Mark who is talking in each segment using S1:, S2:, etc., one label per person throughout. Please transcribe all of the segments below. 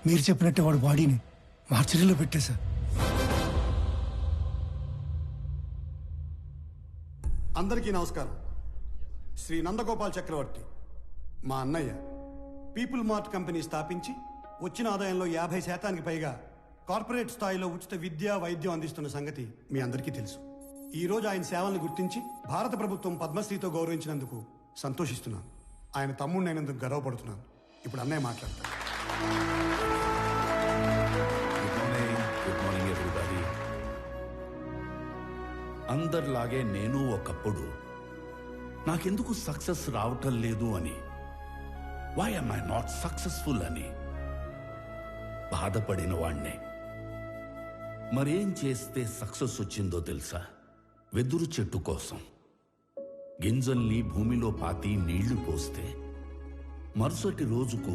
S1: మీరు చెప్పినట్టే వాడు బాడీని మార్చరీలో పెట్టేశా.
S2: అందరికీ నమస్కారం. శ్రీ నందగోపాల్ చక్రవర్తి మా అన్నయ్య పీపుల్ మార్ట్ కంపెనీ స్థాపించి వచ్చిన ఆదాయంలో 50% పైగా కార్పొరేట్ స్థాయిలో ఉచిత విద్య వైద్యం అందిస్తున్న సంగతి మీ అందరికీ తెలుసు. ఈ రోజు ఆయన సేవలను గుర్తించి భారత ప్రభుత్వం పద్మశ్రీతో గౌరవించినందుకు సంతోషిస్తున్నాను. ఆయన తమ్ముడినైనందుకు గర్వపడుతున్నాను. ఇప్పుడు అన్నయ్య మాట్లాడతారు.
S3: Good morning everybody. అందరిలాగే నేను ఒకప్పుడు నాకెందుకు సక్సెస్ రావటం లేదు అని, why am I not successful అని బాధపడిన వాణ్ణే. మరేం చేస్తే సక్సెస్ వచ్చిందో తెలుసా? వెదురు చెట్టు కోసం గింజల్ని భూమిలో పాతి నీళ్లు పోస్తే మరుసటి రోజుకు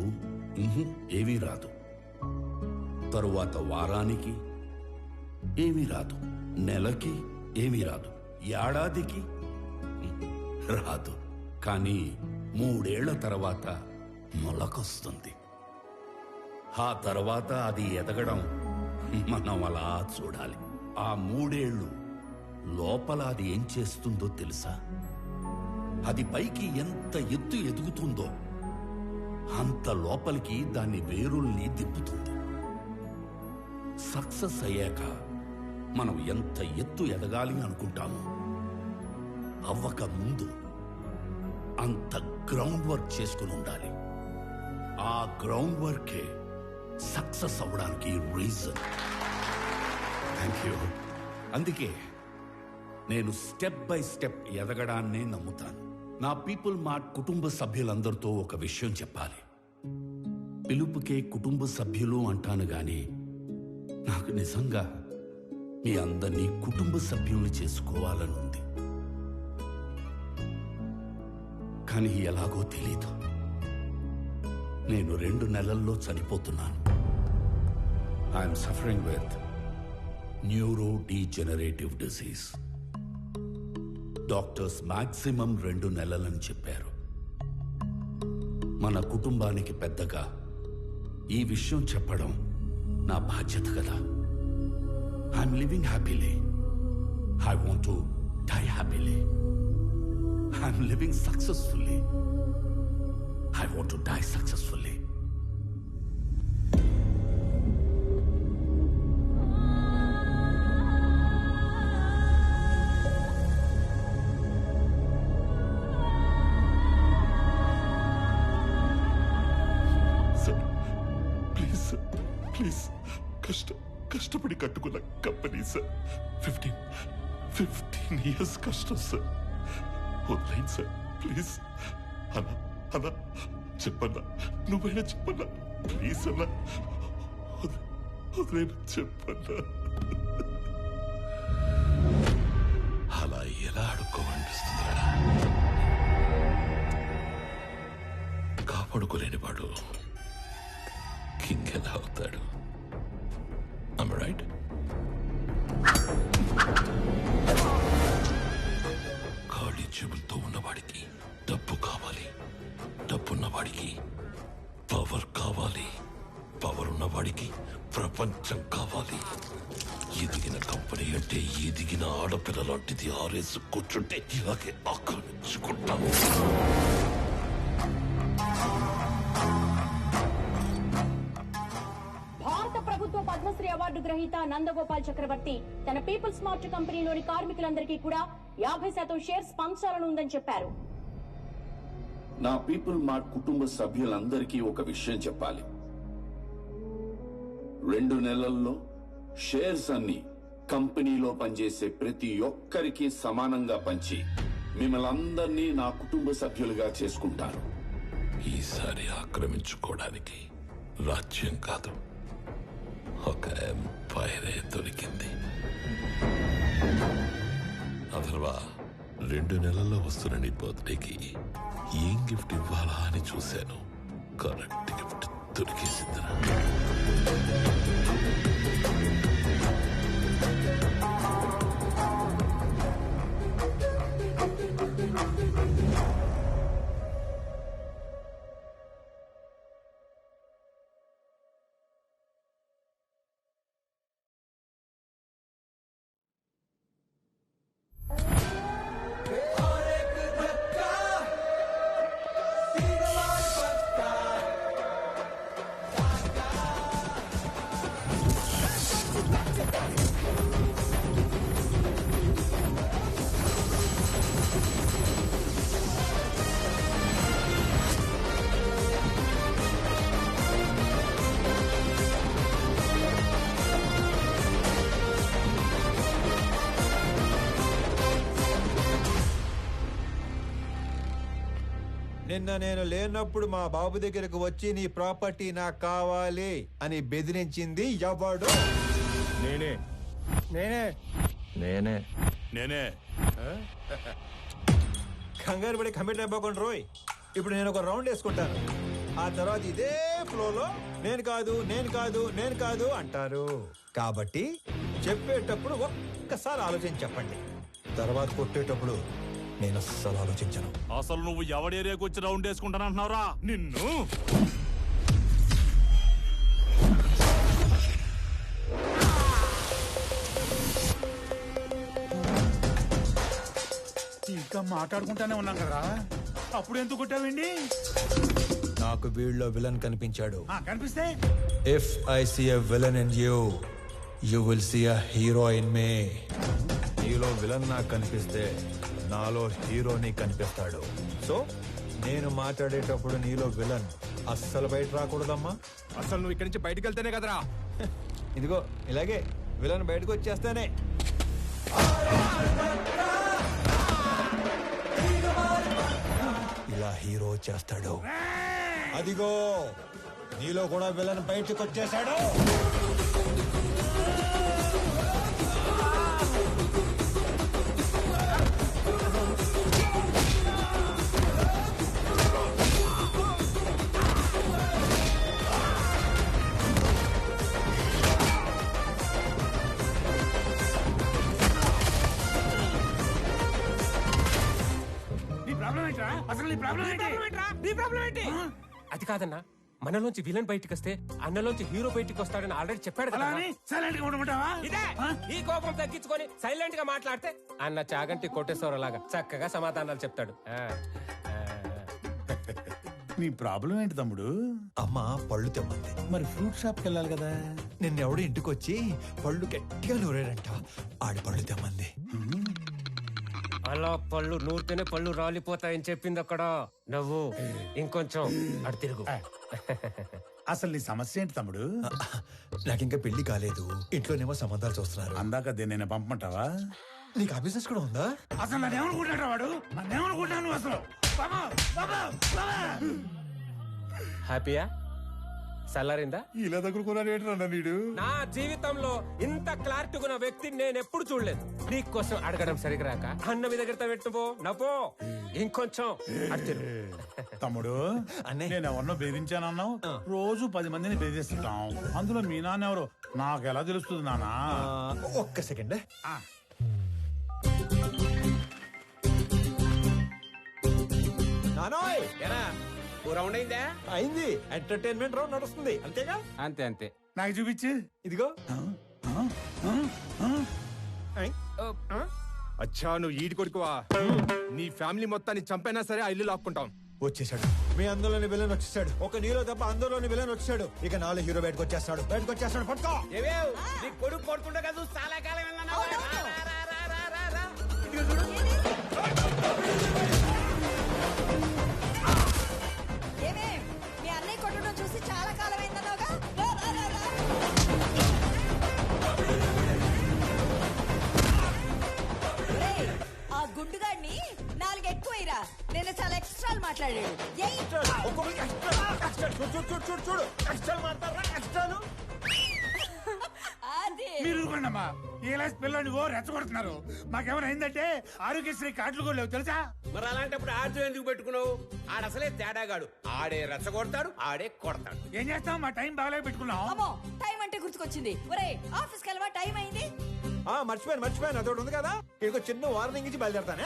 S3: ఏమీ రాదు, తరువాత వారానికి ఏమీ రాదు, నెలకి ఏమీ రాదు, ఏడాదికి రాదు. కానీ 3 ఏళ్ల తర్వాత మొలకొస్తుంది. ఆ తర్వాత అది ఎదగడం మనం అలా చూడాలి. ఆ 3 ఏళ్ళు లోపల అది ఏం చేస్తుందో తెలుసా? అది పైకి ఎంత ఎత్తు ఎదుగుతుందో అంత లోపలికి దాన్ని వేరుల్ని తిప్పుతుంది. సక్సెస్ అయ్యాక మనం ఎంత ఎత్తు ఎదగాలి అనుకుంటామో అవ్వక ముందు అంత గ్రౌండ్ వర్క్ చేసుకుని ఉండాలి. ఆ గ్రౌండ్ వర్కే సక్సెస్ అవ్వడానికి రీజన్. Thank you. అందుకే నేను స్టెప్ బై స్టెప్ ఎదగడాన్నే నమ్ముతాను. నా పీపుల్ మార్ట్ కుటుంబ సభ్యులందరితో ఒక విషయం చెప్పాలి. పిలుపుకే కుటుంబ సభ్యులు అంటాను గాని నాకు నిజంగా మీ అందరినీ కుటుంబ సభ్యుల్ని చేసుకోవాలని ఉంది. కానీ ఎలాగో తెలీదు. నేను 2 నెలల్లో చనిపోతున్నాను. I'm suffering with neurodegenerative disease. Doctors maximum 2 నెలలని చెప్పారు. మన కుటుంబానికి పెద్దగా ఈ విషయం చెప్పడం నా బాధ్యత కదా. I'm living happily. I want to die happily. I'm living successfully. I want to die successfully.
S4: Sir, please, sir, please. కష్టపడి కట్టుకున్న కంపెనీ సార్. 15 years కష్టం సార్. వదిలేండి సార్ ప్లీజ్. అన్నా చెప్పన్నా, నువ్వైనా చెప్పన్నా ప్లీజ్ అన్నా. వదిలేనా చెప్పన్నా. అలా ఎలా అడుక్కోమనిపిస్తుందా? కాపాడుకోలేని వాడు కింగ్ ఎలా అవుతాడు? Am I right? ఖాళీ చెవులతో ఉన్నవాడికి డబ్బు కావాలి, డబ్బున్నవాడికి పవర్ కావాలి, పవర్ ఉన్నవాడికి ప్రపంచం కావాలి. ఎదిగిన కంపెనీ అంటే ఎదిగిన ఆడపిల్ల లాంటిది. ఆరేసు కూర్చుంటే ఇలాగే ఆక్రమించుకుంటాము.
S5: భారత ప్రభుత్వ పద్మశ్రీ అవార్డు గ్రహీత నందగోపాల్ చక్రవర్తి తన పీపుల్స్ మార్ట్ కంపెనీలోని కార్మికులందరికీ కూడా 50% షేర్స్ పంచాలని ఉందని చెప్పారు.
S3: నా పీపుల్ మార్ట్ కుటుంబ సభ్యులందరికీ ఒక విషయం చెప్పాలి. 2 నెలల్లో షేర్స్ అన్ని కంపెనీలో పనిచేసే ప్రతి ఒక్కరికి సమానంగా పంచి మిమ్మల్ని అందరినీ నా కుటుంబ సభ్యులుగా చేసుకుంటాను.
S4: ఈసారి ఆక్రమించుకోవడానికి రాజ్యం కాదు, ఒక ఎంపైరే దొరికింది. అథర్వా, 2 నెలల్లో వస్తున్న నీ బర్త్డేకి ఏం గిఫ్ట్ ఇవ్వాలా అని చూశాను. కరెక్ట్ గిఫ్ట్ దొరికేసిందిరా.
S6: నిన్న నేను లేనప్పుడు మా బాబు దగ్గరకు వచ్చి నీ ప్రాపర్టీ నాకు కావాలి అని బెదిరించింది ఎవడు?
S7: నేనే
S1: నేనే
S6: నేనే.
S7: నేనే
S6: కంగారు పడి కమిట్ అయిపోకుండా రోయ్. ఇప్పుడు నేను ఒక రౌండ్ వేసుకుంటాను, ఆ తర్వాత ఇదే ఫ్లోలో నేను కాదు నేను కాదు నేను కాదు అంటారు. కాబట్టి చెప్పేటప్పుడు ఒక్కసారి ఆలోచించి చెప్పండి, తర్వాత కొట్టేటప్పుడు నేను అస్సలు ఆలోచించను.
S7: అసలు నువ్వు ఎవడి ఏరియాకి వచ్చి రౌండ్ వేసుకుంటానంటున్నావురా నిన్ను?
S8: ఇంకా మాట్లాడుకుంటానే ఉన్నాం కదా, అప్పుడు ఎందుకు కొట్టావండి?
S6: నాకు వీళ్ళలో విలన్ కనిపించాడు.
S8: కనిపిస్తే
S6: if I see a villain in you, you will see a hero in me. నీలో విలన్ నాకు కనిపిస్తే నాలో హీరోని కనిపిస్తాడు. సో నేను మాట్లాడేటప్పుడు నీలో విలన్ అస్సలు బయట రాకూడదమ్మా.
S7: అసలు నువ్వు ఇక్కడి నుంచి బయటకు వెళ్తేనే కదరా.
S6: ఇదిగో ఇలాగే విలన్ బయటకు వచ్చేస్తానే. ఇలా హీరో చేస్తాడు. అదిగో నీలో కూడా విలన్ బయటకు వచ్చేసాడు.
S8: నీ ప్రాబ్లం ఏంట్రా? అసలు నీ ప్రాబ్లం ఏంటి?
S9: అది కాదన్నా, మనలోంచి విలన్ బయటికి వస్తే అన్నలోంచి హీరో బయటికి వస్తాడని ఆల్రెడీ చెప్పాడు కదా.
S8: సైలెంట్ గా ఉండమంటావా?
S9: ఇదే ఈ కోపం తగ్గించుకొని సైలెంట్ గా మాట్లాడితే అన్న చాగంటి కోటేశ్వరలాగా చక్కగా సమాధానాలు చెప్తాడు.
S8: నీ ప్రాబ్లం ఏంటి తమ్ముడు?
S6: అమ్మ పళ్ళు తెమ్మంది.
S8: మరి ఫ్రూట్ షాప్ కి వెళ్ళాలి కదా.
S6: నిన్నెవడు ఇంటికి వచ్చి పళ్ళు గట్టిగా నూరాడంట, ఆడి పళ్ళు తెమ్మంది.
S9: అలా పళ్ళు నూరితేనే పళ్ళు రాలిపోతాయని చెప్పింది అక్కడ. నవ్వు ఇంకొంచెం అటు తిరుగు.
S8: అసలు నీ సమస్య ఏంటి తమ్ముడు?
S6: నాకింకా పెళ్లి కాలేదు, ఇంట్లోనేమో సంబంధాలు చూస్తున్నారు.
S8: అందాక నేను పంపమంటావా?
S6: నీకు ఆ బిజినెస్ కూడా ఉందా?
S8: అసలు నన్నేమనుకుంటాడు వాడు? నన్నేమనుకుంటాను నువ్వు అసలు?
S9: హ్యాపీయా? సల్లారిందా?
S8: ఇలా దగ్గర నీడు
S9: నా జీవితంలో ఇంత క్లారిటీ ఉన్న వ్యక్తిని నేను ఎప్పుడు చూడలేదు. నీకోసం అడగడం సరిగ్గా రాక అన్న మీ దగ్గర పెట్టుపో నవ్వో ఇంకొంచెం అటు తిరుగు.
S8: తమ్ముడు
S6: అన్నయ్య.
S8: నేను ఎవరినో బెదిరించానన్నావు. రోజు 10 మందిని బెదిరిస్తుంటాం, అందులో మీ నాన్న ఎవరు నాకు ఎలా తెలుస్తుంది నానా?
S6: ఒక్క సెకండ్. నానోయ్
S9: రౌండ్ అయిందా?
S6: అయింది. ఎంటర్టైన్మెంట్ రౌండ్ నడుస్తుంది అంతేగా?
S9: అంతే అంతే.
S8: నాకు చూపించు.
S6: ఇదిగో.
S7: అచ్చా నువ్వు ఈడి కొడుకువా? నీ ఫ్యామిలీ మొత్తాన్ని చంపైనా సరే ఆ ఇల్లు లాక్కుంటాం.
S6: వచ్చేసాడు. మీ అందులోని విలన్ వచ్చేసాడు. ఒక నీలో తప్ప అందులోని విలన్ వచ్చాడు. ఇక నాలో హీరో బయటకు వచ్చేస్తాడు. పట్టుకో.
S9: నీ కొడుకు కొడుతుండే కదా చాలా కాలం
S10: మీ అన్నయ్య కొట్టడం చూసి చాలా కాలం అయిందన్నావుగా. ఆ గుండుగాడిని 4 ఎక్కువైరా. నేను చాలా ఎక్స్ట్రాలు మాట్లాడాడు.
S8: మీరు ఊరుకోండమ్మా. ఏలాస్ పిల్లని ఓ రెచ్చగొడుతున్నారు. మాకేమైనా అయిందంటే ఆరోగ్యశ్రీ కార్డులు కూడా లేవు తెలుసా?
S9: మరి అలాంటప్పుడు ఆర్జు ఎందుకు పెట్టుకున్నావు? ఆడసలే తేడాగాడు. ఆడే రెచ్చగొడతాడు, ఆడే కొడతాడు.
S8: ఏం చేస్తాం? మా టైం బాగాలే పెట్టుకున్నాం.
S10: అమ్మో, టైం అంటే గుర్తుకొచ్చింది. ఒరే ఆఫీస్కి వెళ్ళవా? టైం అయింది.
S6: మర్చిపోయాను అదొకటి ఉంది కదా. ఇక చిన్న వార్నింగ్ ఇచ్చి బయలుదేరతానే.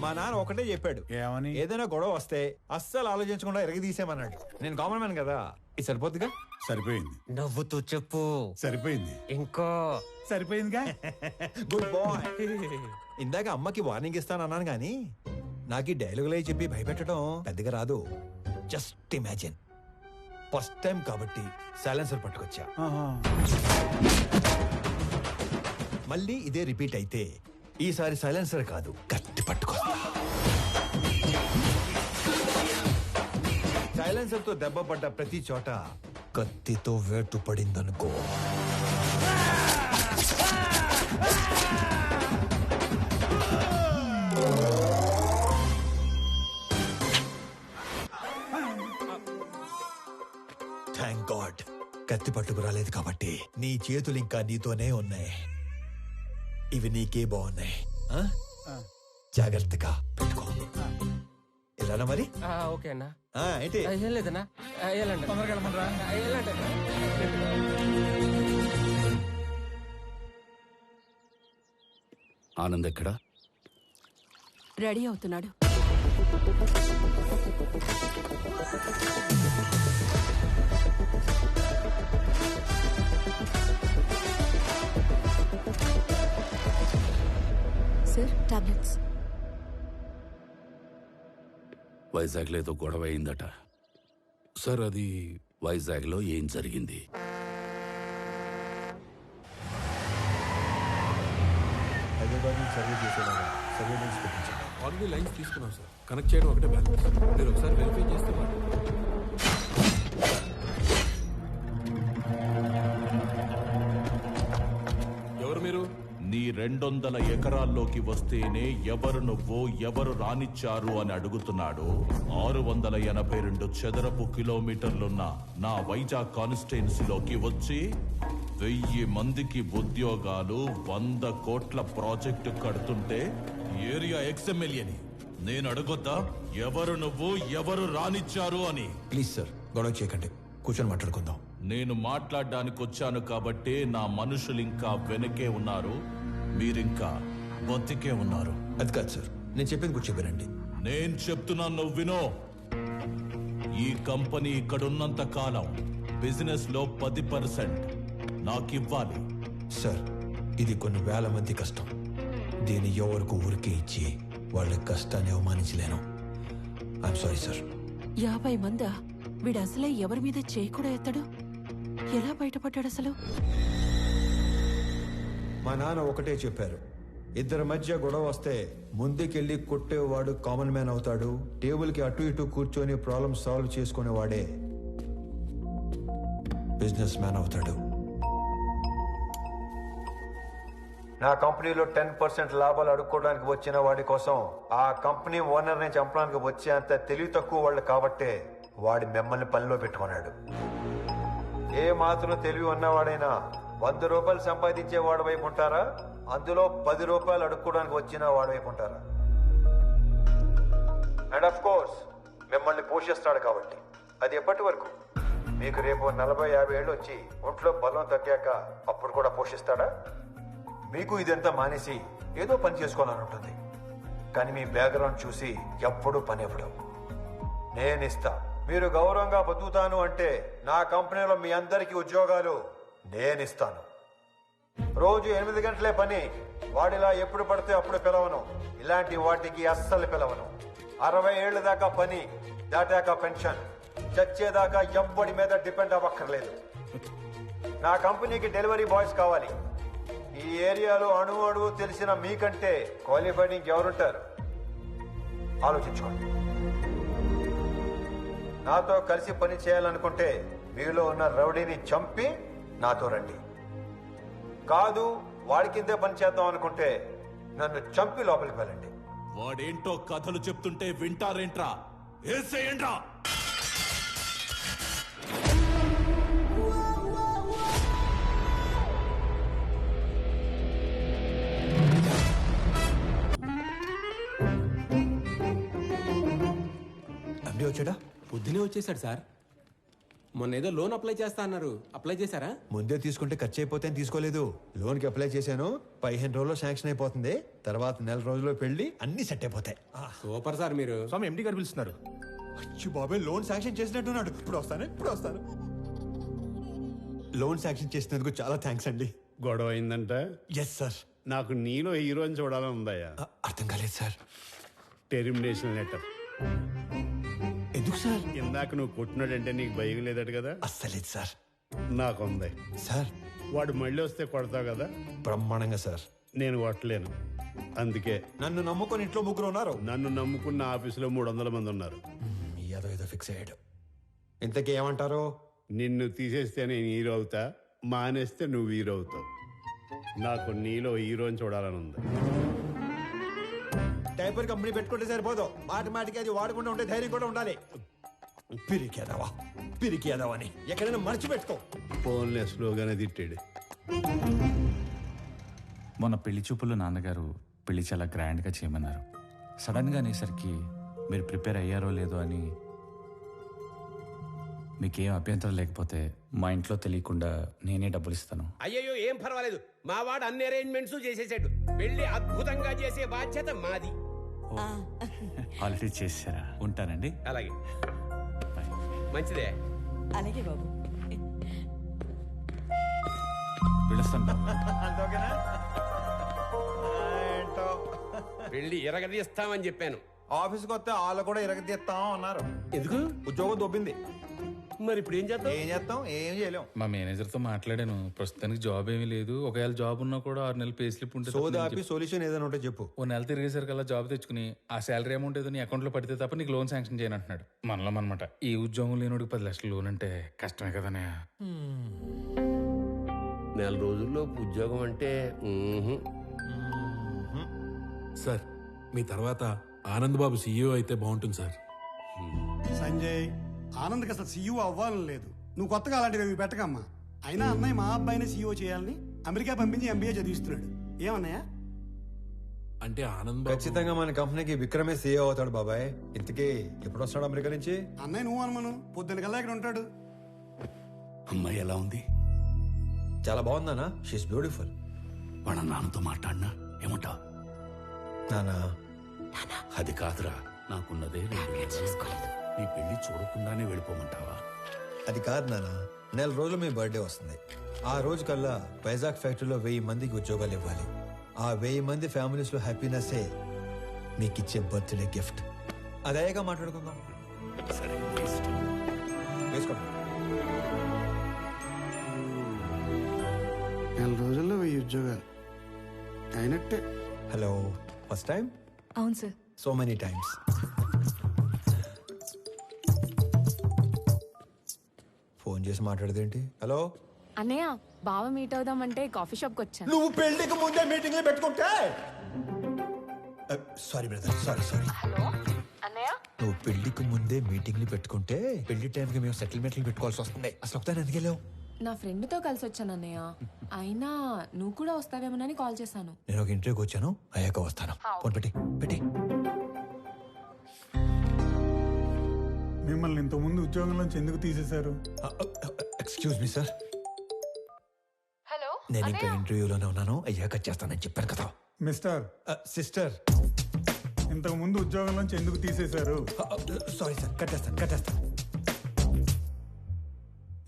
S6: మా నాన్న ఒకటే చెప్పాడు,
S8: ఏమని?
S6: ఏదైనా గొడవ వస్తే అస్సలు ఆలోచించకుండా ఎరగదీసేమన్నాడు. నేను కామన్ మ్యాన్ కదా, ఇది సరిపోద్దిగా.
S8: సరిపోయింది.
S9: నవ్వుతూ చెప్పు.
S8: సరిపోయింది.
S9: ఇంకో
S8: సరిపోయిందిగా.
S6: Good bye. ఇందాక అమ్మకి వార్నింగ్ ఇస్తానన్నాను గానీ నాకు ఈ డైలాగులే చెప్పి భయపెట్టడం పెద్దగా రాదు. జస్ట్ ఇమాజిన్, ఫస్ట్ టైం కాబట్టి సైలెన్సర్ పట్టుకొచ్చా. మళ్ళీ ఇదే రిపీట్ అయితే ఈసారి సైలెన్సర్ కాదు, కత్తి పట్టుకొస్తా. సైలెన్సర్ తో దెబ్బ పడ్డ ప్రతి చోట కత్తితో వేటు పడిందనుకో. నీ చేతులు ఇంకా నీతోనే ఉన్నాయి. ఇవి నీకే బాగున్నాయి. జాగ్రత్తగా పెట్టుకో. ఇలా మరి.
S9: ఓకే అన్నా.
S6: ఏంటి
S9: ఏం లేదన్నా, వెళ్ళండి.
S8: తొందరగా వెళ్ళమనరా.
S9: వెళ్ళండి.
S3: ఆనంద్ ఎక్కడా?
S10: రెడీ అవుతున్నాడు. Sir, tablets.
S3: వైజాగ్లో ఏదో గొడవ అయిందట సార్. అది వైజాగ్లో ఏం జరిగింది?
S6: హైదరాబాద్ నుంచి సర్వే చేసేలాగా సర్వేలెన్స్ పెట్టించాను.
S7: ఆల్రెడీ లైన్స్ తీసుకున్నాం సార్. కనెక్ట్ చేయడం ఒకటే బ్యాలెన్స్. మీరు ఒకసారి వెరిఫై చేస్తే ఎవరు మీరు?
S4: నీ 200 ఎకరాల్లోకి వస్తేనే ఎవరు నువ్వు, ఎవరు రానిచ్చారు అని అడుగుతున్నాడు. 682 చదరపు కిలోమీటర్లున్న నా వైజాగ్ కాన్స్టిట్యున్సీలోకి వచ్చి 1000 మందికి ఉద్యోగాలు, 100 కోట్ల ప్రాజెక్టు కడుతుంటే ఏరియా ఎక్స్ఎమ్మెల్యేని నేను అడగొద్దా ఎవరు నువ్వు, ఎవరు రానిచ్చారు అని?
S6: ప్లీజ్ సార్, గొడవ చేయకండి, కూర్చొని మాట్లాడుకుందాం.
S4: నేను మాట్లాడడానికి వచ్చాను కాబట్టే నా మనుషులు ఇంకా వెనకే ఉన్నారు, మీరింకా బతికే ఉన్నారు.
S6: అది కాదు సార్, నేను చెప్పింది కూడా చెప్పానండి.
S4: నేను చెప్తున్నాను, నువ్వు వినో. ఈ కంపెనీ ఇక్కడున్నంత కాలం బిజినెస్ లో 10% నాకివ్వాలి.
S6: సార్, ఇది కొన్ని వేల మంది కష్టం. దీన్ని ఎవరికి ఊరికే ఇచ్చి వాళ్ళ కష్టాన్ని అవమానించలేను. I'm sorry sir.
S10: 50 మందా? వీడు అసలే ఎవరి మీద చేయి కూడా ఎత్తాడు. ఎలా బయటపడ్డాడు అసలు?
S6: మా నాన్న ఒకటే చెప్పారు, ఇద్దరి మధ్య గొడవ వస్తే ముందుకెళ్ళి కొట్టేవాడు కామన్ మ్యాన్ అవుతాడు, టేబుల్కి అటు ఇటు కూర్చొని ప్రాబ్లం సాల్వ్ చేసుకునేవాడే బిజినెస్ మ్యాన్ అవుతాడు. నా కంపెనీలో 10% లాభాలు అడుక్కోవడానికి వచ్చిన వాడి కోసం ఆ కంపెనీ ఓనర్ని చంపడానికి వచ్చే అంత తెలివి తక్కువ వాళ్ళు కాబట్టే వాడి మిమ్మల్ని పనిలో పెట్టుకున్నాడు. ఏ మాత్రం తెలివి ఉన్నవాడైనా 100 రూపాయలు సంపాదించే వాడి వైపు ఉంటారా, అందులో 10 రూపాయలు అడుక్కోవడానికి వచ్చిన వాడి వైపు ఉంటారా? అండ్ ఆఫ్ కోర్స్ మిమ్మల్ని పోషిస్తాడు కాబట్టి. అది ఎప్పటి వరకు? మీకు రేపు 40-50 ఏళ్ళు వచ్చి ఒంట్లో బలం తగ్గాక అప్పుడు కూడా పోషిస్తాడా? మీకు ఇదంతా మానేసి ఏదో పని చేసుకోవాలని ఉంటుంది, కానీ మీ బ్యాక్గ్రౌండ్ చూసి ఎప్పుడూ పని ఇవ్వడం. నేనిస్తా. మీరు గౌరవంగా బతుకుతాను అంటే నా కంపెనీలో మీ అందరికీ ఉద్యోగాలు నేనిస్తాను. రోజు 8 గంటలే పని. వాడిలా ఎప్పుడు పడితే అప్పుడు పిలవను. ఇలాంటి వాటికి అస్సలు పిలవను. 60 ఏళ్ల దాకా పని, దాటాక పెన్షన్. చచ్చేదాకా ఎవ్వడి మీద డిపెండ్ అవ్వక్కర్లేదు. నా కంపెనీకి డెలివరీ బాయ్స్ కావాలి. ఈ ఏరియాలో అణువు తెలిసిన మీకంటే క్వాలిఫైడ్ ఇంకెవరుంటారు? ఆలోచించుకోండి. నాతో కలిసి పని చేయాలనుకుంటే మీలో ఉన్న రౌడీని చంపి నాతో రండి. కాదు, వాడి కిందే పని చేద్దాం అనుకుంటే నన్ను చంపి లోపలికి వెళ్ళండి.
S4: వాడేంటో కథలు చెప్తుంటే వింటారేంట్రా? ఏసేయండ్రా.
S6: వచ్చాడా?
S9: పొద్దునే వచ్చేసాడు సార్. మొన్న ఏదో లోన్ అప్లై చేస్తా అన్నారు, అప్లై చేశారా?
S6: ముందే తీసుకుంటే ఖర్చు అయిపోతే తీసుకోలేదు. లోన్కి అప్లై చేశాను, 15 రోజుల్లో శాంక్షన్ అయిపోతుంది. తర్వాత 1 రోజుల్లో పెళ్లి, అన్ని సెట్ అయిపోతాయి.
S9: Super sir. మీరు
S7: స్వామి ఎండి గారు పిలుస్తున్నారు.
S6: అచ్చి బాబాయ్, లోన్ శాంక్షన్ చేసినట్టున్నాడు. ఇప్పుడు వస్తాను. లోన్ శాంక్షన్ చేసినందుకు చాలా థ్యాంక్స్ అండి.
S8: గొడవ అయిందంట?
S6: Yes sir.
S8: నాకు నీలో హీరోని చూడాలని ఉందయ్యా.
S6: అర్థం కాలేదు సార్.
S8: Termination letter.
S6: ఎందుకు సార్?
S8: ఇందాక నువ్వు కొట్టినాడంటే నీకు భయం లేదట కదా?
S6: అస్సలేదు సార్.
S8: నాకుంది
S6: సార్.
S8: వాడు మళ్ళీ వస్తే కొడతావు కదా?
S6: బ్రహ్మాండంగా సార్.
S8: నేను కొట్టలేను, అందుకే.
S6: నన్ను నమ్ముకొని ఇంట్లో 3 ఉన్నారు.
S8: నన్ను నమ్ముకున్న ఆఫీసులో 300 మంది ఉన్నారు.
S6: ఏదో ఫిక్స్ అయ్యాడు. ఇంతకీ ఏమంటారు?
S8: నిన్ను తీసేస్తే నేను హీరో అవుతా, మానేస్తే నువ్వు హీరో అవుతావు. నాకు నీలో హీరోని చూడాలని ఉంది.
S6: టైపర్ కంపెనీ పెట్టుకుంటే సరిపోదు, మాటికి అది వాడకుండా ఉంటే ధైర్యం కూడా ఉండాలి. పిరికేదావా అని ఎక్కడైనా మర్చిపెట్టుకో.
S8: ఫోన్లే స్లోగానే తిట్టాడు.
S11: మొన్న పెళ్లి చూపుల్లో నాన్నగారు పెళ్లి చాలా గ్రాండ్గా చేయమన్నారు. సడన్గా అనేసరికి మీరు ప్రిపేర్ అయ్యారో లేదో అని. మీకేం అభ్యంతరం లేకపోతే మా ఇంట్లో తెలియకుండా నేనే డబ్బులు ఇస్తాను.
S12: అయ్యయ్యో ఏం పర్వాలేదు, మా వాడు అన్ని అరేంజ్మెంట్స్ చేసేసాడు. పెళ్లి అద్భుతంగా చేసే బాధ్యత మాది.
S11: ఆల్రెడీ చేశారా? ఉంటానండి.
S12: అలాగే, మంచిదే.
S10: అలాగే బాబు.
S11: పిలుస్తాను బాబు.
S12: పెళ్లి ఎరగదీస్తామని చెప్పాను.
S6: ఆఫీస్కి వస్తే వాళ్ళు కూడా ఇరగదీస్తాం అన్నారు.
S12: ఎందుకు?
S6: ఉద్యోగం దొబ్బింది.
S12: మరి ఇప్పుడు ఏం చేద్దాం?
S6: ఏం చేయలేం.
S11: మా మేనేజర్తో మాట్లాడాను. ప్రస్తుతానికి జాబ్ ఏమీ లేదు. ఒకవేళ జాబ్ ఉన్నా కూడా 6 నెలలు పే స్లిప్ ఉంటుంది.
S6: సోదాపి సొల్యూషన్ ఏదైనా ఉంటే చెప్పు.
S11: ఓ నెల తిరిగేసరికల్లా జాబ్ తెచ్చుకుని ఆ శాలరీ అమౌంట్ ఏదో నీ అకౌంట్లో పడితే తప్ప నీకు లోన్ శాంక్షన్ చేయను అంటున్నాడు. మనలో అనమాట. ఈ ఉద్యోగం లేనోడికి 10 లక్షలు లోన్ అంటే కష్టమే కదనే.
S12: నెల రోజుల్లో ఉద్యోగం అంటే
S13: సార్, మీ తర్వాత ఆనంద్ బాబు సీఈఓ అయితే బాగుంటుంది సార్.
S2: సంజయ్, ఆనంద్కి అసలు సీఈఓ అవ్వాలని లేదు. నువ్వు కొత్తగా అలాంటివి పెట్టకమ్మా. అయినా అన్నయ్య మా అబ్బాయిని సీఈఓ చేయాలని అమెరికా పంపించి ఎంబీఏ చదివిస్తున్నాడు. ఏమన్నయ్య?
S13: అంటే ఆనంద్ బాబు
S6: ఖచ్చితంగా మన కంపెనీకి విక్రమే సీఈఓ అవుతాడు బాబాయ్. ఇంతకీ ఎప్పుడు వస్తాడు అమెరికా నుంచి?
S2: అన్నయ్య నువ్వు అనుమను పొద్దున కల్లా ఇక్కడ ఉంటాడు.
S3: అమ్మాయి ఎలా ఉంది?
S6: చాలా బాగుందనా. She is beautiful.
S3: వాళ్ళ నాన్నతో మాట్లాడినా ఏమంటా?
S6: నానా
S3: అది కాదురా, నాకున్నదే 2 నెలలు. నీ పెళ్లి చూడకుండానే వెళ్ళిపోమంటావా?
S6: అది కాదు నానా. నెల రోజులు మీ బర్త్డే వస్తుంది. ఆ రోజు కల్లా వైజాగ్ ఫ్యాక్టరీలో 1000 మందికి ఉద్యోగాలు ఇవ్వాలి. ఆ 1000 మంది ఫ్యామిలీస్ లో హ్యాపీనెస్సే మీకు ఇచ్చే బర్త్డే గిఫ్ట్. అదేగా మాట్లాడుకుందాం.
S3: సరే,
S6: వేసుకోండి.
S2: నెల రోజుల్లో 1000 ఉద్యోగాలు అయినట్టే.
S6: Hello, first time?
S14: అవును sir.
S6: So many times. Phone చేసి మాట్లాడదేంటి? హలో
S14: అన్నయ్య, బావ మీట్ అవుదామంటే కాఫీ షాప్కి వచ్చాను.
S6: నువ్వు పెళ్లికి ముందే మీటింగ్లు పెట్టుకుంటే. Sorry brother, sorry.
S14: హలో అన్నయ్య,
S6: నువ్వు పెళ్లికి ముందే మీటింగ్లు పెట్టుకుంటే పెళ్లి టైంకి మేము సెటిల్మెంట్లు పెట్టుకోవాల్సి వస్తుంది. అసలు ఒకసారి ఎందుకు వెళ్ళావు?
S14: నా ఫ్రెండ్తో కలిసి వచ్చాను అన్నయ్య. అయినా నువ్వు కూడా వస్తావేమోనని కాల్ చేశాను.
S6: నేను ఒక ఇంటర్వ్యూకి వచ్చాను, అయ్యాక వస్తాను. ఫోన్ పెట్టి.
S8: మిమ్మల్ని ఇంతకుముందు ఉద్యోగంలోంచి ఎందుకు తీసేశారు?
S6: Excuse me sir.
S14: హలో,
S6: నేను ఇంకా ఇంటర్వ్యూలోనే ఉన్నాను, అయ్యాక చేస్తానని చెప్పాను కదా.
S8: మిస్టర్
S6: సిస్టర్,
S8: ఇంతకు ముందు ఉద్యోగంలోంచి ఎందుకు తీసేశారు?
S6: సారీ సార్, కట్టేస్తాను.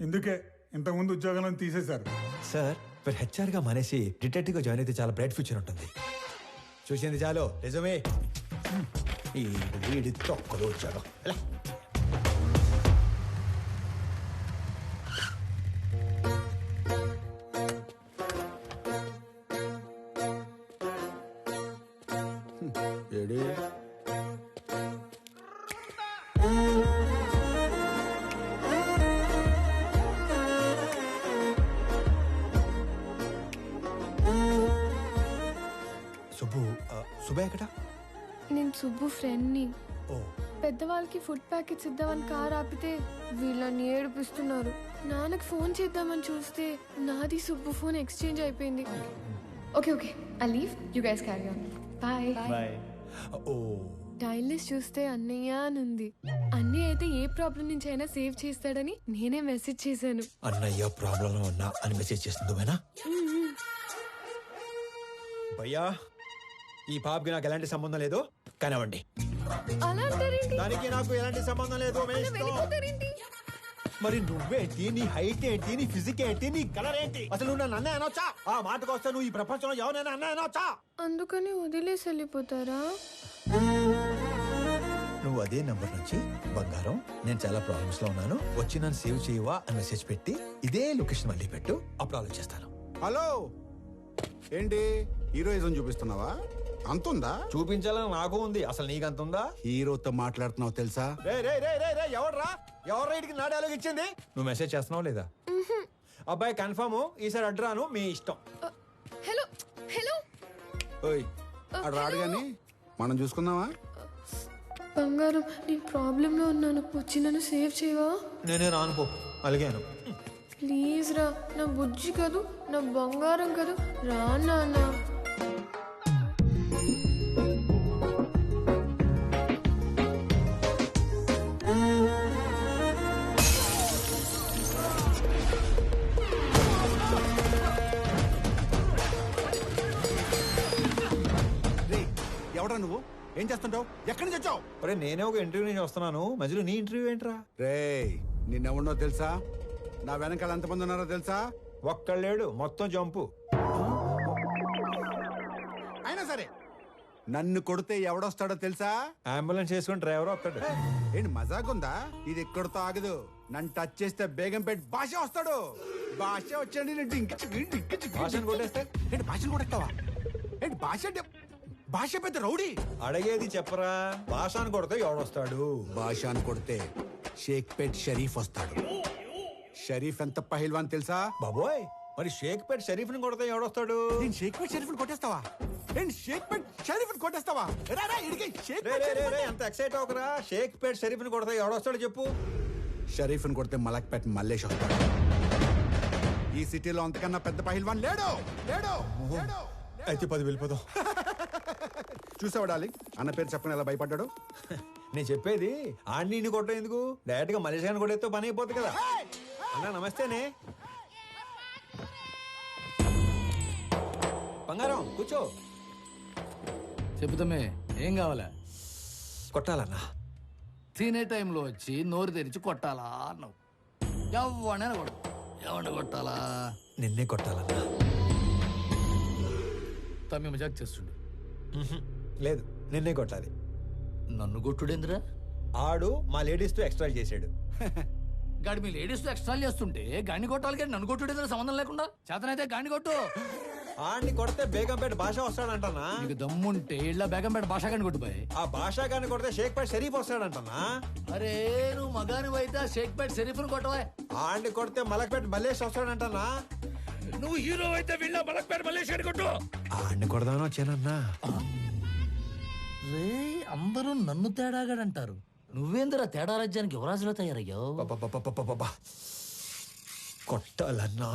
S8: ఇందుకే ఇంతకు ముందు ఉద్యోగంలో తీసేశారు.
S6: సార్, మీరు హెచ్ఆర్ గా మానేసి డిటెక్టివ్ గా జాయిన్ అయితే చాలా బ్రైట్ ఫ్యూచర్ ఉంటుంది. చూసింది చాలు, నిజమే. ఈ వీడి తొక్కలు వచ్చాడు. సుబ్బు ఎక్కడ?
S15: నేను సుబ్బు ఫ్రెండ్ని.
S6: ఓ,
S15: పెద్దవాళ్ళకి ఫుడ్ ప్యాకెట్స్ ఇద్దామని కార్ ఆపితే వీళ్ళని ఏడిపిస్తున్నారు. నాన్నకి ఫోన్ చేద్దామని చూస్తే నాది సుబ్బు ఫోన్ ఎక్స్చేంజ్ అయిపోయింది. Okay, I leave, you guys carry on. Bye.
S6: ఓ,
S15: టైల్ లిస్ట్ చూస్తే అన్నయ్య అని ఉంది. అన్నయ్య అయితే ఏ ప్రాబ్లం నుంచి అయినా సేవ్ చేస్తాడని నేనే మెసేజ్ చేశాను.
S6: అన్నయ్య ప్రాబ్లం ఉన్నా అని మెసేజ్ చేస్తుంది భయ్యా. ఈ పాపకి నాకు ఎలాంటి సంబంధం లేదు, కానివ్వండి. దానికి నాకు ఎలాంటి సంబంధం లేదు. మరి నువ్వేంటి? నీ హైట్ ఏంటి? నీ ఫిజిక్ ఏంటి? నీ కలర్ ఏంటి? అసలు నువ్వు నన్ను అన్నయ్య అనొచ్చా? ఆ మాటకు వస్తే నువ్వు ఈ ప్రపంచంలో ఎవరైనా అన్నయ్య అనొచ్చా?
S15: అందుకని వదిలేసి వెళ్ళిపోతారా?
S6: నువ్వు అదే నంబర్ నుంచి బంగారం, నేను చాలా ప్రాబ్లమ్స్ లో ఉన్నాను, వచ్చి నన్ను సేవ్ చేయవా అని మెసేజ్ పెట్టి ఇదే లొకేషన్ మళ్ళీ పెట్టు, అప్పుడు ఆలోచిస్తాను.
S16: హలో, ఏంటి హీరోయిజం చూపిస్తున్నావా? అంతుందా?
S6: చూపించాలని నాకు ఉంది, అసలు నీకంతుందా?
S16: హీరోతో మాట్లాడుతున్నావు తెలుసా?
S6: ఎవరు ఇటుకి నా డైలాగ్ ఇచ్చింది? నువ్వు మెసేజ్ చేస్తున్నావు లేదా? అబ్బాయి కన్ఫర్మ్, ఈసారి అడ్రాను, మీ ఇష్టం.
S15: హలో
S16: ఓయ్, అడు రాడు గాని మనం చూసుకుందామా?
S15: బంగారం, నేను ప్రాబ్లం లో ఉన్నాను, వచ్చి నన్ను సేవ్ చేయవా?
S6: నేనే రానుకో, అలిగాను.
S15: ప్లీజ్ రా, నా బుజ్జి కాదు, నా బంగారం కదా, రా నాన్న.
S16: ఎవడా నువ్వు? ఏం చేస్తుంటావు? ఎక్కడి నుంచి వచ్చావు?
S6: అరే నేనే ఒక ఇంటర్వ్యూ నుంచి వస్తున్నాను, మధ్యలో నీ ఇంటర్వ్యూ ఏంట్రా?
S16: రే నిన్నెవడో తెలుసా? నా వెనకాల ఎంతమంది ఉన్నారో తెలుసా?
S6: ఒక్కళ్ళేడు, మొత్తం జంపు.
S16: అయినా సరే నన్ను కొడితే ఎవడొస్తాడో తెలుసా?
S6: అంబులెన్స్ చేసుకుని డ్రైవర్ వస్తాడు.
S16: ఏంటి మజాకుందా? ఇది ఎక్కడితో ఆగదు. నన్ను టచ్ చేస్తే బేగంపేట భాష వస్తాడు. భాష వచ్చాడు.
S6: భాషను కొట్టేస్తే
S16: ఏంటి భాషను కొట్టేస్తావా? ఏంటి భాష అంటే భాష పెద్ద రౌడీ.
S6: అడిగేది చెప్పరా, భాషను కొడితే ఎవడొస్తాడు?
S16: భాషను కొడితే షేక్పేట్ షరీఫ్ వస్తాడు. షరీఫ్ ఎంత పహిల్వాన్ తెలుసా?
S6: బాబోయ్, మరి షేక్పేట్ షరీఫ్ ని కొడితే ఎవడొస్తాడు?
S16: నేను షేక్పేట్ షరీఫ్ కొట్టేస్తావా? నేను షేక్పేట్ షరీఫ్ కొట్టేస్తావా?
S6: ఎంత ఎక్సైట్ అవకరా. షేక్పేట్ షరీఫ్ ని కొడితే ఎవడొస్తాడు చెప్పు?
S16: షరీఫ్ ని కొడితే మలక్పేట్ మల్లేష్ వస్తాడు. ఈ సిటీలో అంతకన్నా పెద్ద పహిల్వాన్ లేడు. లేడు.
S6: అయితే 10 వెళ్ళిపోతాం.
S16: చూసావా డార్లింగ్, అన్న పేరు చెప్పని ఎలా భయపడ్డాడు?
S6: నేను చెప్పేది ఆడిని కొట్టడం ఎందుకు, డైరెక్ట్ గా మలేషియా కొట్టేస్తే పని అయిపోతుంది కదా. అన్నా నమస్తేనే. బంగారం కూర్చో.
S17: చెబుతామే, ఏం కావాలా?
S6: కొట్టాలన్నా.
S17: తినే టైంలో వచ్చి నోరు తెరిచి కొట్టాలా అన్నావు. ఎవడైనా కొడు. ఎవరిని కొట్టాలా?
S6: నిన్నే కొట్టాలన్నా.
S17: తమ్మి మజాక్ చేస్తుండు.
S6: లేదు, నిన్నే కొట్టాలి.
S17: నన్ను కొట్టుడేంద్రా?
S6: ఆడు మా లేడీస్ తో ఎక్స్ట్రా చేసాడు.
S17: గాడి మీ లేడీస్ తో ఎక్స్ట్రా చేస్తుంటే గాని కొట్టాలి కానీ నన్ను కొట్టుడేంద్రా సంబంధం లేకుండా? చేతనైతే గాని కొట్టు.
S6: ఆడిని కొడితే బేగంపేట భాష వస్తాడంటనా?
S17: నీకు దమ్ముంటే ఇళ్ళ బేగంపేట భాష గాని కొట్టుపోయి.
S6: ఆ భాష గాని కొడితే షేక్పేట్ షరీఫ్ వస్తాడంటనా?
S17: అరే నువ్వు మగాని అయితే షేక్పేట్ షరీఫ్ను కొట్టవా.
S6: ఆడిని కొడితే మలక్పేట మల్లేష్ వస్తాడంటనా?
S17: నువ్వు హీరో అయితే వీళ్ళ మలక్పేట మల్లేష్ గాని కొట్టు.
S6: ఆడిని కొడదానో వచ్చానన్నా.
S17: రే అందరూ నన్ను తేడాగాడంటారు. నువ్వేందిరా తేడా రాజ్యానికి యువరాజులో తయారయ్యావు?
S6: కొట్టాలన్నా.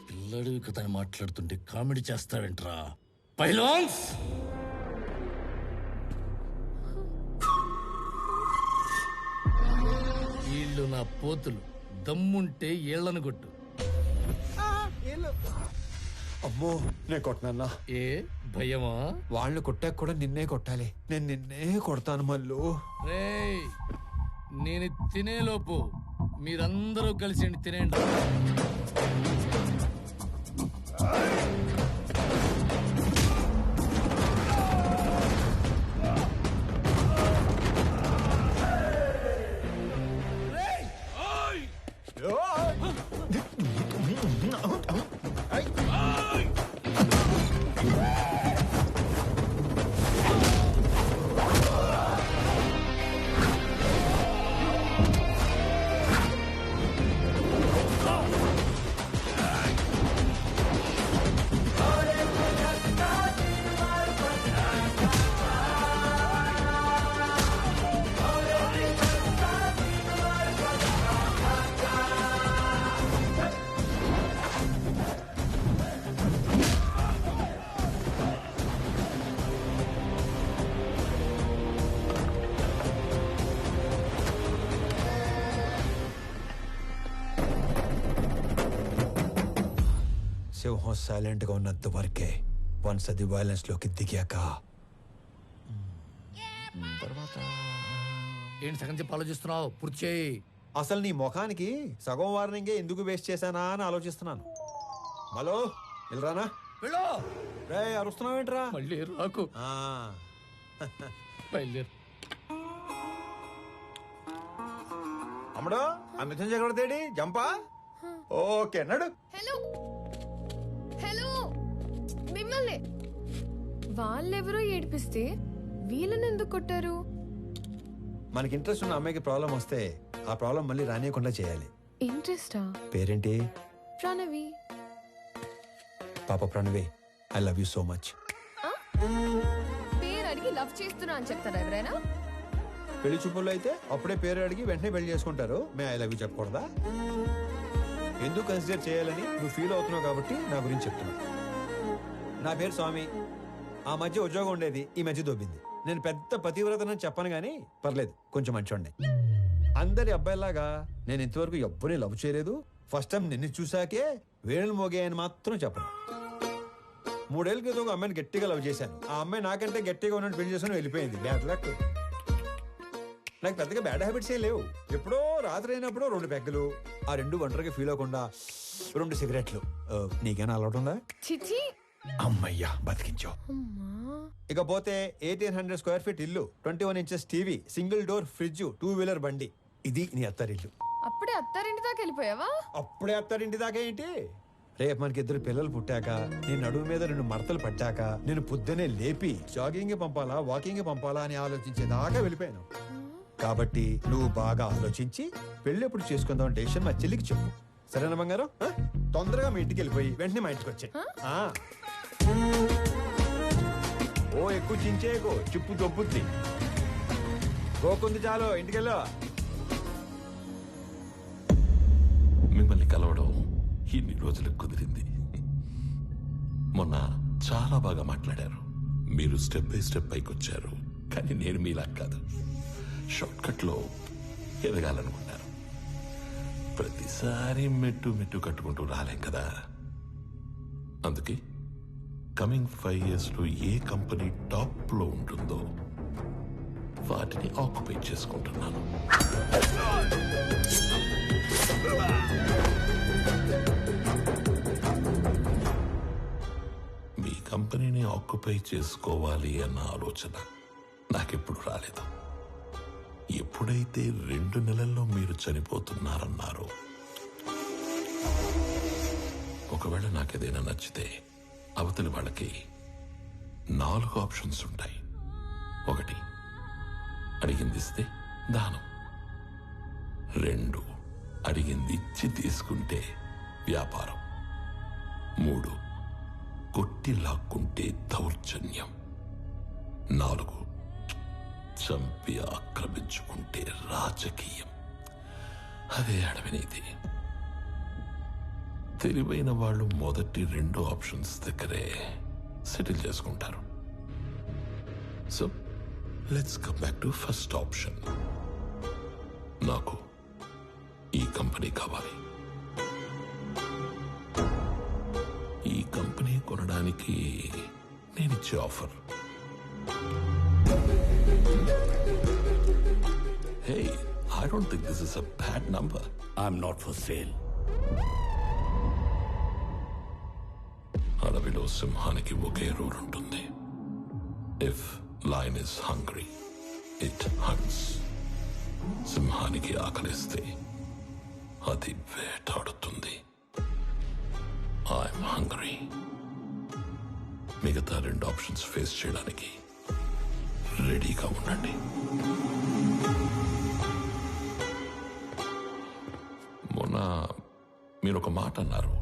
S17: పిల్లడివి కథని మాట్లాడుతుంటే కామెడీ చేస్తావేంట్రా పైలాన్స్? వీళ్ళు నా పోతులు. దమ్ముంటే ఏళ్లను కొట్టు.
S6: అమ్మో, నేను కొట్టనన్నా.
S17: ఏ భయమా?
S6: వాళ్ళు కొట్టాక కూడా నిన్నే కొట్టాలి. నేను నిన్నే కొడతాను మళ్ళు.
S17: రేయ్ నేను తినేలోపు మీరందరూ కలిసి తినేయండి.
S6: సింహం సైలెంట్ గా ఉన్నంత వరకే. వన్స్ అది వైలెన్స్ లోకి దిగాక తర్వాత
S17: ఏంటి సగం చెప్పి ఆలోచిస్తున్నావు? పూర్తి చేయి.
S6: అసలు నీ ముఖానికి సగం వార్నింగే ఎందుకు వేస్ట్ చేశానా అని ఆలోచిస్తున్నాను. హలో వెళ్ళరానా?
S17: వెళ్ళు.
S6: రే అరుస్తున్నావేంట్రా?
S17: మళ్ళీ రాకు. బయలుదేరు.
S6: అమ్మడు ఆ మిథున్ చక్రవర్తి జంపా. ఓకే నడు.
S15: హలో హలో, మిమ్మల్ని వాళ్ళెవరో ఏడిపిస్తే వీళ్ళని ఎందుకు కొట్టారు?
S6: మనకి ఇంట్రెస్ట్ ఉన్న అమ్మాయికి ప్రాబ్లం వస్తే ఆ ప్రాబ్లం మళ్ళీ రానియకుండా చేయాలి.
S15: ఇంట్రెస్టా?
S6: పేరేంటి?
S15: ప్రణవి.
S6: పాప Pranavi, I love you so much.
S15: పేరు అడిగి లవ్ చేస్తున్నా అని చెప్తారా ఎవరైనా?
S6: పెళ్లి చూపుల్లో అయితే అప్పుడే పేరు అడిగి వెంటనే పెళ్లి చేసుకుంటారు. మే ఐ లవ్ యూ చెప్పకూడదా? ఎందుకు కన్సిడర్ చేయాలని నువ్వు ఫీల్ అవుతున్నావు కాబట్టి నా గురించి చెప్తున్నా. నా పేరు స్వామి. ఆ మధ్య ఉద్యోగం ఉండేది, ఈ మధ్య దొబ్బింది. నేను పెద్ద పతివ్రతనని చెప్పను కానీ పర్లేదు, కొంచెం మంచోండి. అందరి అబ్బాయిలాగా నేను ఇంతవరకు ఎవ్వరిని లవ్ చేయలేదు. ఫస్ట్ టైం నిన్ను చూసాకే వేణులు మోగాయని మాత్రం చెప్పను. 3 ఏళ్ళ క్రితం ఒక అమ్మాయిని గట్టిగా లవ్ చేశాను. ఆ అమ్మాయి నాకంటే గట్టిగా ఉన్నట్టు పెళ్లి చేసుకుని వెళ్ళిపోయింది. Bad luck. నాకు పెద్దగా బ్యాడ్ హ్యాబిట్స్ ఏం లేవు. ఎప్పుడో రాత్రి అయినప్పుడు 2 పెగ్గలు, ఆ 2 ఒంటరిగా ఫీల్ అవ్వకుండా 2 సిగరెట్లు. నీకేనా అలవాటు ఉందా?
S15: చిచి
S6: అమ్మయ్యా బతికించావు. ఇకపోతే 1800 స్క్వేర్ ఫీట్ ఇల్లు, 21 inches TV, single door fridge, 2 wheeler బండి. ఇది నీ అత్తారిల్లు.
S15: అప్పుడే అత్తారింటి దాకా వెళ్ళిపోయావా?
S6: అప్పుడే అత్తారింటి దాకా ఏంటి? రేపు మనకి 2 పిల్లలు పుట్టాక, నేను నడుము మీద 2 మడతలు పట్టాక, నేను పొద్దునే లేపి జాగింగ్ పంపాలా వాకింగ్ పంపాలా అని ఆలోచించేదాకా వెళ్ళిపోయాను. కాబట్టి నువ్వు బాగా ఆలోచించి పెళ్లి ఎప్పుడు చేసుకుందాం డెసిషన్ మా చెల్లికి చెప్పు. సరేనా బంగారం? తొందరగా మీ ఇంటికి వెళ్ళిపోయి వెంటనే మా ఇంటికి వచ్చాయి. ఓ ఎక్కువ చించేయకు, చిప్పు దొబ్బుద్ది. గోకుంది చాలు, ఇంటికెళ్ళు.
S4: మిమ్మల్ని కలవడం ఇన్ని రోజులకు కుదిరింది. మొన్న చాలా బాగా మాట్లాడారు. మీరు స్టెప్ బై స్టెప్ పైకి వచ్చారు. కానీ నేను మీలా కాదు, షార్ట్ కట్ లో ఎదగాలనుకున్నారు. ప్రతిసారి మెట్టు మెట్టు కట్టుకుంటూ రాలేం కదా. అందుకే కమింగ్ 5 years లో ఏ కంపెనీ టాప్ లో ఉంటుందో వాటిని ఆక్యుపై చేసుకుంటున్నాను. మీ కంపెనీని ఆక్యుపై చేసుకోవాలి అన్న ఆలోచన నాకెప్పుడు రాలేదు. ఎప్పుడైతే 2 నెలల్లో మీరు చనిపోతున్నారన్నారో, ఒకవేళ నాకేదైనా నచ్చితే అవతలి వాళ్ళకి 4 ఆప్షన్స్ ఉంటాయి. 1 అడిగింది ఇస్తే దానం, 2 అడిగింది ఇచ్చి తీసుకుంటే వ్యాపారం, 3 కొట్టి లాక్కుంటే దౌర్జన్యం, 4 చంపి ఆక్రమించుకుంటే రాజకీయం. అదే అడవినీతి. తెలివైన వాళ్ళు మొదటి 2 ఆప్షన్స్ దగ్గరే సెటిల్ చేసుకుంటారు. So let's come back to first option. నాకు ఈ కంపెనీ కావాలి. ఈ కంపెనీ కొనడానికి నేనిచ్చే offer, hey, I don't think this is a bad number. I'm not for sale. అడవిలో సింహానికి ఒకే రూల్ ఉంటుంది. If lion is hungry it haunts. సింహానికి ఆకలిస్తే అది వేటాడుతుంది. I'm hungry. మిగతా 2 ఆప్షన్స్ ఫేస్ చేయడానికి రెడీగా ఉండండి. మొన్న మీరు ఒక మాట అన్నారు,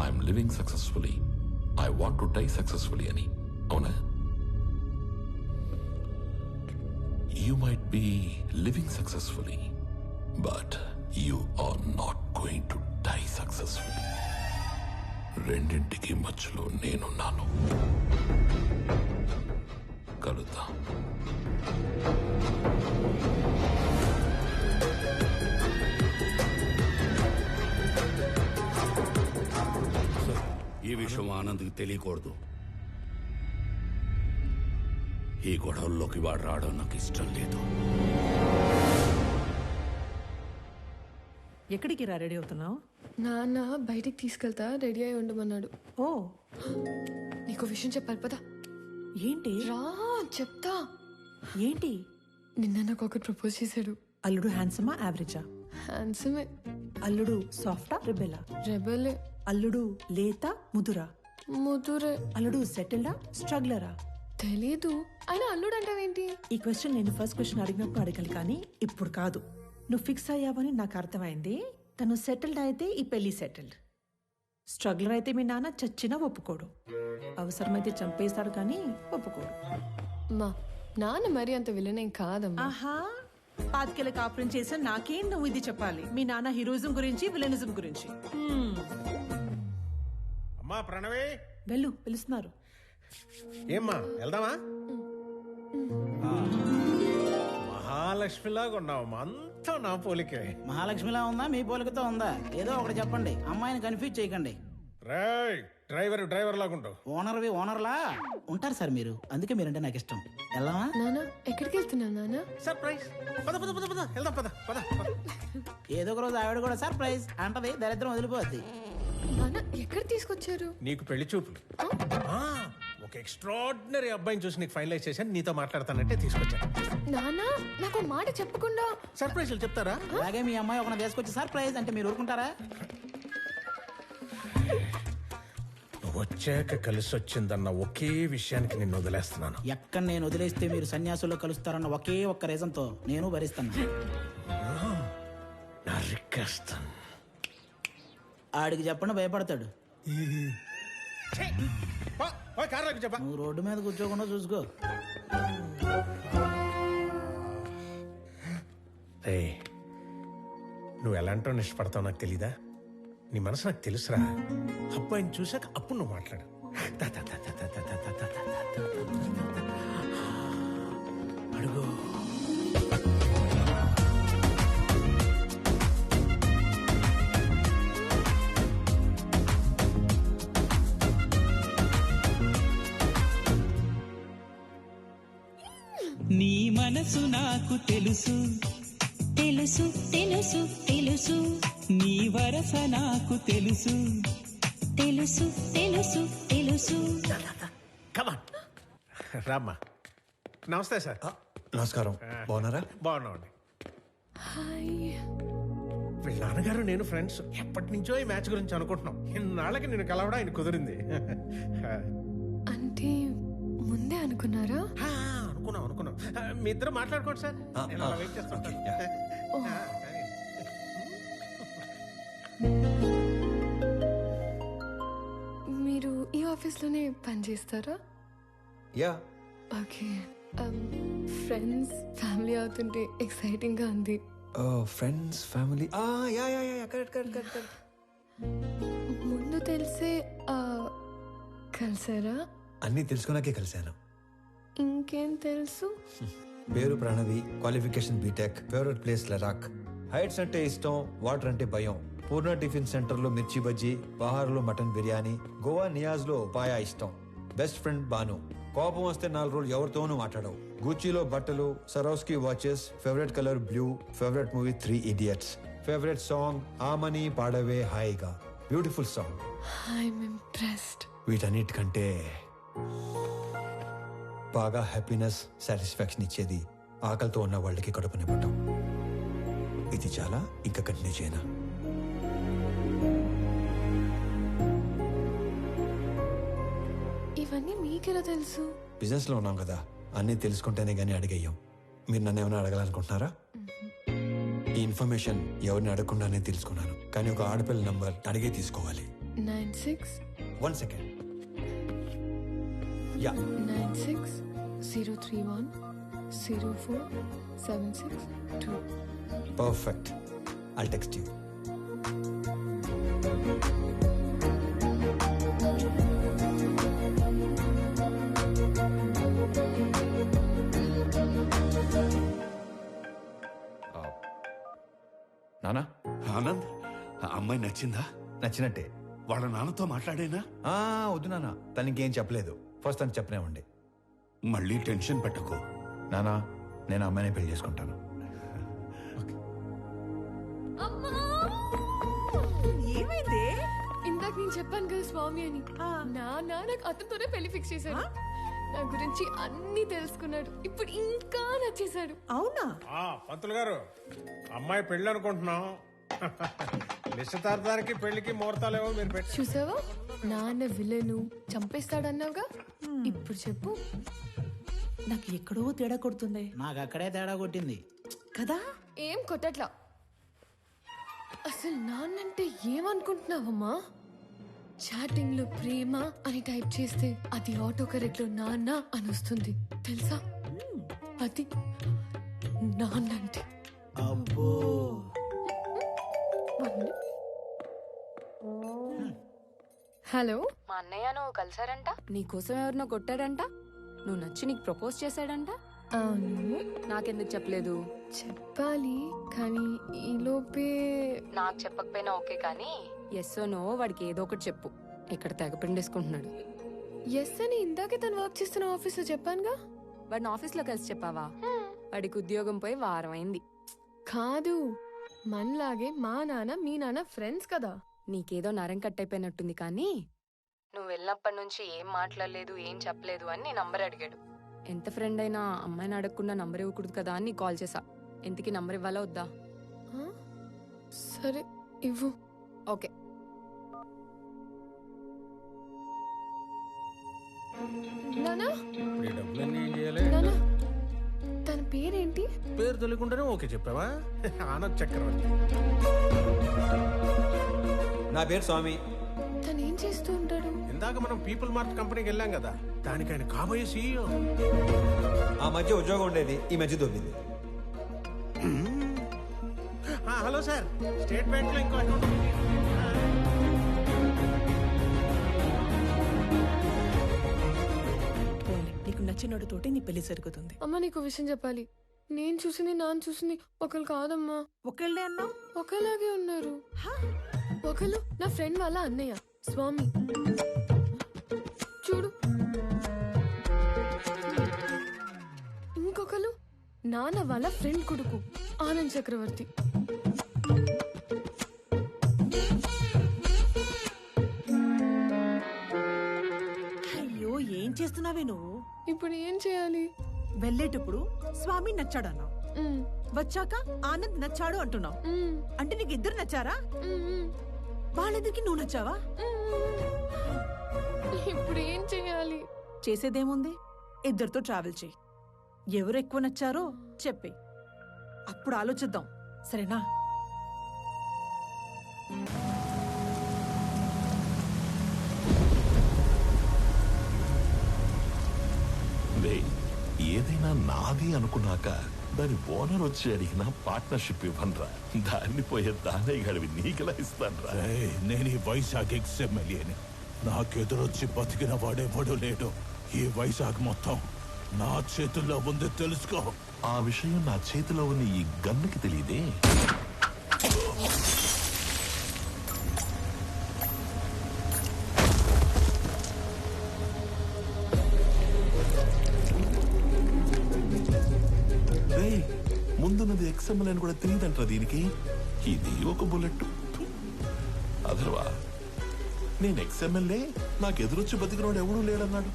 S4: I'm living successfully, I want to die successfully అని. అవునా? You might be living successfully, but you are not going to die successfully. రెండింటికి మధ్యలో నేనున్నాను. కలుద్దాం.
S18: ఈ విషయం ఆనంద్కి తెలియకూడదు. ఈ గొడవల్లోకి వాడు రావడం నాకు ఇష్టం లేదు.
S19: ఎక్కడికి రా రెడీ అవుతున్నావు?
S15: నాన్న బయటికి తీసుకెళ్తా, రెడీ అయి ఉండమన్నాడు.
S19: ఓ,
S15: నీకు విషయం చెప్పాలి పదా.
S19: ఏంటి?
S15: రా చెప్తా.
S19: ఏంటి?
S15: నిన్న నాకు ఒకటి ప్రపోజ్ చేశాడు.
S19: అల్లుడు హ్యాండ్సమా యావరేజా?
S15: హ్యాండ్సమే.
S19: అల్లుడు సాఫ్టా రెబెలా?
S15: రెబెలే.
S19: అల్లుడు లేత ముదురా?
S15: ముదురే.
S19: అల్లుడు సెటిల్డా స్ట్రగ్లరా?
S15: తెలీదు. అయినా అల్లుడు అంటావేంటి?
S19: ఈ క్వశ్చన్ నేను ఫస్ట్ క్వశ్చన్ అడిగినప్పుడు అడగాలి, కానీ ఇప్పుడు కాదు. నువ్వు ఫిక్స్ అయ్యావని నాకు అర్థమైంది. తను సెటిల్డ్ అయితే ఈ పెళ్లి సెటిల్డ్. స్ట్రగ్లర్ అయితే మీ నాన్న చచ్చినా ఒప్పుకోడు. అవసరమైతే చంపేస్తాడు కానీ ఒప్పుకోడు.
S15: మా నాన్న మరి అంత విలనేం కాదమ్మా.
S19: ఆహా, పాతికేళ్ళ కాపురం చేసిన నాకేం నువ్వు ఇది చెప్పాలి? మీ నాన్న హీరోయిజం గురించి, విలనిజం గురించి.
S7: అమ్మా ప్రణవి,
S19: వెళ్ళు, పిలుస్తున్నారు.
S7: ఏమ్మా వెళ్దామా? మహాలక్ష్మిలాగా ఉన్నావమ్మా, అంతా నా పోలికే.
S20: మహాలక్ష్మిలా ఉందా మీ పోలికతో ఉందా? ఏదో ఒకటి చెప్పండి, అమ్మాయిని కన్ఫ్యూజ్ చేయకండి.
S7: డ్రైవర్ లాగా ఉంటావు.
S20: ఓనర్లా ఉంటారు సార్ మీరు, అందుకే మీరంటే నాకు ఇష్టం. వెళ్దామా?
S15: నానా ఎక్కడికి వెళ్తున్నావు నానా?
S7: సర్ప్రైజ్. వెళ్దాం పద.
S20: ఏదో ఒక రోజు ఆవిడ కూడా సర్ప్రైజ్ అంటది, దరిద్రం వదిలిపోద్ది.
S15: నానా ఎక్కడ తీసుకొచ్చారు?
S7: నీకు పెళ్లి చూపులు. ఒక ఎక్స్ట్రాడినరీ అబ్బాయిని చూసి నీకు ఫైనలైజ్ చేశాను, నీతో మాట్లాడతానంటే తీసుకొచ్చాను.
S15: నానా నాకు మాట చెప్పకుండా
S7: సర్ప్రైజ్లు చెప్తారా?
S20: అలాగే మీ అమ్మాయి ఒక తీసుకొచ్చి సర్ప్రైజ్ అంటే మీరు ఊరుకుంటారా?
S7: నువ్వు వచ్చాక కలిసి వచ్చిందన్న ఒకే విషయానికి నిన్ను వదిలేస్తున్నాను.
S20: ఎక్కడ నేను వదిలేస్తే మీరు సన్యాసుల్లో కలుస్తారన్న ఒకే ఒక్క రీజన్ తో నేను భరిస్తాను.
S7: నా రిక్వెస్ట్
S20: ఆడికి చెప్పండి, భయపడతాడు.
S7: చెప్ప.
S20: నువ్వు రోడ్డు మీద కూర్చోకుండా చూసుకో.
S7: నువ్వు ఎలాంటో ఇష్టపడతావు నాకు తెలీదా? నీ మనసు నాకు తెలుసురా. అబ్బాయిని చూసాక అప్పుడు నువ్వు మాట్లాడు. అడుగు.
S21: నీ మనసు నాకు తెలుసు తెలుసు తెలుసు తెలుసు, నీ వరస నాకు తెలుసు తెలుసు తెలుసు తెలుసు.
S7: రామ్మా. నమస్తే సార్.
S6: నమస్కారం. బాగున్నారా?
S7: బాగున్నామండి.
S15: హాయ్.
S7: వీళ్ళ నాన్నగారు నేను ఫ్రెండ్స్. ఎప్పటి నుంచో ఈ మ్యాచ్ గురించి అనుకుంటున్నాం. ఇన్నాళ్ళకి నేను కలవడం ఆయన కుదిరింది.
S15: అంటే ముందే అనుకున్నారా?
S7: అనుకున్నాం. మీ ఇద్దరు మాట్లాడుకోండి సార్, నేను అలా వెయిట్ చేస్తాను.
S15: మీరు ఈ ఆఫీస్లోనే పనిచేస్తారా?
S6: యా.
S15: ఓకే. ఫ్రెండ్స్ ఫ్యామిలీ అవుతుంటే ఎక్సైటింగ్ గా ఉంది.
S6: Friends family.
S15: ముందు తెలిసే కలిసారా?
S6: అన్నీ తెలుసుకున్నాకే కలిశాను.
S15: ఇంకేం తెలుసు?
S6: పేరు Pranavi, qualification B Tech, favourite place Ladakh, heights అంటే ఇష్టం, వాటర్ అంటే భయం, పూర్ణ టిఫిన్ సెంటర్ లో మిర్చి బజ్జీ, బహార్ లో మటన్ బిర్యానీ, గోవా నియాజ్ లో పాయా ఇష్టం, బెస్ట్ ఫ్రెండ్ బాను, కోపం వస్తే 4 రోజులు ఎవరితోనూ మాట్లాడవు, గూచీలో బట్టలు, Swarovski watches, favourite colour blue, favourite movie 3 Idiots, favourite song ఆమని పాడవే హాయిగా, బ్యూటిఫుల్ సాంగ్.
S15: I'm impressed.
S6: వీటన్నిటికంటే బాగా హ్యాపీనెస్, సాటిస్ఫాక్షన్ ఇచ్చేది ఆకలితో ఉన్న వాళ్ళకి కడుపు నింపటం. ఇది చాలా ఇంకా కంటిన్యూ చేయనా?
S15: ఇవన్నీ మీకెలా తెలుసు?
S6: బిజినెస్ లో ఉన్నాం కదా, అన్నీ తెలుసుకుంటేనే గానీ అడిగేయం. మీరు నన్ను ఏమైనా అడగాలనుకుంటున్నారా? ఈ ఇన్ఫర్మేషన్ ఎవరిని అడగకుండానే తెలుసుకున్నాను, కానీ ఒక ఆడపిల్ల నంబర్ అడిగే తీసుకోవాలి.
S15: 96
S6: 1 second. Yeah.
S15: 96-031-04-762.
S6: Perfect. I'll text you. నానా.
S18: ఆనంద్, ఆ అమ్మాయి నచ్చిందా?
S6: నచ్చినట్టే.
S18: వాళ్ళ నాన్నతో మాట్లాడేనా?
S6: వద్దు నాన్న, తనకేం చెప్పలేదు. ఫస్ట్ తను చెప్పనేవ్వండి.
S18: మళ్ళీ టెన్షన్ పెట్టకు
S6: నానా. నేను అమ్మాయిని పెళ్లి చేసుకుంటాను.
S19: ఏమైంది?
S15: ఇందాక నేను చెప్పాను కదా స్వామి అని. నాకు అతనితోనే పెళ్లి ఫిక్స్ చేశాడు. నా గురించి అన్ని తెలుసుకున్నాడు. ఇప్పుడు ఇంకా నచ్చేశాడు.
S19: అవునా?
S7: పంతులు గారు, అమ్మాయి పెళ్లి అనుకుంటున్నాం. నిశ్చితార్థానికి పెళ్లికి ముహూర్తాలేవో మీరు పెట్టి.
S15: చూసావా, నాన్న విలను చంపేస్తాడన్నావుగా. ఇప్పుడు చెప్పు.
S19: నాకు ఎక్కడో తేడా కొడుతుంది.
S20: నాకు అక్కడే తేడా కొట్టింది
S19: కదా.
S15: ఏం కొట్టట్లా. అసలు నాన్నంటే ఏమనుకుంటున్నావమ్మా? చాటింగ్ లో ప్రేమ అని టైప్ చేస్తే అది ఆటో కరెక్ట్ లో నాన్న అని వస్తుంది తెలుసా? అది నాన్నంటే.
S20: అబ్బో
S15: హలో,
S14: మా అన్నయ్య నువ్వు కలిసారంట, నీకోసం ఎవరినో కొట్టాడంట, నువ్వు నచ్చి నీకు ప్రపోజ్ చేశాడంట.
S15: అవును.
S14: నాకెందుకు చెప్పలేదు?
S15: చెప్పాలి కానీ ఈలోపే.
S14: నాకు చెప్పకపోయినా ఓకే, కానీ ఎస్ నో వాడికి ఏదో ఒకటి చెప్పు. ఇక్కడ తెగ పిండేసుకుంటున్నాడు.
S15: ఎస్ అని ఇందాకే తను వర్క్ చేస్తున్న ఆఫీస్లో చెప్పానుగా.
S14: వాడిని ఆఫీస్లో కలిసి చెప్పావా? వాడికి ఉద్యోగం పోయి వారం అయింది.
S15: కాదు, మనలాగే మా నాన్న మీ నాన్న ఫ్రెండ్స్ కదా.
S14: నీకేదో నరం కట్టయిపోయినట్టుంది, కానీ నువ్వు వెళ్ళినప్పటి నుంచి ఏం మాట్లాడలేదు, ఏం చెప్పలేదు అని నీ నంబర్ అడిగాడు. ఎంత ఫ్రెండ్ అయినా అమ్మాయిని అడగకుండా నంబర్ ఇవ్వకూడదు కదా అని కాల్ చేసా. ఎంతకి నంబర్ ఇవ్వాలా వద్దా?
S15: సరే ఇవ్వు.
S14: ఓకే.
S15: నానా
S7: ఇప్పుడు ఈ డబ్బులన్నీ ఏం చేయాలి?
S15: నానా, తన పేరేంటి?
S7: పేరు తెలియకుండానే ఓకే చెప్పావా? ఆనంద్ చక్రవర్తి.
S6: నా పేరు స్వామి.
S15: తను ఏం చేస్తూ ఉంటాడు?
S7: ఇందాక మనం పీపుల్ మార్ట్ కంపెనీకి వెళ్ళాం కదా, దానికి ఆయన కాబోయే సీఈఓ.
S6: ఆ మధ్య ఉద్యోగం ఉండేది, ఈ మధ్య దొబ్బింది.
S7: హలో సార్, స్టేట్ బ్యాంక్ లో ఇంకో అకౌంట్ ఉంది.
S19: నీకు నచ్చినోడితోటి నీ పెళ్లి జరుగుతుంది.
S15: అమ్మ, నీకు విషయం చెప్పాలి. నేను చూసింది నాన్న చూసింది ఒకరు కాదమ్మా.
S19: ఒకళ్ళే అన్నా?
S15: ఒకలాగే ఉన్నారు. ఒకళ్ళు నా ఫ్రెండ్ వాళ్ళ అన్నయ్య స్వామి, చూడు. ఇంకొకరు నాన్న వాళ్ళ ఫ్రెండ్ కొడుకు ఆనంద్ చక్రవర్తి.
S19: అయ్యో, ఏం చేస్తున్నావే నువ్వు?
S15: ఇప్పుడు ఏం చేయాలి?
S19: వెళ్ళేటప్పుడు స్వామి నచ్చాడన్నావు, వచ్చాక ఆనంద్ నచ్చాడు అంటున్నావు. అంటే నీకు ఇద్దరు నచ్చారా? వాళ్ళిద్దరికి నువ్వు నచ్చావా?
S15: ఇప్పుడు ఏం చేయాలి?
S19: చేసేదేముంది, ఇద్దరితో ట్రావెల్ చేయి. ఎవరు ఎక్కువ నచ్చారో చెప్పే, అప్పుడు ఆలోచిద్దాం. సరేనా?
S4: ఏదైనా నాది అనుకున్నాక దాని ఓనర్ వచ్చి అడిగిన పార్ట్నర్షిప్ ఇవ్వనరా. దాన్ని పోయే దానయ్య గడివి నీకెలా ఇస్తానరా?
S18: నేను ఈ వైజాగ్ ఎక్స్ఎమ్మెల్యేని. నాకెదురొచ్చి బతికిన వాడెవడూ లేడు. ఈ వైజాగ్ మొత్తం నా చేతుల్లో ఉంది, తెలుసుకో.
S4: ఆ విషయం నా చేతిలో ఉన్న ఈ గన్నుకి తెలియదే. ముందున్నది ఎక్స్ఎంఎల్ అని కూడా తెలియదంటారా దీనికి? ఇది ఒక బుల్లెట్. అదర్వా నేను ఎక్స్ఎంఎల్ఏ, నాకు ఎదురొచ్చి బతికినోడు ఎవడూ లేడన్నాడు.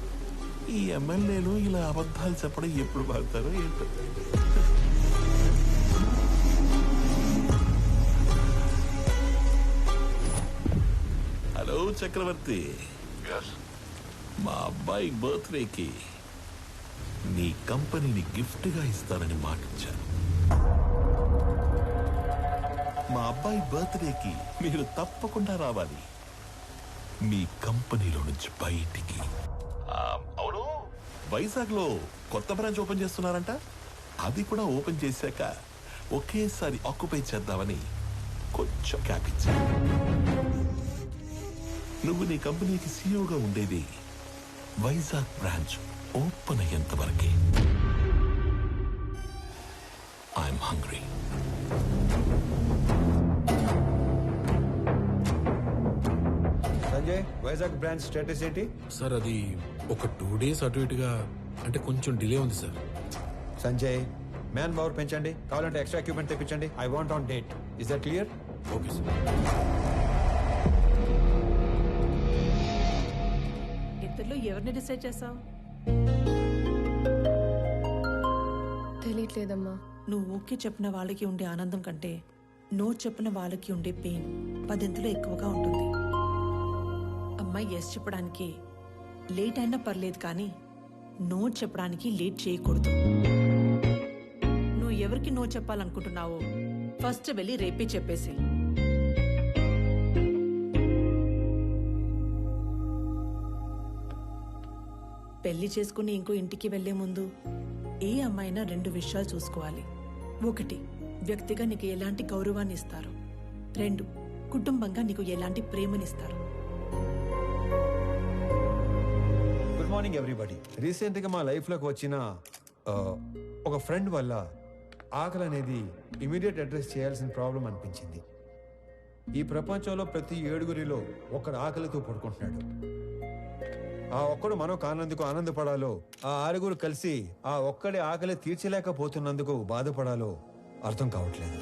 S4: ఈ ఎమ్మెల్యేలు ఇలా అబద్ధాలు చెప్పడం ఎప్పుడు బాగుతారో ఏంటో. హలో చక్రవర్తి, మా అబ్బాయి బర్త్డేకి నీ కంపెనీని గిఫ్ట్ గా ఇస్తానని మాటిచ్చాను. మా అబ్బాయి బర్త్డేకి మీరు తప్పకుండా రావాలి మీ కంపెనీలో నుంచి బయటికి. అవును, వైజాగ్ లో కొత్త బ్రాంచ్ ఓపెన్ చేస్తున్నారంట. అది కూడా ఓపెన్ చేశాక ఒకేసారి ఆక్యుపై చేద్దామని కొంచెం క్యాప్ ఇచ్చాను. నువ్వు నీ కంపెనీకి సీఈఓగా ఉండేది వైజాగ్ బ్రాంచ్ ఓపెన్ అయ్యేంత వరకే. I'm hungry.
S6: Sanjay, Vizag branch status ఏంటి?
S13: సార్ అది ఒక 2 days అటు ఇటుగా, అంటే కొంచెం డిలే ఉంది సార్.
S6: సంజయ్, మ్యాన్ పవర్ పెంచండి, కావాలంటే ఎక్స్ట్రా ఎక్విప్మెంట్ తెప్పించండి. I want on date. Is that clear?
S13: Okay sir.
S19: ఇద్దరిలో ఎవరిని డిసైడ్ చేసావు?
S15: తెలియట్లేదమ్మా.
S19: నువ్వు ఓకే చెప్పిన వాళ్ళకి ఉండే ఆనందం కంటే నో చెప్పిన వాళ్ళకి ఉండే పెయిన్ 10 ఎక్కువగా ఉంటుంది. అమ్మాయి ఎస్ చెప్పడానికి లేట్ అయినా పర్లేదు, కానీ నో చెప్పడానికి లేట్ చేయకూడదు. నువ్వు ఎవరికి నో చెప్పాలనుకుంటున్నావో ఫస్ట్ వెళ్ళి రేపే చెప్పేసి. పెళ్లి చేసుకుని ఇంకో ఇంటికి వెళ్లే ముందు ఏ అమ్మాయినా 2 విషయాలు చూసుకోవాలి. 1 వ్యక్తిగా నీకు ఎలాంటి గౌరవాన్ని ఇస్తారు. 2 కుటుంబంగా నీకు ఎలాంటి ప్రేమనిస్తారు.
S6: Good morning everybody. రీసెంట్గా మా లైఫ్లోకి వచ్చిన ఒక ఫ్రెండ్ వల్ల ఆకలి అనేది ఇమీడియట్ అడ్రస్ చేయాల్సిన ప్రాబ్లం అనిపించింది. ఈ ప్రపంచంలో ప్రతి 7గురిలో ఒకడు ఆకలితో పడుకుంటున్నాడు. ఆ ఒక్కడు మనం కానందుకు ఆనందపడాలో, ఆ 6గురు కలిసి ఆ ఒక్కడి ఆకలి తీర్చలేకపోతున్నందుకు బాధపడాలో అర్థం కావట్లేదు.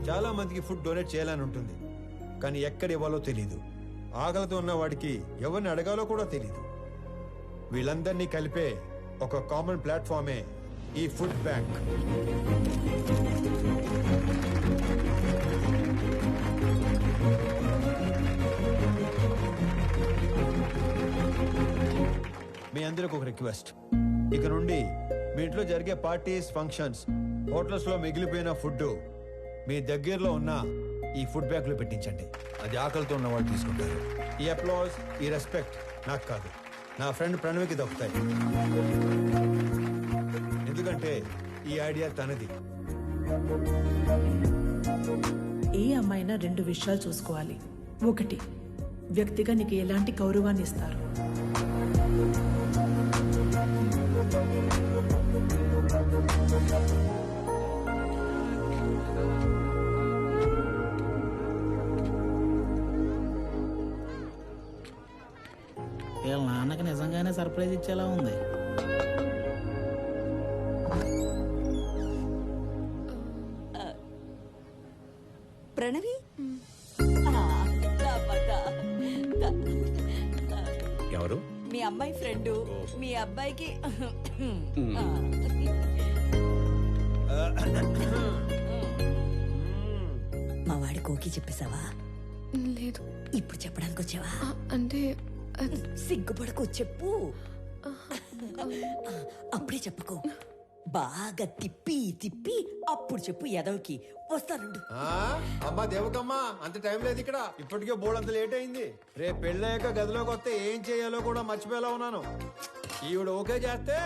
S6: చాలా మందికి ఫుడ్ డొనేట్ చేయాలని ఉంటుంది, కానీ ఎక్కడ ఇవ్వాలో తెలీదు. ఆకలితో ఉన్న వాడికి ఎవరిని అడగాలో కూడా తెలీదు. వీళ్ళందరినీ కలిపే ఒక కామన్ ప్లాట్ఫామే ఈ ఫుడ్ బ్యాంక్. మీ అందరికి ఒక రిక్వెస్ట్, ఇక నుండి మీ ఇంట్లో జరిగే పార్టీస్, ఫంక్షన్స్, హోటల్స్ లో మిగిలిపోయిన ఫుడ్ మీ దగ్గరలో ఉన్న ఈ ఫుడ్ బ్యాంక్ లో పెట్టించండి. అది ఆకలితో ఉన్న వాళ్ళు తీసుకుంటారు. ఈ అప్లాజ్, ఈ రెస్పెక్ట్ నాకు కాదు, నా ఫ్రెండ్ ప్రణవ్కి దొరుకుతాయి. ఎందుకంటే ఈ ఐడియా తనది.
S19: ఏ అమ్మాయినా 2 విషయాలు చూసుకోవాలి. 1 వ్యక్తిగా నీకు ఎలాంటి గౌరవాన్ని ఇస్తారు.
S20: 2 వీళ్ళ నాన్నకి నిజంగానే సర్ప్రైజ్ ఇచ్చేలా ఉంది.
S10: ప్రణవి
S12: ఎవరు?
S10: మీ అమ్మాయి ఫ్రెండ్. మీ అబ్బాయికి మా వాడి కోకి చెప్పేశావా?
S15: లేదు.
S10: ఇప్పుడు చెప్పడానికి వచ్చావా?
S15: అంటే
S10: సిగ్గుపడకు, చెప్పు. అప్పుడే చెప్పకు, బాగా తిప్పి తిప్పి అప్పుడు చెప్పు. ఎదవకి వస్తానుండు.
S6: అమ్మా దేవకమ్మా, అంత టైం లేదు ఇక్కడ. ఇప్పటికే బోర్డు అంత లేట్ అయింది. రేపు పెళ్ళయ్యాక గదిలోకి వస్తే ఏం చేయాలో కూడా మర్చిపోయేలా ఉన్నాను. ఈవిడ ఓకే చేస్తే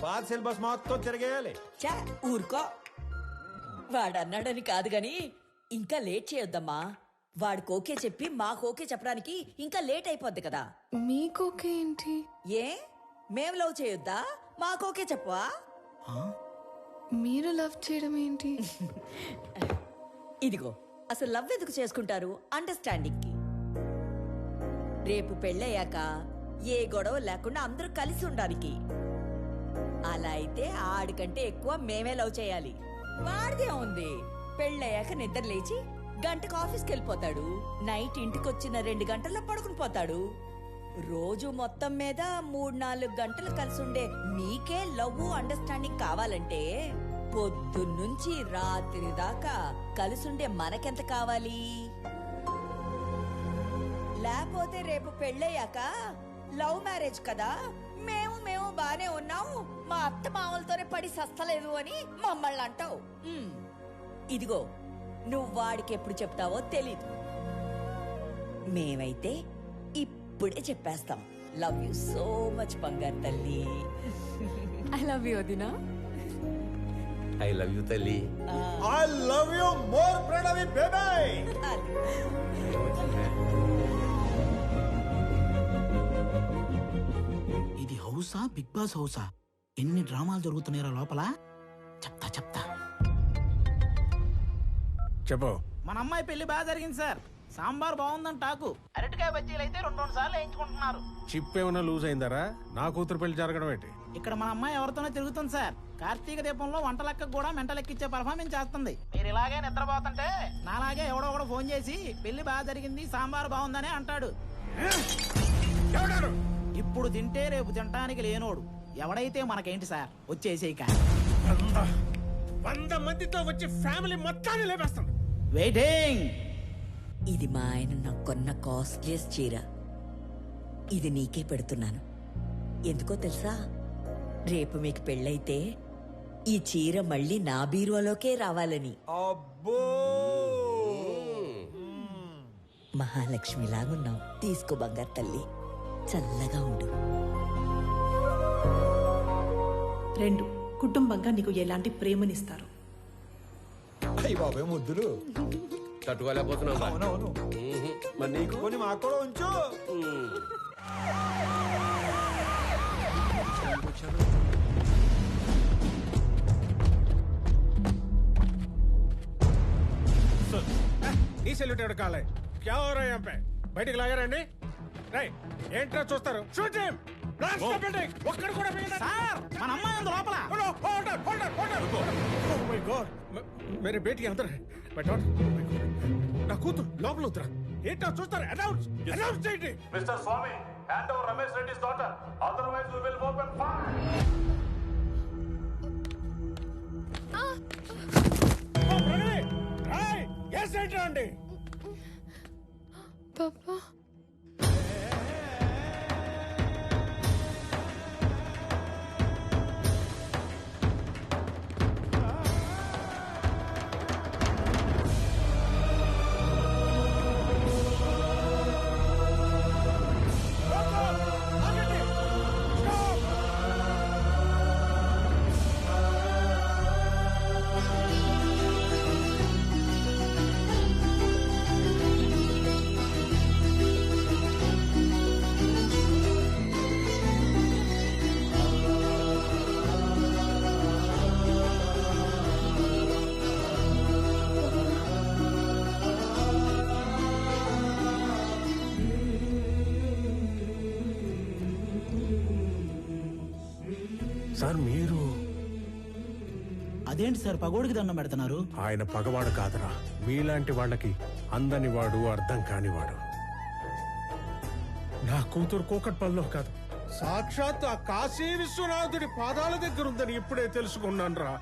S6: పాత సిలబస్ మొత్తం తిరగేయాలి.
S10: చా ఊరుకో. వాడన్నాడని కాదు గాని ఇంకా లేట్ చేయొద్దమ్మా. వాడికి ఓకే చెప్పి మాకు ఓకే చెప్పడానికి ఇంకా లేట్ అయిపోద్ది కదా.
S15: మీకోకే ఏంటి?
S10: ఏ మేం లవ్ చేయొద్దా? మాకు ఓకే చెప్పవా?
S15: మీరు లవ్ చేయడం ఏంటి?
S10: ఇదిగో, అసలు లవ్ ఎందుకు చేసుకుంటారు? అండర్స్టాండింగ్ కి. రేపు పెళ్ళయ్యాక ఏ గొడవ లేకుండా అందరూ కలిసి ఉండడానికి. అలా అయితే ఆడికంటే ఎక్కువ మేమే లవ్ చేయాలి. వాడిదే ఉంది. పెళ్ళయ్యాక నిద్ర లేచి గంటకు ఆఫీస్కి వెళ్ళిపోతాడు. నైట్ ఇంటికొచ్చిన 2 గంటల్లో పడుకుని పోతాడు. రోజు మొత్తం మీద 3-4 గంటలు కలిసి ఉండే మీకే లవ్ అండర్స్టాండింగ్ కావాలంటే పొద్దున్నుంచి రాత్రి దాకా కలిసుండే మనకెంత కావాలి? లేకపోతే రేపు పెళ్ళయ్యాక లవ్ మ్యారేజ్ కదా, మేము బానే ఉన్నాము, మా అత్త మామలతోనే పడి సస్తలేదు అని మమ్మల్ని అంటావు. ఇదిగో, నువ్వు వాడికి ఎప్పుడు చెప్తావో తెలీదు. మేమైతే ఇప్పుడే చెప్పేస్తాం. లవ్ యూ సో మచ్ బంగారు తల్లి.
S14: ఐ లవ్ యూ వదినా.
S12: ఐ లవ్ యూ తల్లి.
S6: I love you more Pranavi baby.
S20: ఇది హౌసా, బిగ్ బాస్ హౌసా? ఎన్ని డ్రామాలు జరుగుతున్నాయో లోపల. చెప్తా
S7: చెప్పు.
S20: మన అమ్మాయి పెళ్లి బాగా జరిగింది సార్. సాంబార్ బాగుందని టాకు. అరటికాయ బజ్జీలు అయితే 2 సార్లు వేయించుకుంటున్నారు.
S7: చిప్ ఏమైనా లూజ్ అయిందారా? నా కూతురు పెళ్లి జరగడం ఏంటి?
S20: ఇక్కడ మన అమ్మాయి ఎవరితోనో తిరుగుతుంది సార్. కార్తీక దీపంలో వంట లెక్కకు కూడా మెంటలెక్కిచ్చే పర్ఫార్మెన్స్ చేస్తుంది. మీరు ఇలాగే నిద్రపోతుంటే నాలాగే ఎవడో ఫోన్ చేసి పెళ్లి బాగా జరిగింది, సాంబార్ బాగుందని అంటాడు. ఇప్పుడు తింటే రేపు తినటానికి లేనోడు. ఎవడైతే మనకేంటి సార్, వచ్చేసేయక.
S7: 100 మందితో వచ్చి ఫ్యామిలీ మొత్తాన్ని లేపేస్తాం.
S20: వెయిటింగ్.
S10: ఇది మా ఆయన నాకు కొన్న కాస్ట్లీయెస్ట్ చీర. ఇది నీకే పెడుతున్నాను. ఎందుకో తెలుసా? రేపు మీకు పెళ్ళైతే ఈ చీర మళ్ళీ నా బీరువాలోకే రావాలని.
S6: అబ్బో,
S10: మహాలక్ష్మిలాగున్నావు. తీసుకో బంగారు తల్లి, చల్లగా ఉండు.
S19: 2 కుటుంబంగా నీకు ఎలాంటి ప్రేమనిస్తారు.
S6: అయ్యి బాబాయ్ ముద్దులు
S12: తట్టుకోలేకపోతున్నావు.
S6: అవునవును.
S12: మరి నీకు
S6: కొన్ని మాకు కూడా ఉంచు.
S7: నీ సెల్యూట్ ఎవడు కాలే క్యా హో రहा है यहाँ पे బయటికి లాగారండి. రై ఏంట్రా చూస్తారు? Shoot him. Blast the building. ఒక్కడు కూడా మిగలడు.
S20: సార్ మన అమ్మాయి ఉంది లోపల.
S7: హోల్డ్ ఓ మై గాడ్ మేరే బేటీ అందర్ హై. బట్ నా కూతురు లోపల ఉత్తరా. ఏంట్రా చూస్తారు? అనౌన్స్ చేయండి.
S18: Mister Swami, hand over Ramesh Reddy's daughter, otherwise we will open fire.
S7: ఓ ప్రగతి రై ఎస్ ఏంట్రా అండి
S15: పాపా.
S7: సార్ మీరు
S20: అదేంటి సార్ పగోడికి దండం పెడుతున్నారు?
S7: ఆయన పగవాడు కాదురా, మీలాంటి వాళ్ళకి అందని వాడు, అర్థం కానివాడు. నా కూతురు కూకట్పల్లిలో కాదు, సాక్షాత్ ఆ కాశీ విశ్వనాథుడి పాదాల దగ్గర ఉందని ఇప్పుడే తెలుసుకున్నాను రా.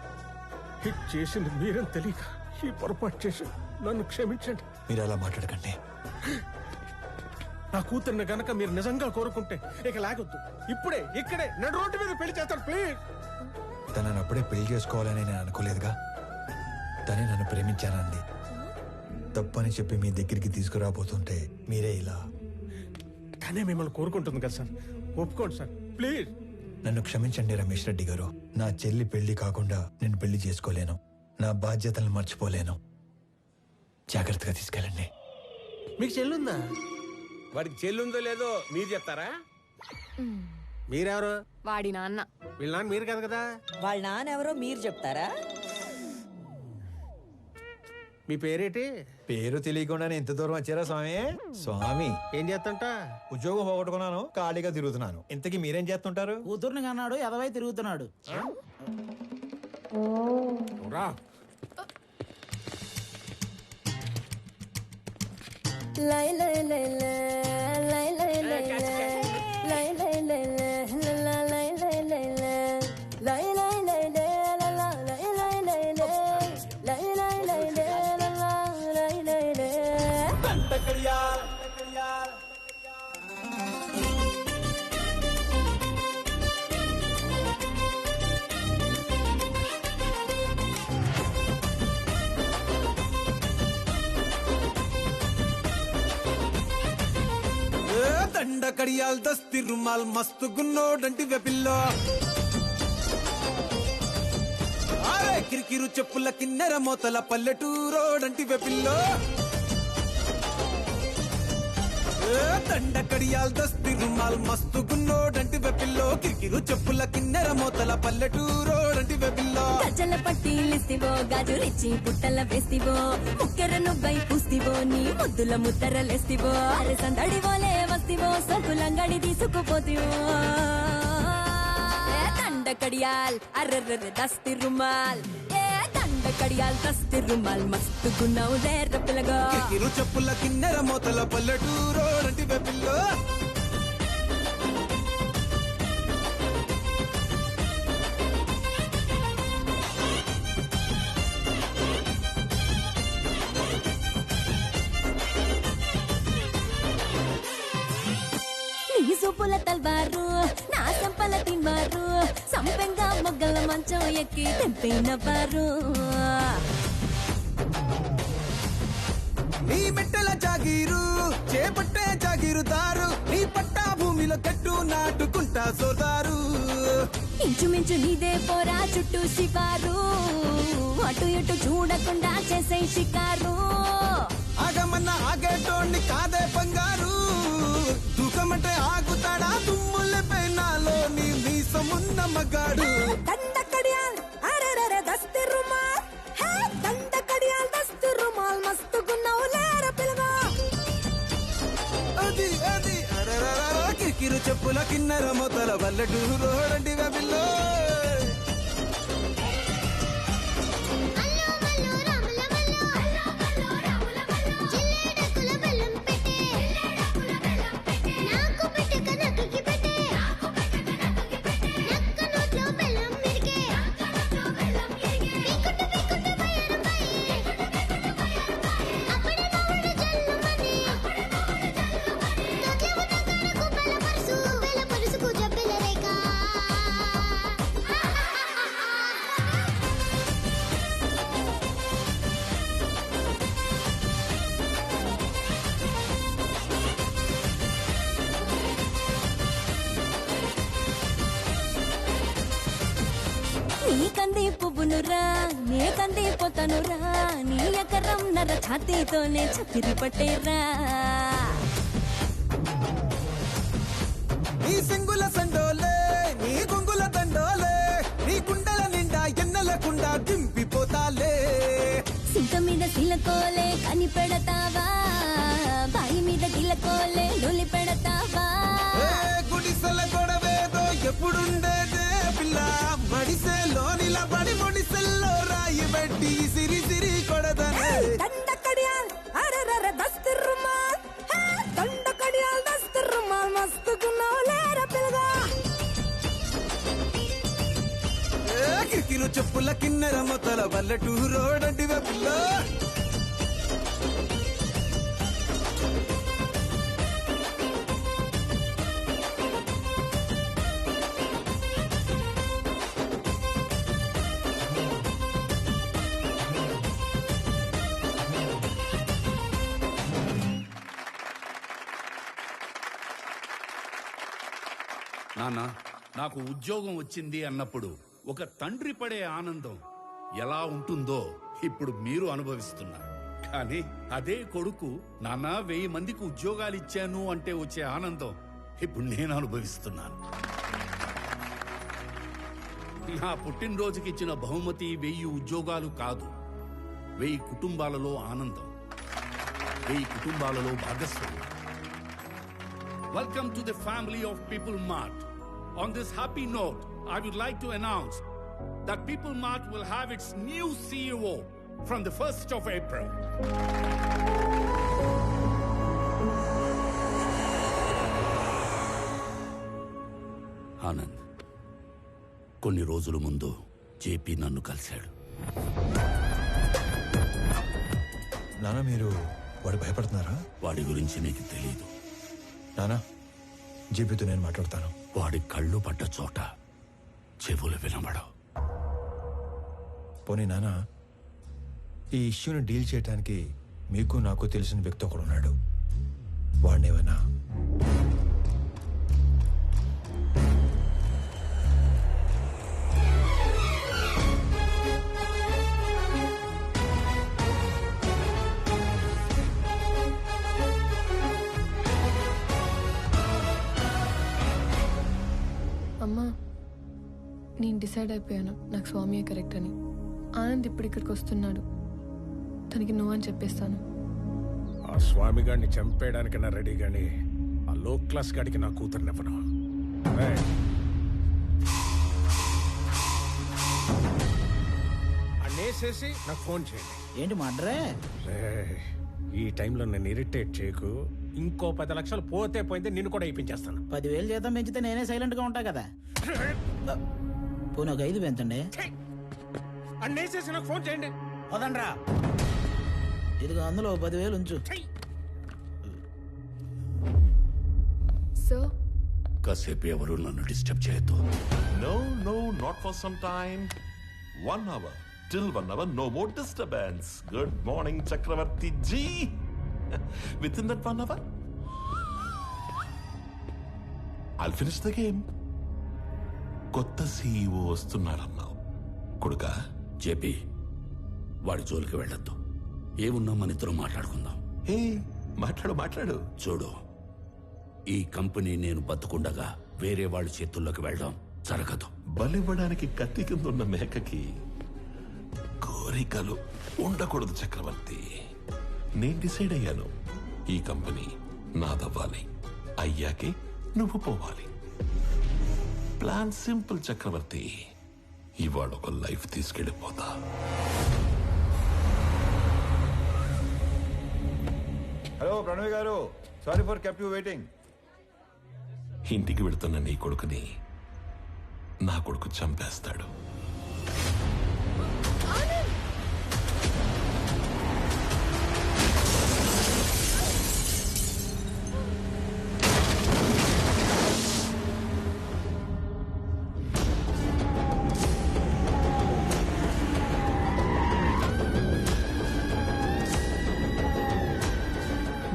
S7: హిట్ చేసింది మీరని తెలియక ఈ పొరపాటు చేసి నన్ను క్షమించండి.
S6: మీరు అలా మాట్లాడకండి.
S7: నా కూతుర్ని గనక మీరు నిజంగా కోరుకుంటే ఇక లాగొద్దు, ఇప్పుడే ఇక్కడే నడు రోడ్డు మీద పెళ్లి చేస్తాను ప్లీజ్.
S6: తనని అప్పుడే పెళ్లి చేసుకోవాలని నేను అనుకోలేదుగా. తనే నన్ను ప్రేమించానంది. తప్పని చెప్పి మీ దగ్గరికి తీసుకురాబోతుంటే మీరే ఇలా.
S7: తనే మిమ్మల్ని కోరుకుంటుంది కదా సార్, ఒప్పుకోండి సార్ ప్లీజ్.
S6: నన్ను క్షమించండి రమేష్ రెడ్డి గారు. నా చెల్లి పెళ్లి కాకుండా నేను పెళ్లి చేసుకోలేను. నా బాధ్యతలను మర్చిపోలేను. జాగ్రత్తగా తీసుకెళ్ళండి.
S7: మీకు చెల్లుందా?
S12: వాడికి చెల్లుందో లేదో మీరు చెప్తారా?
S7: మీరెవరు?
S14: వాడి నాన్న.
S7: వీళ్ళ నాన్న మీరు కాదు కదా.
S10: వాళ్ళ నాన్న ఎవరో మీరు చెప్తారా?
S7: మీ పేరేటి?
S6: పేరు తెలియకుండానే ఎంత దూరం వచ్చారా స్వామి? స్వామి
S7: ఏం చేస్తుంట?
S6: ఉద్యోగం పోగొట్టుకున్నాను, ఖాళీగా తిరుగుతున్నాను. ఇంతకీ మీరేం చేస్తుంటారు?
S20: కూతుర్ని కన్నాడు, ఎదవై తిరుగుతున్నాడు.
S7: రా
S5: లై లై లై లై లై లై లై లై లై లై లై లై లై లై లై లై
S22: దండ కడియాల్ దస్తి రుమాల్ మస్తు గున్నోడంటి వెపిల్లో ఆరే కిరికిరు చెప్పుల కిన్నెర మోతల పల్లెటూరోడంటి వెపిల్లో దండ కడియాల్ దస్తి రుమాల్ మస్తు గున్నోడంటి వెపిల్లో కిరికిరు చెప్పుల కిన్నెర మోతల పల్లెటూరోడంటి వెపిల్లో
S5: గజల పట్టీలిస్తివో గాజులిచ్చి పుట్టల వేస్తివో ముక్కెర నువ్వై పూస్తివో నీ ముద్దుల ముద్దరలేస్తివో అరే సందడివోలే వస్తివో సొకులంగడి తీసుకుపోతివో దండ కడియాల్ అర్రర్ర దస్తి రుమాల్ దండ కడియాల్ దస్తి రుమాల్ మస్తు గున్నావు లేర పిల్లగా
S22: కిరికిరు చెప్పుల కిన్నెర మోతల పల్లెటూరోడంటి వెపిల్లో
S5: నీ సూపుల తల్వారు నా సంపల తిన్వారు సంపెంగా మొగ్గల మంచం ఎక్కి తెంపినవారు
S22: నీ మెట్టల జాగీరు చేపట్టే జాగీరుదారు నీ పట్టా భూమిలో కట్టు నాటుకుంటా సోదారు
S5: ఇంచుమించు నీదే పోరా చుట్టూ షికారు అటు ఇటు చూడకుండా చేసే షికారు
S22: ఆగమన్న ఆగేటోండి కాదే బంగారు దూకమంటే ఆగుతాడా తుమ్ముల పెనాలో నీ మీసమున్న మగాడు
S5: దండకడియాల్ అరెరెరె దస్తి రుమాల్ హే దండకడియాల్ దస్తి రుమాల్ మస్తుగున్నావు లేర పిలగా
S22: అది అది అరరరర కిరికిరు చెప్పుల కిన్నెర మొతల వల్లటూరు రోడండి వెబిల్లో
S5: నీ కంది పువ్వునురా నే కంది పోతనురా నీ ఎకరం నర ఛాతీతోనే చక్కెరి పట్టేరా
S22: నీ సింగుల సండోలే నీ గుంగుల దండోలే నీ గుండెల నిండా ఎన్నెలకుండా దింపిపోతాలే
S5: సింక మీద సిలకోలే కని పెడతావా బాయి మీద గిలకోలే లొలి పెడతావా
S22: గుడిసెల గొడవేదో ఎప్పుడుండేదే పిల్ల మడిసే లోనిల పడి మొడిసెల్లో రాయి పెట్టి సిరి సిరి కొడదనే
S5: దండకడియాల్ అరెరెరె దస్తి రుమాల్ హే దండకడియాల్ దస్తి రుమాల్ మస్తుగున్నావు లేర పిలగా
S22: కిరికిరు చెప్పుల కిన్నెర మొతల వల్లటూరు రోడండి వెబిల్లో
S1: నాన్న నాకు ఉద్యోగం వచ్చింది అన్నప్పుడు ఒక తండ్రి పడే ఆనందం ఎలా ఉంటుందో ఇప్పుడు మీరు అనుభవిస్తున్నారు. కానీ అదే కొడుకు నాన్న 1000 మందికి ఉద్యోగాలు ఇచ్చాను అంటే వచ్చే ఆనందం ఇప్పుడు నేను అనుభవిస్తున్నాను. నా పుట్టినరోజుకి ఇచ్చిన బహుమతి 1000 ఉద్యోగాలు కాదు, 1000 కుటుంబాలలో ఆనందం, 1000 కుటుంబాలలో భాగస్వామ్యం. Welcome to the family of People Mart. On this happy note, I would like to announce that People Mart will have its new CEO from the 1st of April. Anand, కొన్ని రోజుల ముందు జేపీ నన్ను కలిశాడు.
S6: నాన్న మీరు వాడు భయపడుతున్నారా?
S1: వాడి గురించి నీకు తెలీదు
S6: నానా. జేపీతో నేను మాట్లాడతాను.
S1: వాడి కళ్ళు పడ్డ చోట చెవులు వినబడవు.
S6: పోనీ నానా, ఈ ఇష్యూని డీల్ చేయడానికి మీకు నాకు తెలిసిన వ్యక్తి ఒకడు ఉన్నాడు. వాడినేవన్నా
S15: అమ్మా, నేను డిసైడ్ అయిపోయాను, నాకు స్వామియే కరెక్ట్ అని. ఆనంద్ ఇప్పుడు ఇక్కడికి వస్తున్నాడు, తనకి నువ్వు అని చెప్పేస్తాను.
S7: ఆ స్వామి గారిని చంపేయడానికైనా రెడీ గాని ఆ లో క్లాస్ గాడికి నా కూతురునివ్వను. అన్నేసేసి నాకు ఫోన్ చేయండి.
S20: ఏంటి మడ్రే?
S7: ఈ టైంలో నన్ను ఇరిటేట్ చేయకు. ఇంకో 10 లక్షలు పోతే పోయింది, నిన్ను కూడా ఇప్పించేస్తాను.
S20: 10,000 జీతం పెంచితే నేనే సైలెంట్ గా ఉంటా కదా. పోనీ ఒక 5 పెంచండి.
S7: అన్నేసేసి నాకు ఫోన్ చేయండి.
S20: వదండ్రా, ఇదిగో అందులో 10,000 ఉంచు.
S15: సార్,
S1: కాసేపు ఎవరు నన్ను డిస్టర్బ్ చేయొద్దు.
S4: No, no, not for some time. 1 hour. Till 1 hour, no more disturbance. Good morning, Chakravarti ji. Within that 1 hour, I'll finish the game. కొత్త సీఈఓ వస్తున్నాడన్నావు కొడుకా.
S1: జేపీ, వాడి జోలికి వెళ్ళొద్దు. ఏమున్నా మన ఇద్దరం మాట్లాడుకుందాం.
S4: మాట్లాడు.
S1: చూడు, ఈ కంపెనీ నేను బతుకుండగా వేరే వాళ్ళ చేతుల్లోకి వెళ్ళడం జరగదు.
S4: బలివ్వడానికి కత్తి కింద ఉన్న మేకకి కోరికలు ఉండకూడదు చక్రవర్తి. నేను డిసైడ్ అయ్యాను, ఈ కంపెనీ నాదవ్వాలి. అయ్యాకే నువ్వు పోవాలి. ప్లాన్ సింపుల్ చక్రవర్తి. ఇవాళ ఒక లైఫ్ తీసుకెళ్ళిపోతా.
S6: హలో ప్రణవి గారు, sorry for kept you waiting.
S4: ఇంటికి వెళుతున్న నీ కొడుకుని నా కొడుకు చంపేస్తాడు.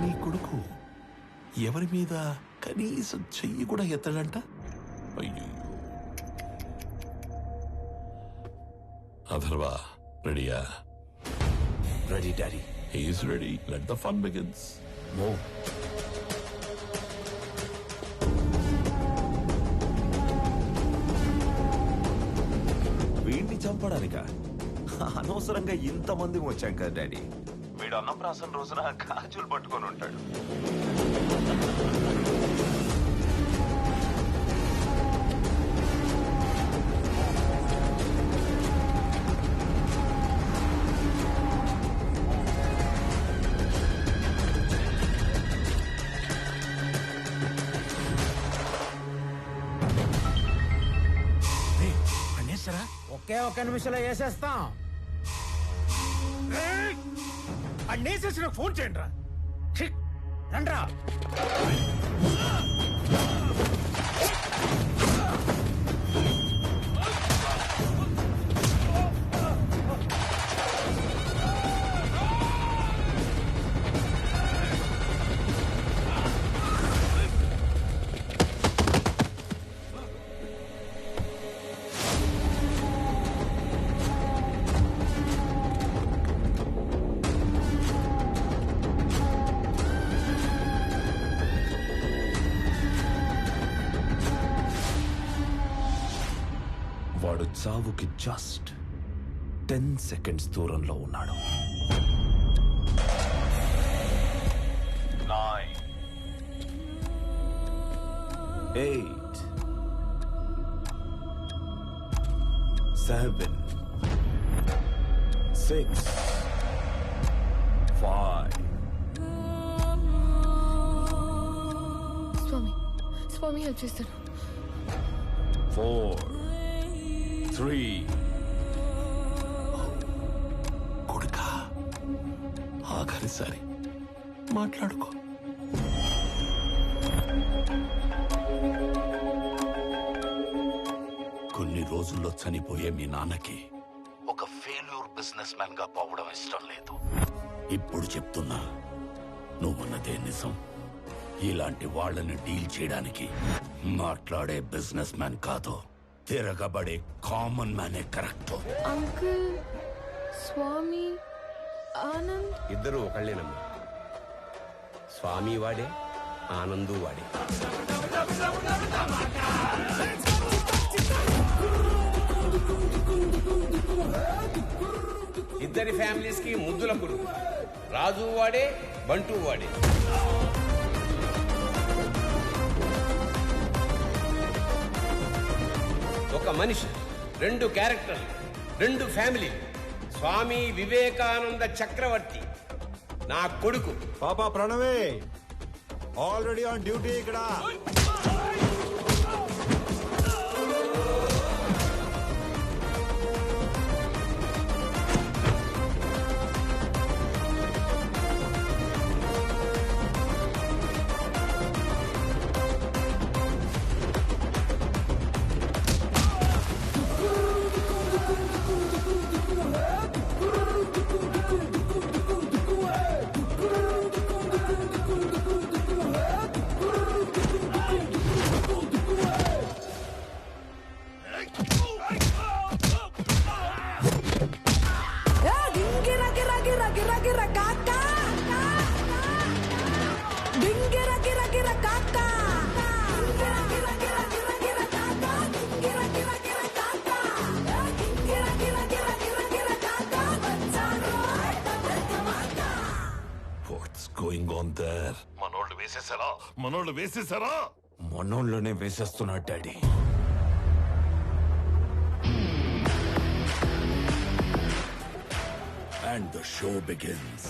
S4: నీ కొడుకు ఎవరి మీద కనీసం చెయ్యి కూడా ఎత్తడంట. అయ్యో. అథర్వా, రెడీయా?
S1: Ready daddy.
S4: He's ready. Let the fun begins.
S1: Move.
S9: వీడిని చంపడానిక అనవసరంగా ఇంతమంది వచ్చాం కదా డాడీ. వీడు అన్నప్రాసన రోజున గాజులు పట్టుకొని ఉంటాడు.
S20: ఒకే ఒక్క నిమిషంలో వేసేస్తాం.
S7: అన్నేసేసి నాకు ఫోన్ చేయండి రా. రండ్రా.
S9: వాడు చావుకి జస్ట్ 10 సెకండ్స్ దూరంలో ఉన్నాడు. 9, 8, 7, 6, 5.
S15: స్వామి హెల్ప్ చేస్తాను.
S9: 4, 3.
S4: కొడుకా, ఆఖరిసారి మాట్లాడుకో.
S1: కొన్ని రోజుల్లో చనిపోయే మీ నాన్నకి ఒక ఫెయిల్యూర్ బిజినెస్ మ్యాన్ గా పోవడం ఇష్టం లేదు. ఇప్పుడు చెప్తున్నా, నువ్వున్నదే నిజం. ఇలాంటి వాళ్ళని డీల్ చేయడానికి మాట్లాడే బిజినెస్ మ్యాన్ కాదు, తిరగబడే కామన్ మ్యానే కరెక్ట్.
S15: అంకుల్, స్వామి, ఆనంద్
S12: ఇద్దరు ఒకళ్ళేనమ్మా. స్వామి వాడే, ఆనందు వాడే. ఇద్దరి ఫ్యామిలీస్ కి ముద్దుల కొడుకు. రాజు వాడే, బంటు వాడే. ఒక మనిషి, 2 క్యారెక్టర్లు, 2 ఫ్యామిలీ. స్వామి వివేకానంద చక్రవర్తి నా కొడుకు.
S6: పాపా ప్రణవే ఆల్రెడీ ఆన్ డ్యూటీ ఇక్కడ.
S4: మనోళ్ళు వేసేసారా?
S9: మనోళ్ళనే వేసేస్తున్నాడు daddy.
S1: And the show begins.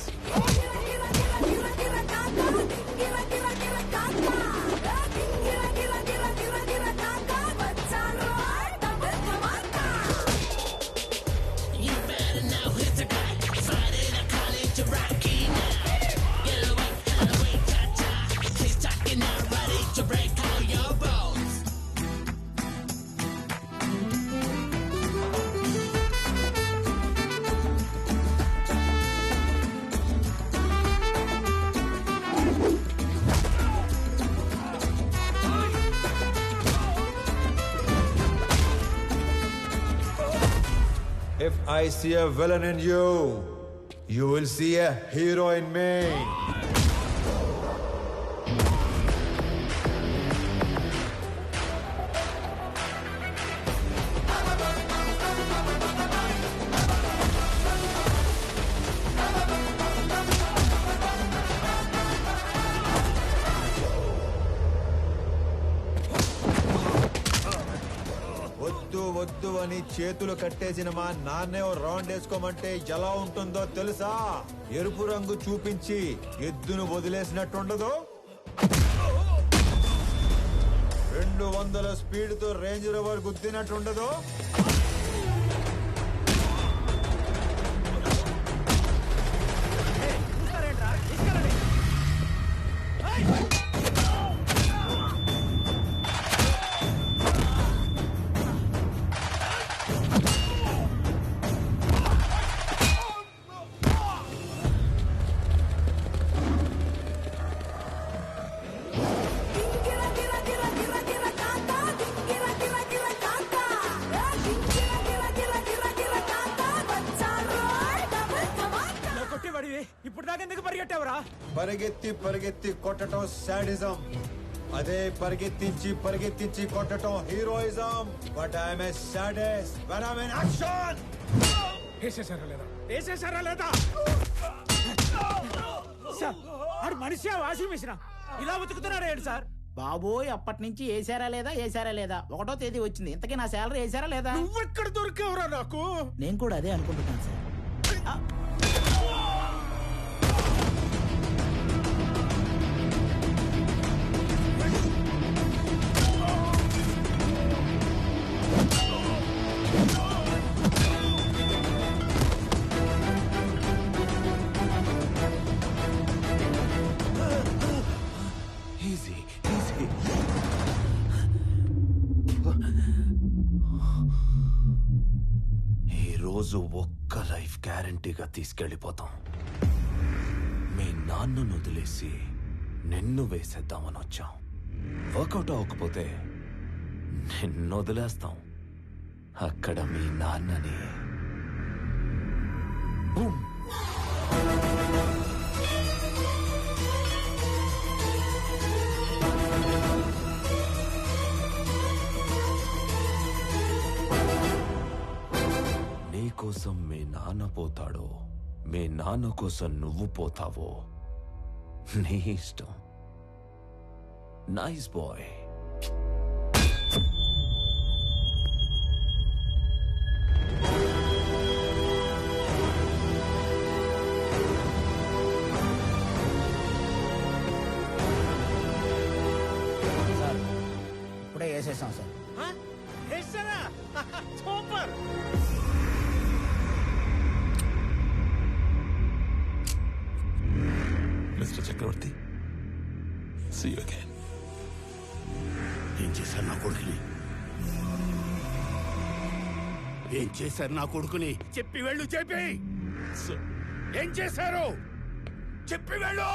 S6: If I see a villain in you, you will see a hero in me. వద్దు అని చేతులు కట్టేసిన మా నాన్నే రౌండ్ వేసుకోమంటే ఎలా ఉంటుందో తెలుసా? ఎరుపు రంగు చూపించి ఎద్దును వదిలేసినట్టుండదు. 200 స్పీడ్తో రేంజ్ రోవర్ గుద్దినట్టుండదు.
S20: ఇప్పుడు దాకా ఎందుకు పరిగెట్టావురా?
S6: పరిగెత్తి పరిగెత్తి కొట్టడం సాడిజం, అదే పరిగెత్తించి పరిగెత్తించి కొట్టడం హీరోయిజం. But I'm a sadist when I'm in action.
S20: వేసేసారా లేదా? సార్ ఆడు మనిషి వాషింగ్ మిషన్ ఇలా ఉతుకుతున్నాడు ఏంటి సార్? బాబోయ్, అప్పటి నుంచి వేసారా లేదా 1వ తేదీ వచ్చింది. ఇంతకీ నా శాలరీ వేసారా లేదా?
S7: నువ్వెక్కడ దొరికావురా నాకు?
S20: నేను కూడా అదే అనుకుంటున్నాను సార్.
S9: ఈరోజు ఒక్క లైఫ్ గ్యారంటీగా తీసుకెళ్ళిపోతాం. మీ నాన్నను వదిలేసి నిన్ను వేసేద్దామని వచ్చాం. వర్కౌట్ అవ్వకపోతే నిన్ను వదిలేస్తాం. అక్కడ మీ నాన్నని బూమ్. కోసం మీ నాన్న పోతాడో, మీ నాన్న కోసం నువ్వు పోతావో నీ ఇష్టం. Nice bye.
S20: సార్ ఇప్పుడే వేసేసాం sir.
S7: Super.
S4: Mr. Chakravarti, see you again.
S1: ఏం చేశారు నా కొడుకుని? ఏం చేశారు నా కొడుకుని? చెప్పి వెళ్ళు. చెప్పి ఏం చేశారు? చెప్పి వెళ్ళు.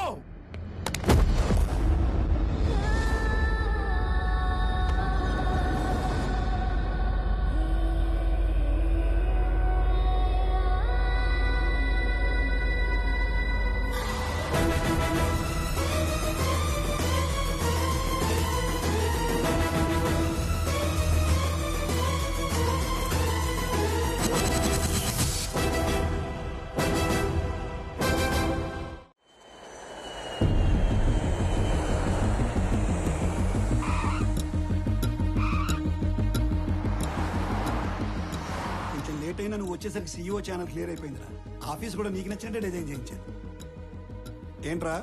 S2: వచ్చేసరికి సీఈఓ ఛానల్ క్లియర్ అయిపోయిందిరా. ఆఫీస్ కూడా నీకు నచ్చినట్టే డిజైన్ చేయించాను. ఏంట్రా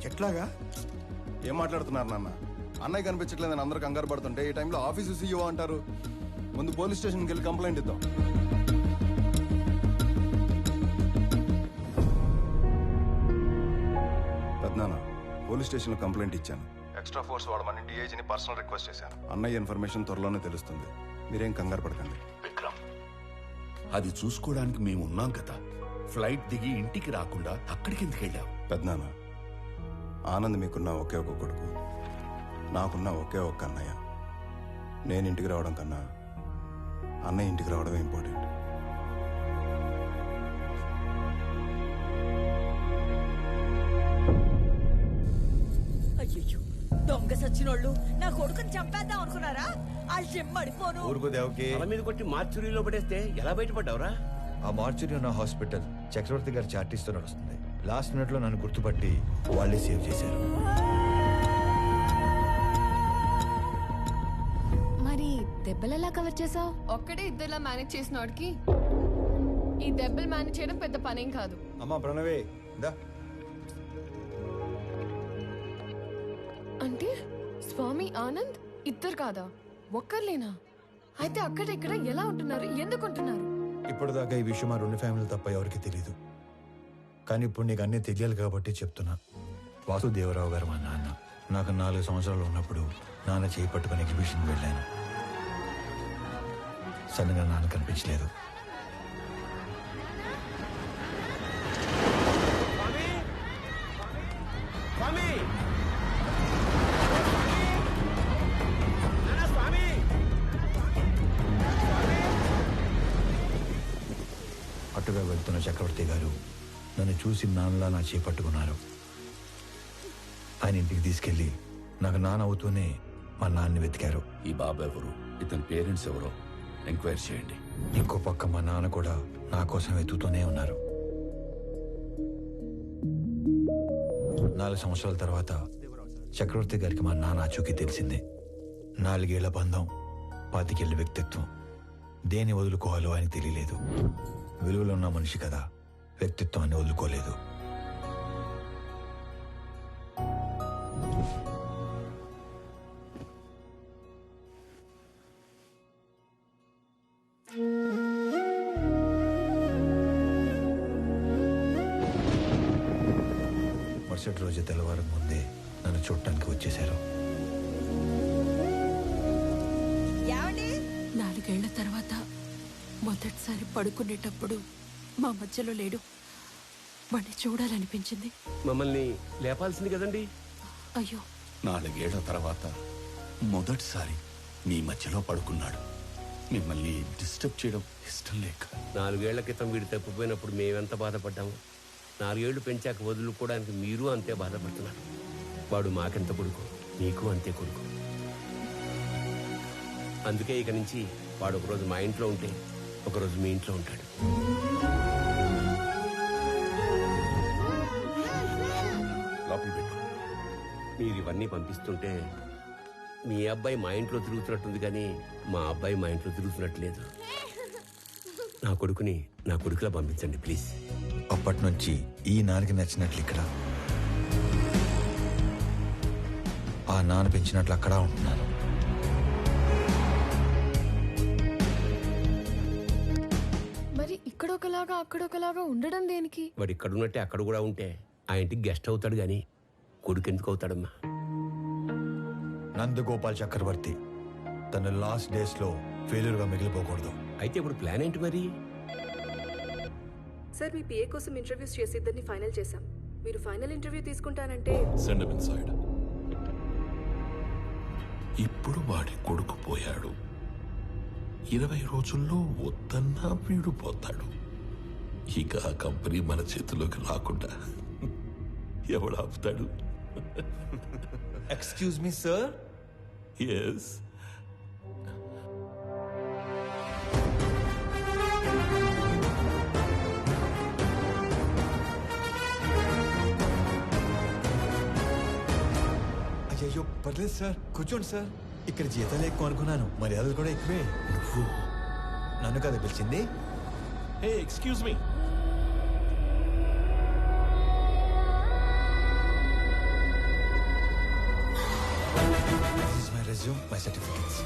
S2: చెట్లాగా?
S3: ఏం మాట్లాడుతున్నారు నాన్న? అన్నయ్య కనిపించట్లేదని అందరూ కంగారు పడుతుంటే ఈ టైంలో ఆఫీసు సీఈఓ అంటారు. ముందు పోలీస్ స్టేషన్కి వెళ్ళి కంప్లైంట్ ఇద్దాం. పెద్దనాన్న, పోలీస్ స్టేషన్లో కంప్లైంట్ ఇచ్చాను. ఎక్స్ట్రా ఫోర్స్ వాడమని డిఐజీని పర్సనల్ రిక్వెస్ట్ చేశాను. అన్నయ్య ఇన్ఫర్మేషన్ త్వరలోనే తెలుస్తుంది. మీరేం కంగారు పడకండి.
S1: విక్రమ్, అది చూసుకోవడానికి మేము ఉన్నాం కదా. ఫ్లైట్ దిగి ఇంటికి రాకుండా అక్కడికి ఎందుకు వెళ్ళావు?
S3: పెద్దనాన్న, ఆనంద్ మీకున్న ఒకే ఒక కొడుకు, నాకున్న ఒకే ఒక్క అన్నయ్య. నేను ఇంటికి రావడం కన్నా అన్నయ్య ఇంటికి రావడమే ఇంపార్టెంట్.
S10: అయ్యో, దొంగ సచ్చినోళ్ళు నా కొడుకుని చంపేద్దాం అనుకున్నారా? వాళ్ళు చెమ్మడిపోను.
S11: ఊరుకో దేవకి.
S12: తల మీద కొట్టి మార్చురీలో పడేస్తే ఎలా బయటపడ్డావురా?
S6: ఆ మార్చురీ ఉన్న హాస్పిటల్ చక్రవర్తి గారి చార్టీస్తో నడుస్తుంది. లాస్ట్ మినిట్ లో నన్ను గుర్తుపట్టి వాళ్ళే సేవ్ చేశారు.
S14: మరి దెబ్బలు ఎలా కవర్ చేసావు?
S15: ఒక్కడే ఇద్దరులా మేనేజ్ చేసిన వాడికి ఈ దెబ్బలు మేనేజ్ చేయడం పెద్ద పనేం కాదు.
S6: అమ్మా ప్రణవే దా.
S15: అంటే స్వామి ఆనంద్ ఇద్దరు కాదా, ఒక్కర్లేనా? అయితే అక్కడ ఇక్కడ ఎలా ఉంటున్నారు, ఎందుకు ఉంటున్నారు?
S6: ఇప్పటిదాకా ఈ విషయం మా రెండు ఫ్యామిలీలు తప్ప ఎవరికి తెలియదు. కానీ ఇప్పుడు నీకు అన్నీ తెలియాలి కాబట్టి చెప్తున్నా. వాసుదేవరావు గారు మా నాన్న. నాకు 4 సంవత్సరాలు ఉన్నప్పుడు నాన్న చేయి పట్టుకుని ఎగ్జిబిషన్కి వెళ్ళాను. సడన్గా నాన్న కనిపించలేదు. అటుగా వెళ్తున్న చక్రవర్తి గారు నన్ను చూసి నాన్నలా నా చేపట్టుకున్నారు. ఆయన ఇంటికి తీసుకెళ్లి నాకు నాన్న అవుతూనే మా నాన్నని వెతికారు.
S1: ఈ బాబు ఎవరు, ఇతని పేరెంట్స్ ఎవరో ఎంక్వైరీ చేయండి.
S6: ఇంకో పక్క మా నాన్న కూడా నా కోసం వెతుకుతూనే ఉన్నారు. 4 సంవత్సరాల తర్వాత చక్రవర్తి గారికి మా నాన్న ఆచూకీ తెలిసింది. 4 ఏళ్ల బంధం, 25 ఏళ్ల వ్యక్తిత్వం. దేన్ని వదులుకోవాలో ఆయనకు తెలియలేదు. విలువలో ఉన్న మనిషి కదా, వ్యక్తిత్వాన్ని వదులుకోలేదు. మరుసటి రోజు తెల్లవారం ముందే నన్ను చూడటానికి వచ్చేశారు.
S19: 4 ఏళ్ల తర్వాత మొదటిసారి పడుకునేటప్పుడు మా మధ్యలో లేడు. వాడిని చూడాలనిపించింది.
S12: మమ్మల్ని లేపాల్సింది కదండి.
S19: అయ్యో,
S1: 4 ఏళ్ల తర్వాత మొదటిసారి మీ మధ్యలో పడుకున్నాడు. మిమ్మల్ని డిస్టర్బ్ చేయడం ఇష్టం లేక.
S12: 4 ఏళ్ల క్రితం వీడు తప్పిపోయినప్పుడు మేమెంత బాధపడ్డాము. 4 ఏళ్లు పెంచాక వదులుకోవడానికి మీరు అంతే బాధపడుతున్నారు. వాడు మాకెంత కొడుకు, మీకు అంతే కొడుకు. అందుకే ఇక నుంచి వాడు ఒకరోజు మా ఇంట్లో ఉంటే ఒకరోజు మీ ఇంట్లో ఉంటాడు. లోపల పెట్టు. మీరు ఇవన్నీ పంపిస్తుంటే మీ అబ్బాయి మా ఇంట్లో తిరుగుతున్నట్టుంది, కానీ మా అబ్బాయి మా ఇంట్లో తిరుగుతున్నట్టు లేదు. నా కొడుకుని నా కొడుకులా పంపించండి ప్లీజ్.
S6: అప్పటి నుంచి ఈ నాన్నకి నచ్చినట్లు ఇక్కడ, ఆ నాన్న పెంచినట్లు అక్కడ ఉంటున్నాను.
S15: మరి ఇక్కడొకలాగా అక్కడొకలాగా ఉండడం దేనికి?
S12: వాడు ఇక్కడ ఉన్నట్టే అక్కడ కూడా ఉంటే ఆ ఇంటికి గెస్ట్ అవుతాడు, కానీ కొడుకు ఎందుకు అవుతాడమ్మా?
S6: నందగోపాల్ చక్రవర్తి తన లాస్ట్ డేస్ లో ఫెయిల్యూర్ గా మిగిలిపోకూడదు.
S12: అయితే ఇప్పుడు ప్లాన్ ఏంటి మరి?
S23: సార్, మీ పిఏ కోసం ఇంటర్వ్యూస్ చేసి ఇద్దరిని ఫైనల్ చేశాం. మీరు ఫైనల్ ఇంటర్వ్యూ తీసుకుంటానంటే
S4: సెండ్ హిమ్ ఇన్సైడ్. ఇప్పుడు వాడి కొడుకు పోయాడు. 20 రోజుల్లో వద్దన్నా వీడు పోతాడు. ఇక ఆ కంపెనీ మన చేతిలోకి రాకుండా ఎవడు ఆపుతాడు?
S11: Excuse me sir.
S4: ఎస్.
S6: అయ్యో పర్లేదు సార్, కూర్చోండి సార్. ఇక్కడ జీతాలు ఎక్కువ అనుకున్నాను, మర్యాదలు కూడా ఎక్కువే. నువ్వు నన్ను కదా పిలిచింది?
S4: Hey excuse me.
S6: This is my resume, my certificates.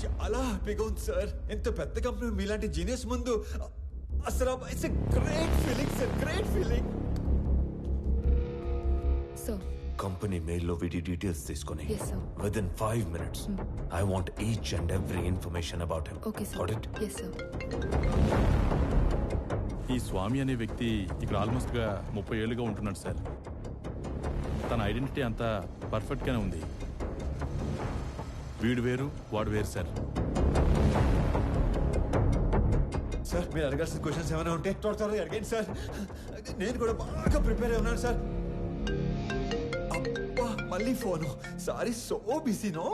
S6: చాలా హ్యాపీగా ఉంది సార్. ఎంత పెద్ద కంపెనీ మీలాంటి జీనియస్ ముందు అసలు it's a great feeling sir, great feeling.
S14: So
S9: company మెయిల్లో వీడి డీటెయిల్స్ తీసుకొని
S14: Yes, sir.
S9: Within 5 minutes I want each and every information about him.
S14: Okay sir.
S9: Got it?
S14: Yes sir.
S8: ఈ స్వామి అనే వ్యక్తి ఇక్కడ ఆల్మోస్ట్గా 30 ఏళ్ళుగా ఉంటున్నాడు సార్. తన ఐడెంటిటీ అంతా పర్ఫెక్ట్గానే ఉంది. వీడు వేరు వాడు వేరు సార్.
S6: సార్ మీరు అడగాల్సిన క్వశ్చన్స్ ఏమైనా ఉంటే త్వరగా అడగండి సార్. నేను కూడా బాగా ప్రిపేర్ అయి ఉన్నాను సార్. అబ్బా మళ్ళీ phone. Sorry, so busy no.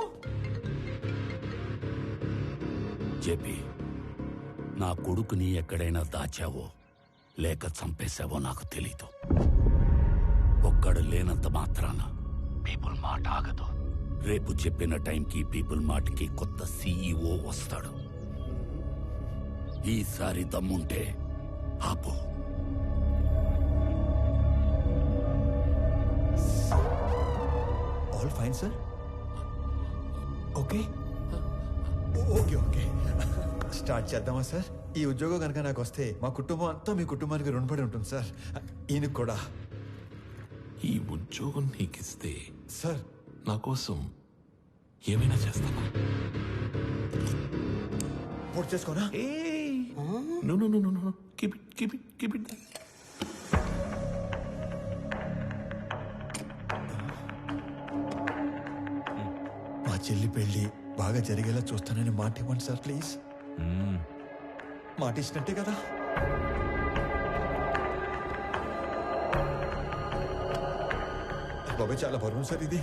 S1: JP, నా కొడుకుని ఎక్కడైనా దాచావో లేక చంపేశావో నాకు తెలీదు. ఒక్కడు లేనంత మాత్రాన పీపుల్ మాట ఆగదు. రేపు చెప్పిన టైంకి పీపుల్ మాటకి కొత్త సీఈఓ వస్తాడు. ఈసారి దమ్ముంటే ఆపు.
S6: All fine sir. Okay okay okay start చేద్దామా సార్? ఈ ఉద్యోగం కనుక నాకు వస్తే మా కుటుంబం అంతా మీ కుటుంబానికి రుణపడి ఉంటుంది సార్. ఈయనకు కూడా.
S4: ఈ ఉద్యోగం నీకిస్తే
S6: సార్
S4: నా కోసం ఏమైనా చేస్తావా?
S6: పూర్తి చేసుకోనా?
S4: No. Keep it.
S6: మా చెల్లి పెళ్లి బాగా జరిగేలా చూస్తానని మాట ఇవ్వండి సార్ ప్లీజ్. మాట ఇచ్చినట్టే కదా? బాబాయ్ చాలా బరువు సార్ ఇది.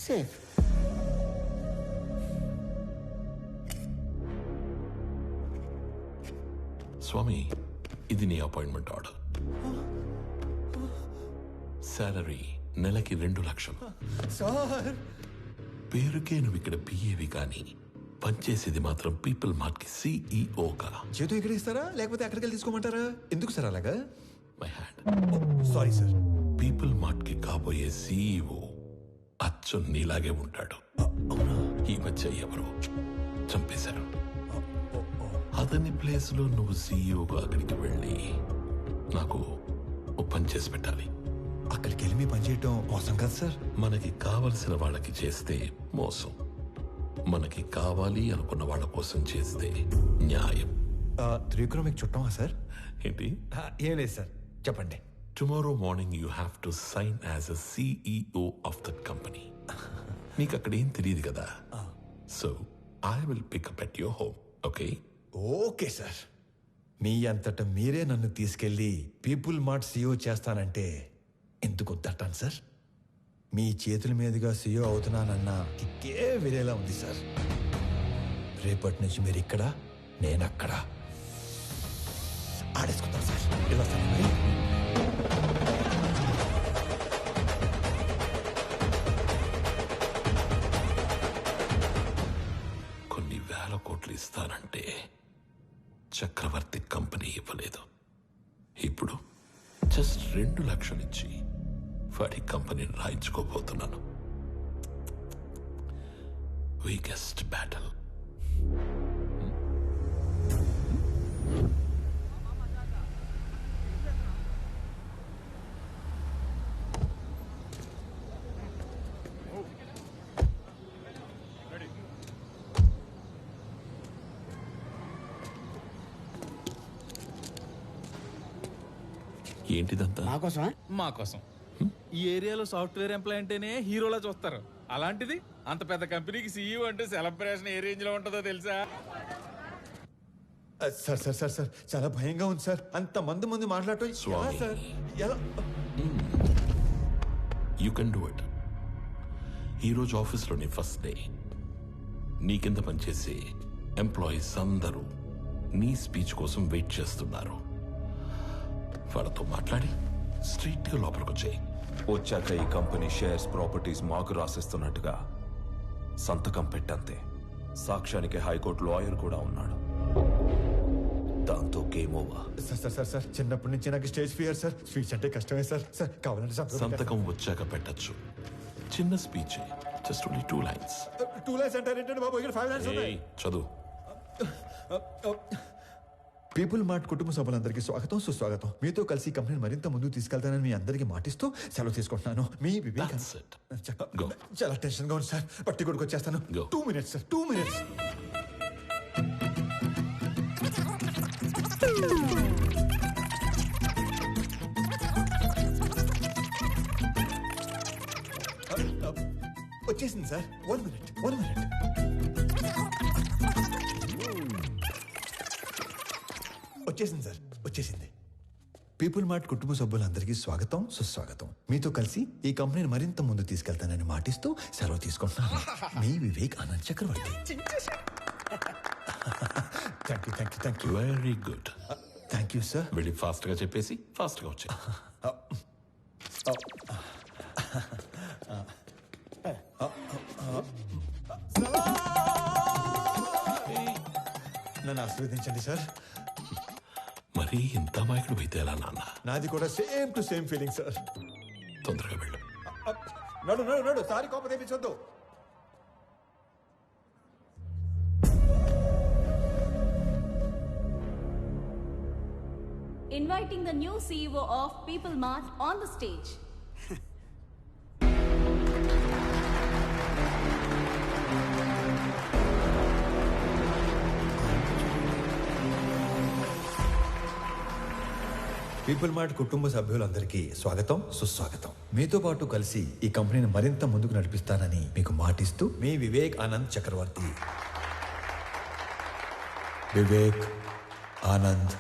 S10: సేఫ్.
S4: స్వామి, ఇది నీ అపాయింట్మెంట్ ఆర్డర్. సాలరీ నెలకి 2 లక్షలు.
S6: సార్
S4: పేరుకే నువ్వు ఇక్కడ పిఏవి కానీ పనిచేసేది మాత్రం పీపుల్ మార్ట్ కి సిఇఓగా.
S6: చేతు ఇక్కడ ఇస్తారా లేకపోతే అక్కడికి వెళ్ళి తీసుకోమంటారా? ఎందుకు సార్ అలాగా?
S4: My hand.
S6: Sorry sir.
S4: People mart కి కాబోయే సిఇఓ అచ్చు నీలాగే ఉంటాడు. ఈ మధ్య ఎవరో చంపేశారు. అతని ప్లేస్ లో నువ్వు సిఇఓగా అక్కడికి వెళ్ళి నాకు ఓ పని చేసి పెట్టాలి.
S6: అక్కడికి వెళ్ళి మీ పని చేయటం మోసం కదా సార్?
S4: మనకి కావలసిన వాళ్ళకి చేస్తే మోసం, మనకి కావాలి అనుకున్న వాళ్ళ కోసం చేస్తే న్యాయం.
S6: త్రివిక్రమ్ మీకు చుట్టమా సార్?
S4: ఏంటి?
S6: ఏం లేదు సార్, చెప్పండి.
S4: Tomorrow morning you have to sign as a CEO of that company. నీకు అక్కడ ఏం తెలియదు కదా. So I will pick up at your home. Okay?
S6: Okay sir. మీ అంతటా మీరే నన్ను తీసుకెళ్లి పీపుల్ మార్ట్ సీఈఓ చేస్తానంటే ఎందుకు వద్దంటాను సార్? మీ చేతుల మీదుగా సీఈఓ అవుతున్నానన్నా కిక్కే వేరేలా ఉంది సార్. రేపటి నుంచి మీరు ఇక్కడ, నేను అక్కడ. ఆడేసుకుంటాం సార్. ఇలా వస్తాను మరి.
S4: కొన్ని 1000 కోట్లు ఇస్తానంటే చక్రవర్తి కంపెనీ ఇవ్వలేదు. ఇప్పుడు జస్ట్ 2 లక్షలు ఇచ్చి వాడి కంపెనీని రాయించుకోబోతున్నాను. Weakest battle. ఏంటిదంతా?
S11: మా కోసం. ఈ ఏరియాలో సాఫ్ట్వేర్ ఎంప్లాయ్ అంటేనే హీరోలా చూస్తారు. అలాంటిది అంత పెద్ద కంపెనీకి సీఈఓ అంటే సెలబ్రేషన్ ఏ రేంజ్ లో ఉంటుందో తెలుసా?
S6: సార్ సార్ సార్ సార్ చాలా భయంగా ఉంది సార్. అంత మంది ముందు మాట్లాడటం ఎలా సార్? ఎలా?
S4: You can do it. ఈరోజు ఆఫీస్లోని ఫస్ట్ డే. నీ కింద పనిచేసే ఎంప్లాయీస్ అందరూ నీ స్పీచ్ కోసం వెయిట్ చేస్తున్నారు. వాళ్ళతో మాట్లాడి స్ట్రైట్గా లోపలికి వచ్చాయి.
S9: వచ్చాక ఈ కంపెనీ షేర్స్ ప్రాపర్టీస్ మాకు రాసిస్తున్నట్టుగా సంతకం పెట్టంతే. సాక్ష్యానికి హైకోర్టు లాయర్ కూడా ఉన్నాడు. దాంతో గేమ్ ఓవర్.
S6: సార్ చిన్నప్పటి నుంచి నాకు స్టేజ్ ఫియర్ సార్. స్పీచ్ అంటే కష్టమే సార్. కావాలంటే
S4: సంతకం వచ్చాక పెట్టచ్చు. చిన్న speech, just only 2 lines.
S6: 2 lines అంటారేంటండి బాబు? ఇక్కడ 5 lines ఉన్నాయి.
S4: చదువు.
S6: పీపుల్ మార్ట్ కుటుంబ సభ్యులందరికీ స్వాగతం, సుస్వాగతం. మీతో కలిసి కంపెనీని మరింత ముందుకు తీసుకెళ్తానని మీ అందరికీ మాటిస్తూ సెలవు తీసుకుంటున్నాను. మీ వివేక్. చాలా టెన్షన్ గా ఉంది సార్. పట్టి కొడుకు వచ్చేస్తాను. 2 minutes సార్, 2 minutes. వచ్చేసింది సార్. 1 minute. వచ్చేసింది సార్, వచ్చేసింది. పీపుల్ మార్ట్ కుటుంబ సభ్యులందరికీ స్వాగతం, సుస్వాగతం. మీతో కలిసి ఈ కంపెనీని మరింత ముందు తీసుకెళ్తానని మాటిస్తూ సెలవు తీసుకుంటున్నాను. మీ Vivek Anand Chakravarti. Thank you.
S4: Very good.
S6: Thank you sir.
S4: వెళ్ళి ఫాస్ట్ గా చెప్పేసి ఫాస్ట్ గా వచ్చాయి.
S6: నన్ను ఆశీర్వదించండి సార్.
S4: మరి ఇంత మాయకుడు అయితే ఎలా నాన్న?
S6: నాది కూడా same to same feeling sir.
S4: తొందరగా వెళ్ళు.
S6: నడు సారీ కోపం తెప్పించొద్దు.
S16: Inviting the new CEO of People Mart on the stage.
S6: People mart కుటుంబ సభ్యులందరికీ స్వాగతం, సుస్వాగతం. మీతో పాటు కలిసి ఈ కంపెనీని మరింత ముందుకు నడిపిస్తానని మీకు మాటిస్తూ మీ వివేక్ ఆనంద్ చక్రవర్తి. వివేక్ ఆనంద్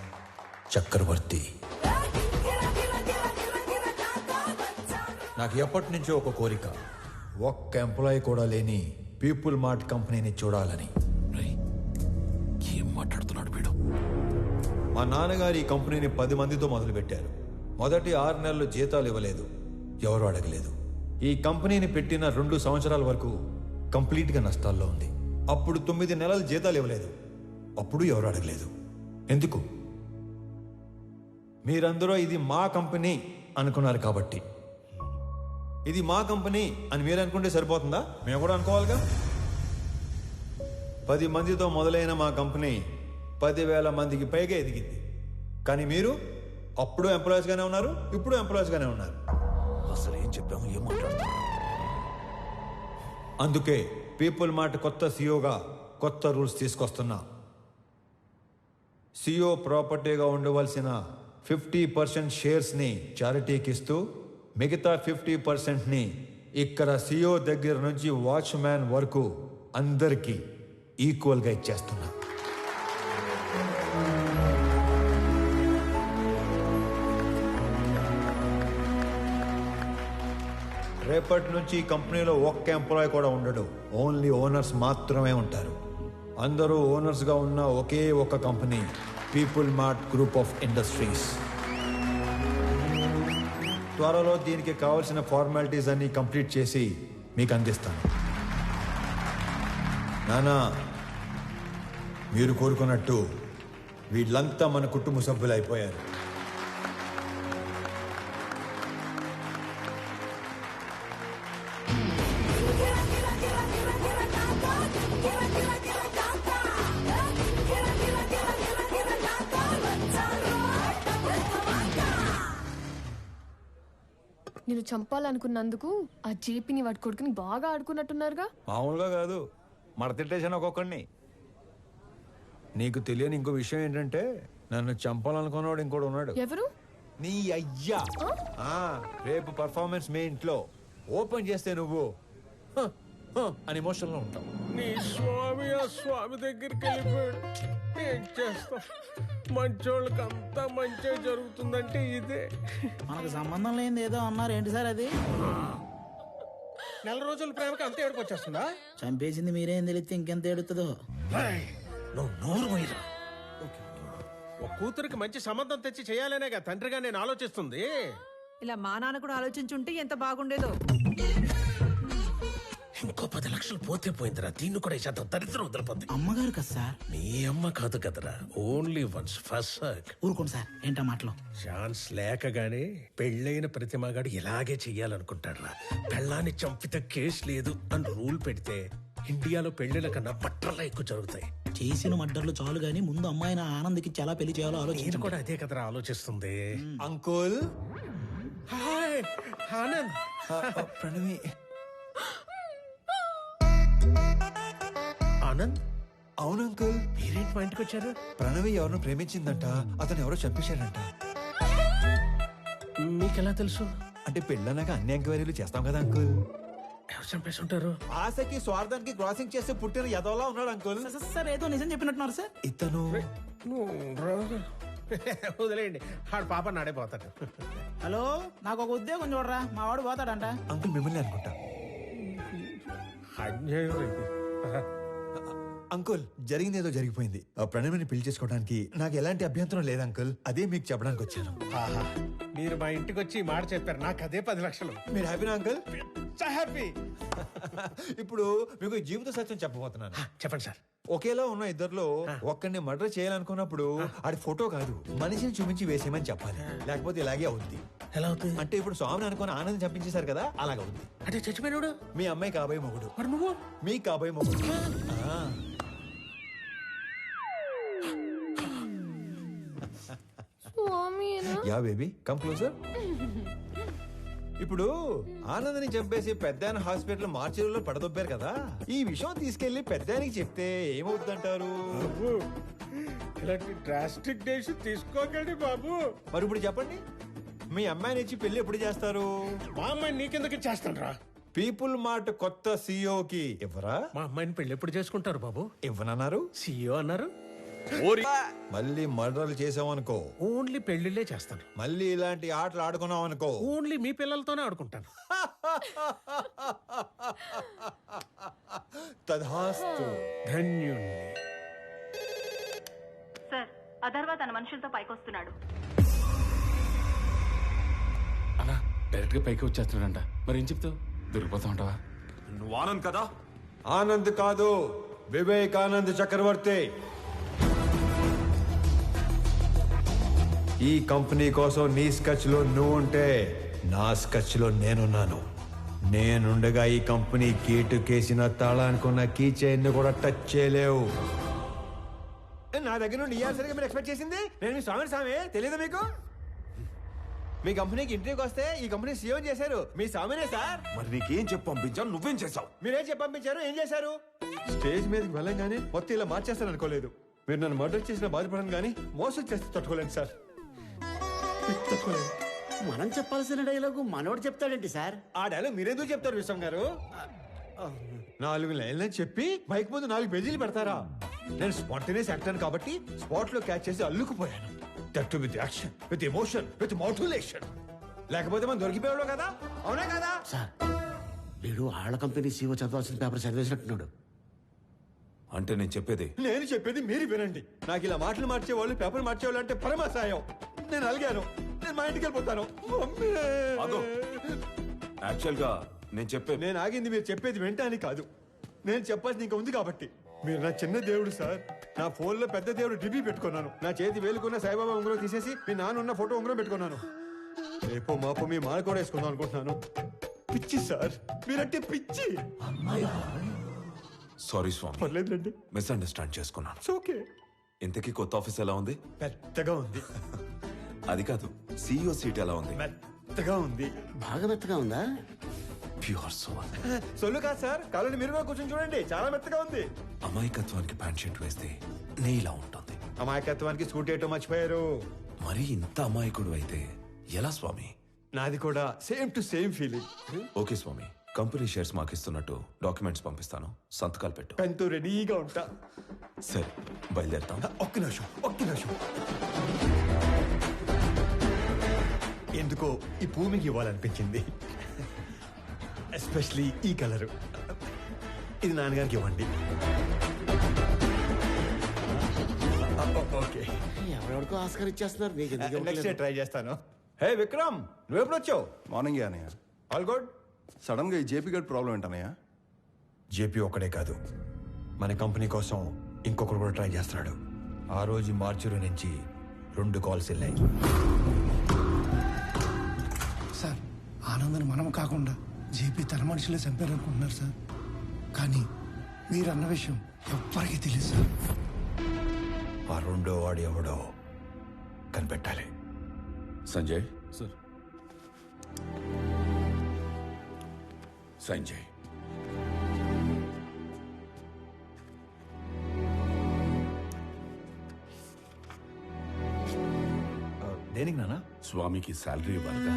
S6: చక్రవర్తి. నాకు ఎప్పటి నుంచో ఒక కోరిక, ఒక్క ఎంప్లాయీ కూడా లేని పీపుల్ మార్ట్ కంపెనీని చూడాలని.
S4: ఏం మాట్లాడుతున్నాడు వీడు?
S6: మా నాన్నగారు ఈ కంపెనీని 10 మందితో మొదలుపెట్టారు. మొదటి 6 నెలలు జీతాలు ఇవ్వలేదు, ఎవరు అడగలేదు. ఈ కంపెనీని పెట్టిన 2 సంవత్సరాల వరకు కంప్లీట్గా నష్టాల్లో ఉంది. అప్పుడు 9 నెలలు జీతాలు ఇవ్వలేదు, అప్పుడు ఎవరు అడగలేదు. ఎందుకు? మీరందరూ ఇది మా కంపెనీ అనుకున్నారు కాబట్టి. ఇది మా కంపెనీ అని మీరు అనుకుంటే సరిపోతుందా? మేము కూడా అనుకోవాలిగా. 10 మందితో మొదలైన మా కంపెనీ 10,000 మందికి పైగా ఎదిగింది. కానీ మీరు అప్పుడు ఎంప్లాయీస్గానే ఉన్నారు, ఇప్పుడు ఎంప్లాయీస్గానే ఉన్నారు.
S9: అసలు ఏం చెప్పాము, ఏం మాట్లాడుతున్నాం?
S6: అందుకే పీపుల్ మార్ట్ కొత్త సీఈఓగా కొత్త రూల్స్ తీసుకొస్తున్నా. సీఈఓ ప్రాపర్టీగా ఉండవలసిన 50% షేర్స్ని చారిటీకి ఇస్తూ మిగతా 50%ని ఇక్కడ సీఈఓ దగ్గర నుంచి వాచ్మ్యాన్ వరకు అందరికీ ఈక్వల్గా ఇచ్చేస్తున్నా. రేపటి నుంచి ఈ కంపెనీలో ఒక్క ఎంప్లాయీ కూడా ఉండడు. ఓన్లీ ఓనర్స్ మాత్రమే ఉంటారు. అందరూ ఓనర్స్గా ఉన్న ఒకే ఒక company people mart group of industries. త్వరలో దీనికి కావాల్సిన ఫార్మాలిటీస్ అన్ని కంప్లీట్ చేసి మీకు అందిస్తాను. నానా, మీరు కోరుకున్నట్టు వీళ్ళంతా మన కుటుంబ సభ్యులు అయిపోయారు.
S15: నేను చంపాలనుకున్నందుకు ఆ జేపీని వాడి కొడుకుని బాగా ఆడుకున్నట్టున్నారుగా.
S6: మామూలుగా కాదు, మడతిట్టేసాను ఒక్కొక్కడిని. నీకు తెలియని ఇంకో విషయం ఏంటంటే, నన్ను చంపాలనుకున్నవాడు ఇంకోటి ఉన్నాడు.
S15: ఎవరు?
S6: నీ అయ్యా. రేపు పర్ఫార్మెన్స్ మీ ఇంట్లో ఓపెన్ చేస్తే నువ్వు అని ఎమోషన్లో ఉంటావు.
S7: నీ స్వామి ఆ స్వామి దగ్గరికి వెళ్ళిపోయాడు. ఏం చేస్తా, మంచోళ్ళకి అంతా మంచిగా జరుగుతుందంటే ఇదే.
S20: మనకు సంబంధం లేనిది ఏదో అన్నారు, ఏంటి సార్ అది?
S7: నెల రోజుల ప్రేమకి అంత ఏడుపు వచ్చేస్తుందా?
S20: చంపేసింది మీరేం తెలిస్తే ఇంకెంత ఏడుతుందో.
S7: నువ్వు నోరు పోయిరా. ఒక కూతురికి మంచి సంబంధం తెచ్చి చేయాలనేగా తండ్రిగా నేను ఆలోచిస్తుంది.
S19: ఇలా మా నాన్న కూడా ఆలోచించుంటే ఎంత బాగుండేదో.
S7: ఇంకో 10 లక్షలు పోతే పోయిందిరా. దీన్ని కూడా ఈ శాతం దరిద్రం వదిలిపోతుంది.
S20: అమ్మగారు కదా సార్.
S7: నీ అమ్మ కాదు కదరా, ఓన్లీ వన్స్ ఫస్ట్ సర్క్.
S20: ఊరుకోండి సార్, ఏంటా మాటలు?
S7: ఛాన్స్ లేకగానే పెళ్ళైన ప్రతి మగాడు ఇలాగే చెయ్యాలనుకుంటాడురా. పెళ్ళాన్ని చంపితే కేసు లేదు అని రూల్ పెడితే ఇండియాలో పెళ్లిల కన్నా బట్టర్లా ఎక్కువ జరుగుతాయి.
S20: చేసిన మడ్డర్లు చాలు గానీ ముందు అమ్మాయిని ఆనంద్కి చాలా పెళ్లి చేయాలో
S7: నేను
S20: ఆలోచించి
S7: కూడా అదే కదరా ఆలోచిస్తుంది.
S6: అంకుల్.
S7: హాయ్ ఆనంద్.
S6: ప్రణవి.
S7: ఆనంద్.
S6: అవును అంకుల్.
S7: మీరేంటి మా ఇంటికి వచ్చారు?
S6: ప్రణవి ఎవరినో ప్రేమించిందంట, అతను ఎవరో చంపేశాడంట.
S7: మీకెలా తెలుసు?
S6: అంటే పెళ్ళన్నాక అన్ని ఎంక్వైరీలు చేస్తాం కదా అంకుల్.
S7: ఎవరు చంపేసి ఉంటారు?
S6: ఆశకి స్వార్థానికి క్రాసింగ్ చేస్తే పుట్టిన ఎదవలా ఉన్నాడు అంకుల్.
S20: సార్ ఏదో నిజం చెప్పినట్టున్నారు సార్.
S6: ఇతను
S7: వదిలేయండి, ఆడు పాప నాడైపోతాడు.
S20: హలో, నాకు ఒక ఉద్యోగం చూడరా, మా వాడు పోతాడంట.
S6: అంకుల్ మిమ్మల్ని అనుకుంటా.
S7: అన్యాయం ఇది.
S6: అంకుల్ జరిగింది ఏదో జరిగిపోయింది. ఆ ప్రణవిని పెళ్లి చేసుకోవడానికి నాకు ఎలాంటి అభ్యంతరం లేదు అంకుల్. అదే మీకు చెప్పడానికి వచ్చాను.
S7: ఆహా, మీరు మా ఇంటికి వచ్చి ఈ మాట చెప్పారు, నాకు అదే 10 లక్షలు.
S6: మీరు హ్యాపీనా అంకుల్?
S7: హ్యాపీ.
S6: ఇప్పుడు మీకు జీవిత సత్యం చెప్పబోతున్నాను.
S7: చెప్పండి సార్.
S6: ఒకేలా ఉన్న ఇద్దర్లో ఒక్కడిని మర్డర్ చేయాలనుకున్నప్పుడు ఆడి ఫోటో కాదు మనిషిని చూపించి వేసేయమని చెప్పాలి, లేకపోతే ఇలాగే అవుద్ది.
S7: ఎలా అవుతుంది?
S6: అంటే ఇప్పుడు స్వామిని అనుకుని ఆనందం చంపించేశారు కదా, అలాగవుద్ది.
S7: అంటే చచ్చిపోయినాడు
S6: మీ అమ్మాయి కాబోయే మొగుడు.
S7: మరి నువ్వు?
S6: మీ కాబోయే మొగుడు. Yeah baby come closer. ఇప్పుడు ఆనందని చంపేసి పెద్దాయన హాస్పిటల్ మార్చిలో పడదొబ్బారు కదా, ఈ విషయం తీసుకెళ్లి పెద్దాయనికి చెప్తే ఏమవుతుందంటారు?
S7: ఇలాంటి డ్రాస్టిక్ డేషన్ తీసుకోకండి బాబు.
S6: మరి ఇప్పుడు చెప్పండి, మీ అమ్మాయిని ఇచ్చి పెళ్లి ఎప్పుడు చేస్తారు?
S7: మా అమ్మాయిని నీకెందుకు ఇచ్చేస్తాను రా.
S6: పీపుల్ మార్ట్ కొత్త సీఈఓకి ఇవ్వరా?
S7: మా అమ్మాయిని పెళ్లి ఎప్పుడు చేసుకుంటారు బాబు?
S6: ఇవ్వనన్నారు.
S7: సీఈఓ అన్నారు.
S6: మళ్ళీ మర్డర్లు చేసామనుకో
S7: ఓన్లీ పెళ్లిళ్ళే చేస్తాను.
S6: మళ్ళీ ఇలాంటి ఆటలు ఆడుకున్నాం అనుకో
S7: ఓన్లీ మీ పిల్లలతోనే ఆడుకుంటాను.
S6: తధాస్తు.
S7: ధన్యుణ్ణి.
S16: సార్, అథర్వ తన మనుషులతో పైకొస్తున్నాడు.
S11: అలా డైరెక్ట్ గా పైకి వచ్చేస్తున్నాడంట. మరి ఏం చెప్తావు? దొరికిపోతా ఉంటావా?
S9: నువ్వు ఆనంద్ కదా?
S6: ఆనంద్ కాదు, వివేకానంద్ చక్రవర్తి. ఈ కంపెనీ కోసం నీ స్కెచ్ లో నువ్వు ఉంటే నా స్కెచ్ లో నేనున్నాను. నేనుండగా ఈ కంపెనీ గేటు కేసిన తాళానుకున్న కీ చైన్ కూడా టచ్ చేయలేవు. నా దగ్గర నుండి ఇయ్యాల్సరిగా మీరు ఎక్స్పెక్ట్ చేసింది నేను మీ స్వామి తెలియదు మీకు? మీ కంపెనీకి ఇంటర్వ్యూకి వస్తే ఈ కంపెనీ సీఎం చేశారు మీ స్వామినే సార్.
S9: మరి నీకేం చెప్పి పంపించాను, నువ్వేం చేసావు?
S6: మీరేం చెప్పి పంపించారు, ఏం చేశారు? స్టేజ్ మీదకి వెళ్ళంగానే మొత్తం ఇలా మార్చేస్తాను అనుకోలేదు. మీరు నన్ను మర్డర్ చేసిన బాధపడను కానీ మోసం చేస్తే తట్టుకోలేండి సార్.
S12: మనం చెప్పాల్సిన డైలాగు మనోడు చెప్తాడేంటి సార్?
S6: ఆ డైలాగ్ మీరెందుకు చెప్తారు విశ్వం గారు? 4 లైన్లని చెప్పి బైక్ ముందు 4 పేజీలు పెడతారా? నేను స్పాంటేనియస్ యాక్టర్ కాబట్టి స్పాట్ లో క్యాచ్ చేసి అల్లుకుపోయాను. That with action, with emotion, with motivation. లేకపోతే మనం దొరికిపోయాడు కదా, అవునా కదా?
S12: సార్, వీడు ఆళ్ళ కంపెనీ సీఓ చదవాల్సిన పేపర్ చదివేసినట్టున్నాడు.
S9: అంటే నేను
S6: చెప్పేది మీరు వినండి. నాకు ఇలా మాటలు మార్చేవాళ్ళు, పేపర్ మార్చేవాళ్ళు అంటే పరమాసాయం. నేను అలిగాను, నేను మా ఇంటికి వెళ్ళిపోతాను.
S9: యాక్చువల్ గా
S6: నేను ఆగింది మీరు చెప్పేది వెంటనే కాదు, నేను చెప్పాల్సింది ఇంకా ఉంది కాబట్టి. మీరు నా చిన్న దేవుడు సార్. నా ఫోన్ లో పెద్ద దేవుడు డిబి పెట్టుకున్నాను. నా చేతి వేలుకున్న సాయిబాబా ఉంగరం తీసేసి మీ నాన్న ఉన్న ఫోటో ఉంగరం పెట్టుకున్నాను. రేపో మాపో మీ మాల కూడా వేసుకుందాం అనుకుంటున్నాను. పిచ్చి సార్, మీరంటే పిచ్చి.
S9: సారీ స్వామి,
S6: పర్లేదండి,
S9: మిస్అండర్స్టాండ్ చేసుకున్నాను.
S6: ఓకే.
S9: ఇంతకీ కొత్త ఆఫీస్ ఎలా ఉంది?
S6: పెద్దగా ఉంది.
S9: అది కాదు, సీఈఓ సీట్ ఎలా ఉంది?
S6: మెత్తగా ఉంది.
S12: బాగా మెత్తగా ఉందా?
S9: Pure soul.
S6: సొల్లు కాదు సార్, కాలని మీరు కూడా కూర్చొని చూడండి, చాలా మెత్తగా ఉంది.
S9: అమాయకత్వానికి ప్యాంట్ షర్ట్ వేస్తే నీలా ఉంటుంది.
S6: అమాయకత్వానికి స్కూటీ ఏటో మర్చిపోయారు.
S9: మరి ఇంత అమాయకుడు అయితే ఎలా స్వామి?
S6: నాది కూడా same to same feeling.
S9: Okay Swami, company shares మాకు ఇస్తున్నట్టు డాక్యుమెంట్స్ పంపిస్తాను, సంతకాలు పెట్టు.
S6: పెన్తో రెడీగా ఉంటా.
S9: సరే, బయలుదేరుతాం.
S6: ఒక్క నిమిషం. ఎందుకో ఈ పువ్వు మీకు ఇవ్వాలనిపించింది. ఎస్పెషలీ ఈ కలరు. ఇది నాన్నగారికి ఇవ్వండి. ఓకే,
S12: ఎవరెవరికో ఆస్కార్ ఇచ్చేస్తున్నారు. మీకు
S6: నెక్స్ట్ డే ట్రై చేస్తాను. హే విక్రమ్, నువ్వెప్పుడు వచ్చావు?
S3: మార్నింగ్ అనయ్య.
S6: All good.
S3: సడన్ గా ఈ జేపీ గడ్ ప్రాబ్లం ఏంటనయ్య?
S6: జేపీ ఒక్కడే కాదు, మన కంపెనీ కోసం ఇంకొకరు కూడా ట్రై చేస్తున్నాడు. ఆ రోజు మార్చురి నుంచి 2 కాల్స్ వెళ్ళాయి.
S13: సార్, ఆనందను మనం కాకుండా జేపీ తన మనుషులే చంపారనుకుంటున్నారు సార్. కానీ మీరు అన్న విషయం ఎవ్వరికీ తెలియదు సార్.
S6: ఆ 2వ వాడు ఎవడో కనిపెట్టాలి.
S1: సంజయ్ సార్. సంజయ్,
S6: దేనికి నాన్న?
S1: స్వామికి శాలరీ ఇవ్వాలిగా.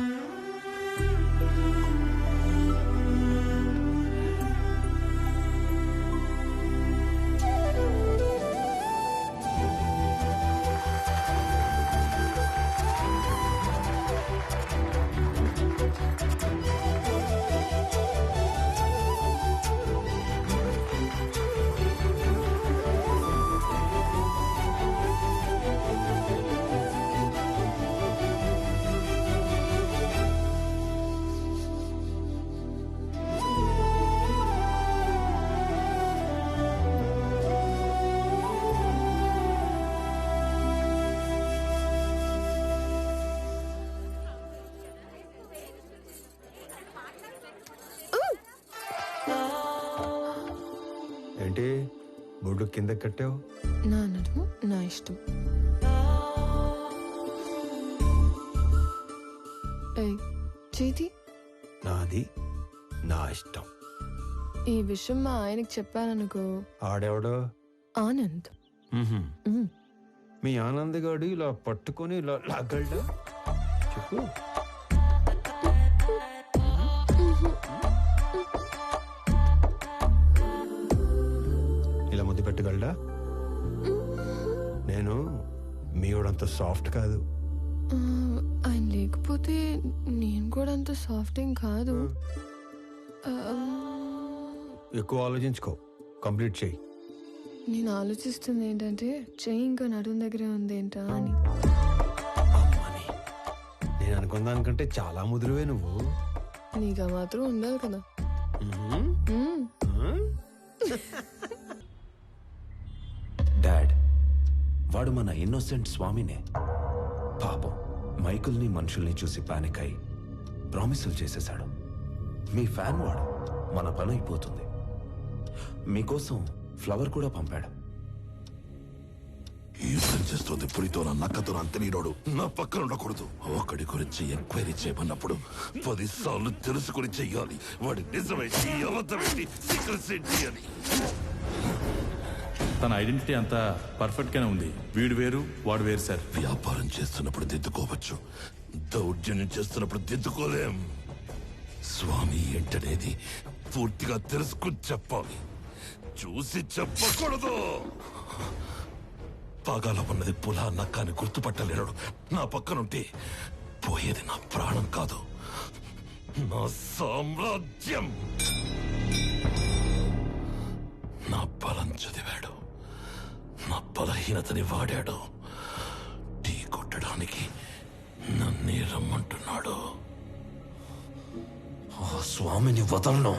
S6: ఏంటి బొడ్డు కింద కట్టావు?
S15: నా నడుము నా ఇష్టం. చేతి
S6: నాది నా ఇష్టం.
S15: ఈ విషయం మా ఆయనకి చెప్పాననుకో,
S6: ఆడెవడో?
S15: ఆనంద్.
S6: మీ ఆనంద్ గాడు ఇలా పట్టుకొని ఇలా లాగలడా? చెప్పు. ఇలా ముద్దు పెట్టగలడా? నేను మీవాడంత సాఫ్ట్ కాదు.
S15: ఆయన లేకపోతే నేను కూడా అంత సాఫ్ట్ ఏం కాదు.
S6: ఎక్కువ ఆలోచించుకో, కంప్లీట్ చెయ్యి.
S15: నేను ఆలోచిస్తుంది ఏంటంటే చెయ్యి ఇంకా నడుం దగ్గరే ఉంది ఏంటా అని.
S6: నేను అనుకున్న దానికంటే చాలా ముదురువే నువ్వు.
S15: నీకు మాత్రం ఉండాలి కదా.
S9: డాడ్, వాడు మన ఇన్నోసెంట్ స్వామినే. పాపం మైకుల్ని మనుషుల్ని చూసి పానిక్ అయి ప్రామిసులు చేసేశాడు. మీ ఫ్యాన్ వాడు. మన పని అయిపోతుంది. మీకోసం ఫ్లవర్ కూడా పంపాడు.
S4: యుద్ధం చేస్తుంది పులితో నా నక్కతో అంత నీడోడు నా పక్కన ఉండకూడదు. ఒకడి గురించి ఎంక్వైరీ చేయమన్నప్పుడు 10 సార్లు తెలుసుకుని చెయ్యాలి. వాడి నిజమేంటి, అబద్ధమేంటి, సీక్రెట్స్ ఏంటి అని.
S8: తన ఐడెంటిటీ అంతా పర్ఫెక్ట్ గానే ఉంది. వీడు వేరు వాడు వేరు సార్.
S4: వ్యాపారం చేస్తున్నప్పుడు దిద్దుకోవచ్చు, దౌర్జన్యం చేస్తున్నప్పుడు దిద్దుకోలేం. స్వామి ఏంటనేది పూర్తిగా తెలుసుకుని చెప్పాలి, చూసి చెప్పకూడదు. పాగాల ఉన్నది పులా నక్కాని గుర్తుపట్టలేడు. నా పక్కనుంటే పోయేది నా ప్రాణం కాదు, నా సామ్రాజ్యం. నా బలం చదివాడు, నా బలహీనతని వాడాడు. టీ కొట్టడానికి నన్నే రమ్మంటున్నాడు.
S9: ఆ స్వామిని వదలను.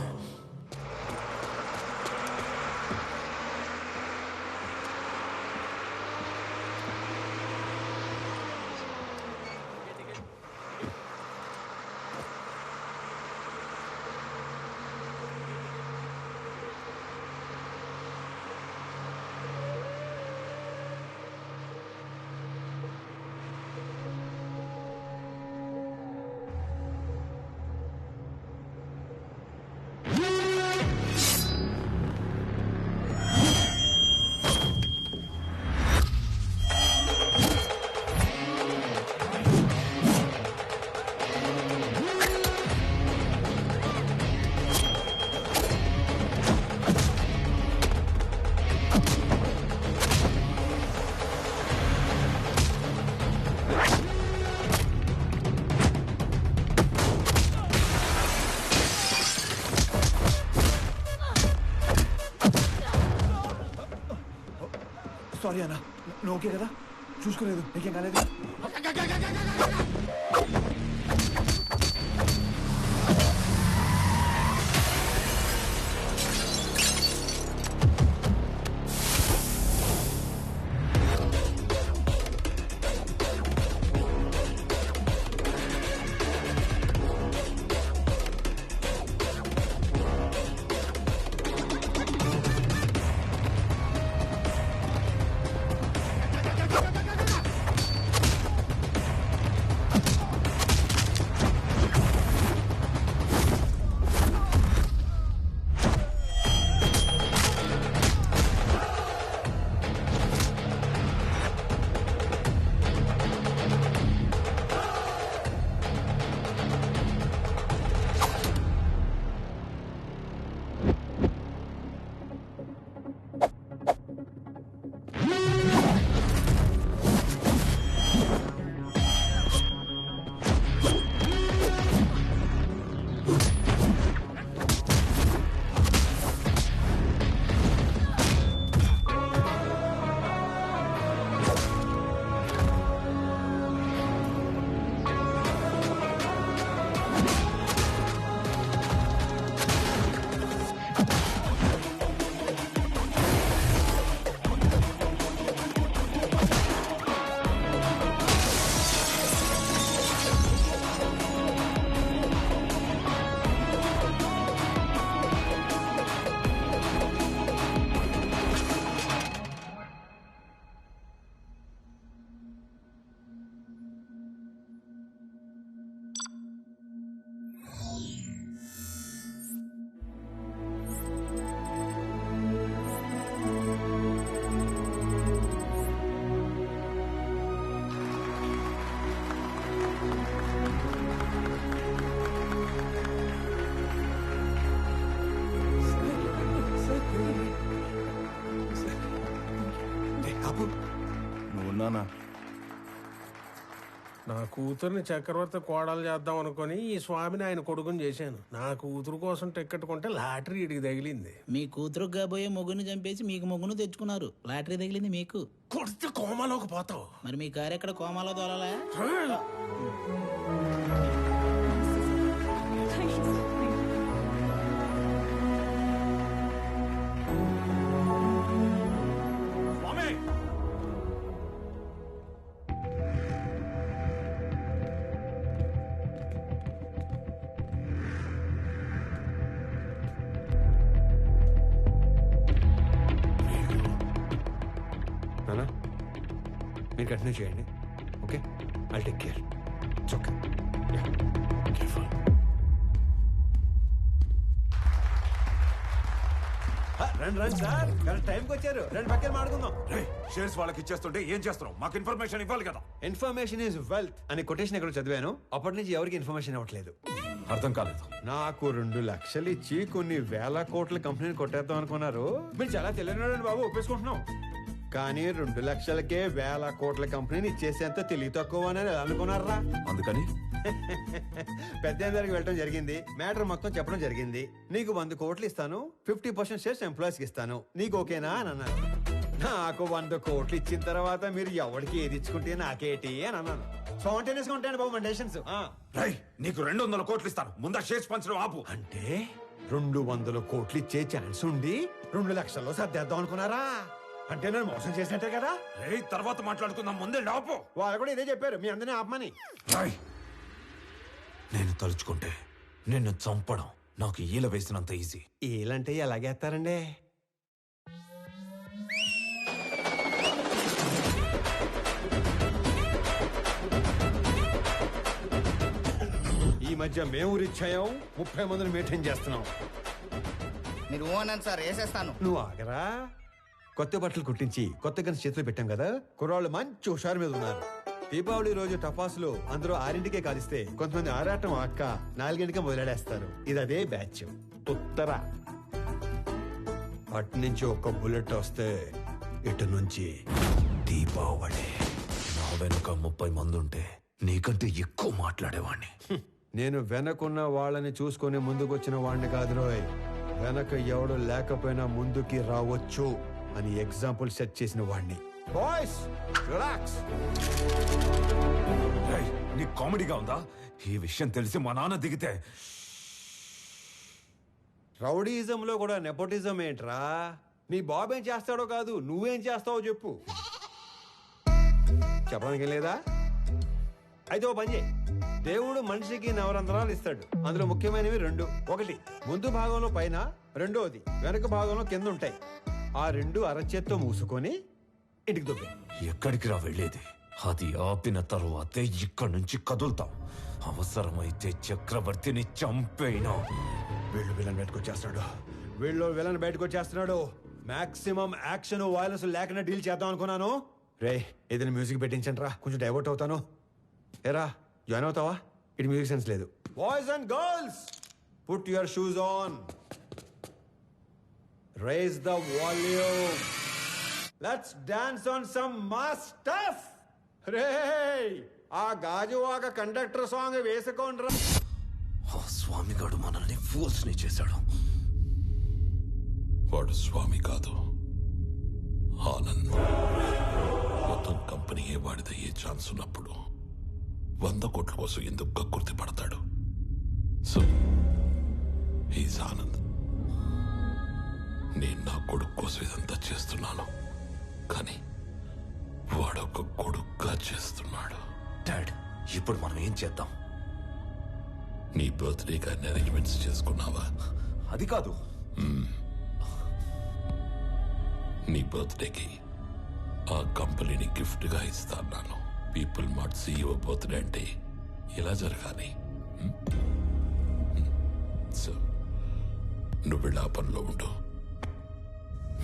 S17: సారీ అన్న, నువ్వు ఓకే కదా? చూసుకోలేదు, నీకేం కాలేదు?
S3: నువ్వున్నానా?
S7: నా కూతుర్ని చక్రవర్తి కోడలు చేద్దాం అనుకుని ఈ స్వామిని ఆయన కొడుకుని చేశాను. నా కూతురు కోసం టికెట్ కొంటే లాటరీ ఇడికి తగిలింది.
S20: మీ కూతురు కాబోయే మొగ్గుని చంపేసి మీకు మొగ్గును తెచ్చుకున్నారు. లాటరీ తగిలింది మీకు.
S7: కొడితే కోమాలోకి పోతావు.
S20: మరి మీ కారు ఎక్కడ కోమాలో దొరలా?
S12: మీరు కంటిన్యూ చేయండి. Okay, I'll take care. It's okay. Careful.
S6: రండి రండి సార్, కరెక్ట్ టైంకి వచ్చారు. రెండు పక్కన మాడుకుందాం.
S9: షేర్స్ వాళ్ళకి ఇచ్చేస్తుంటే ఏం చేస్తున్నావు? మాకు ఇన్ఫర్మేషన్ ఇవ్వాలి కదా.
S6: ఇన్ఫర్మేషన్ ఈజ్ వెల్త్ అని కొటేషన్ ఎక్కడ చదివాను. అప్పటి నుంచి ఎవరికి ఇన్ఫర్మేషన్ ఇవ్వట్లేదు.
S9: అర్థం కాలేదు.
S6: నాకు 2 లక్షలు ఇచ్చి కొన్ని వేల కోట్ల కంపెనీని కొట్టేద్దాం అనుకున్నారు. మీరు చాలా తెలియని బాబు, ఒప్పేసుకుంటున్నాం. కానీ 2 లక్షలకే వేల కోట్ల కంపెనీని ఇచ్చేసేంత తెలివి తక్కువ అని అనుకున్నారా?
S9: అందుకని
S6: పెద్ద దగ్గరికి వెళ్ళడం జరిగింది. మ్యాటర్ మొత్తం చెప్పడం జరిగింది. నీకు 100 కోట్లు ఇస్తాను, 50% షేర్స్ ఎంప్లాయీస్కి ఇస్తాను, నీకు ఓకేనా అని అన్నారు. నాకు 100 కోట్లు ఇచ్చిన తర్వాత మీరు ఎవరికి ఏది ఇచ్చుకుంటే నాకేటి అని అన్నాను. స్పాంటేనియస్ గా ఉంటాయండి బాబు మన డెసిషన్స్.
S9: నీకు 200 కోట్లు ఇస్తాను, ముందా షేర్స్ పంచడం ఆపు.
S6: అంటే 200 కోట్లు ఇచ్చే ఛాన్స్ ఉండి 2 లక్షల్లో సర్దేద్దాం అనుకున్నారా? అంటే నేను మోసం చేసినట్టే కదా.
S9: తర్వాత మాట్లాడుకుందాం, ముందే ఆపు.
S6: వాళ్ళు కూడా ఇదే చెప్పారు, మీ అందరినీ ఆపమని.
S9: నేను తలుచుకుంటే నిన్ను చంపడం నాకు ఈల వేసినంత ఈజీ.
S6: ఈలంటే ఎలాగేస్తారండి? ఈ మధ్య మేము రిచ్ అయ్యాం, 30 మందిని మెయింటైన్ చేస్తున్నాం.
S18: మీరు ఓనని సార్ వేసేస్తాను.
S6: నువ్వు ఆగరా. కొత్త బట్టలు కుట్టించి కొత్త గన్స్ చేతిలో పెట్టాం కదా, కుర్రాళ్ళు మంచి హుషారు మీద ఉన్నారు. దీపావళి రోజు టపాసులు అందరూ 6ంటికే కాలిస్తే కొంతమంది ఆరాటం అక్క 4ంటికే మొదలెడేస్తారు. ఇది అదే బ్యాచ్. ఉత్తర అటు నుంచి ఒక్క బుల్లెట్ వస్తే ఇటు నుంచి
S9: దీపావళి. నా వెనుక 30 మంది ఉంటే నీకంటే ఎక్కువ మాట్లాడేవాణ్ణి.
S6: నేను వెనకున్న వాళ్ళని చూసుకొని ముందుకొచ్చిన వాడిని కాదు రోయ్. వెనక ఎవడు లేకపోయినా ముందుకి రావచ్చు అని ఎగ్జాంపుల్ సెట్ చేసిన వాడిని. Boys relax.
S9: నీకు కామెడీగా ఉందా? ఈ విషయం తెలిసి మా నాన్న దిగితే
S6: రౌడీజంలో కూడా నెపోటిజం ఏంట్రా? నీ బాబు ఏం చేస్తాడో కాదు, నువ్వేం చేస్తావో చెప్పు. చెప్పడానికి లేదా? అయితే ఓ పని చేయి. దేవుడు మనిషికి నవరంధ్రాలు ఇస్తాడు. అందులో ముఖ్యమైనవి 2. ఒకటి ముందు భాగంలో పైన, రెండోది వెనక భాగంలో కింద ఉంటాయి. ఆ 2 అరచేత్తో మూసుకొని ఇంటికి దొబ్బే.
S9: ఎక్కడికి రా వెళ్ళేది? అది ఆపిన తరువాతే ఇక్కడి నుంచి కదులుతాం. అవసరమైతే చక్రవర్తిని చంపేనా.
S6: వీళ్ళు విలన్ బయటకు వచ్చేస్తున్నాడు. మాక్సిమం యాక్షన్ వైలెన్స్ లేకుండా డీల్ చేద్దాం అనుకున్నాను. రే ఏదైనా మ్యూజిక్ పెట్టించండి రా, కొంచెం డైవర్ట్ అవుతాను. ఏరా జాయిన్ అవుతావా? ఇటు మ్యూజిక్ సెన్స్ లేదు. Boys and girls, put your shoes on, raise the volume, let's dance on some mass stuff. రే ఆ గాజువాక కండక్టర్ సాంగ్ వేసుకోండ్రా.
S9: ఆ స్వామిగాడు మనల్ని ఫోర్స్ ని చేశాడు.
S4: వాడు స్వామి కాదు, ఆనంద్. మొత్తం కంపెనీయే వాడిదయ్యే ఛాన్స్ ఉన్నప్పుడు 100 కోట్ల కోసం ఎందుకు కక్కుర్తి పడతాడు? So he's Anand. నేను నా కొడుకు కోసం ఇదంతా చేస్తున్నాను, కానీ వాడొక కొడుకుగా చేస్తున్నాడు.
S9: డాడ్, ఇప్పుడు మనం ఏం చేద్దాం?
S4: నీ బర్త్డే కానీ అరేంజ్మెంట్స్ చేసుకున్నావా?
S9: అది కాదు.
S4: నీ బర్త్డేకి ఆ కంపెనీని గిఫ్ట్ గా ఇస్తాను. పీపుల్ మార్ట్ CEO బర్త్డే అంటే ఇలా జరగాలి. సో నువ్వు వెళ్ళి ఆ పనిలో ఉండు,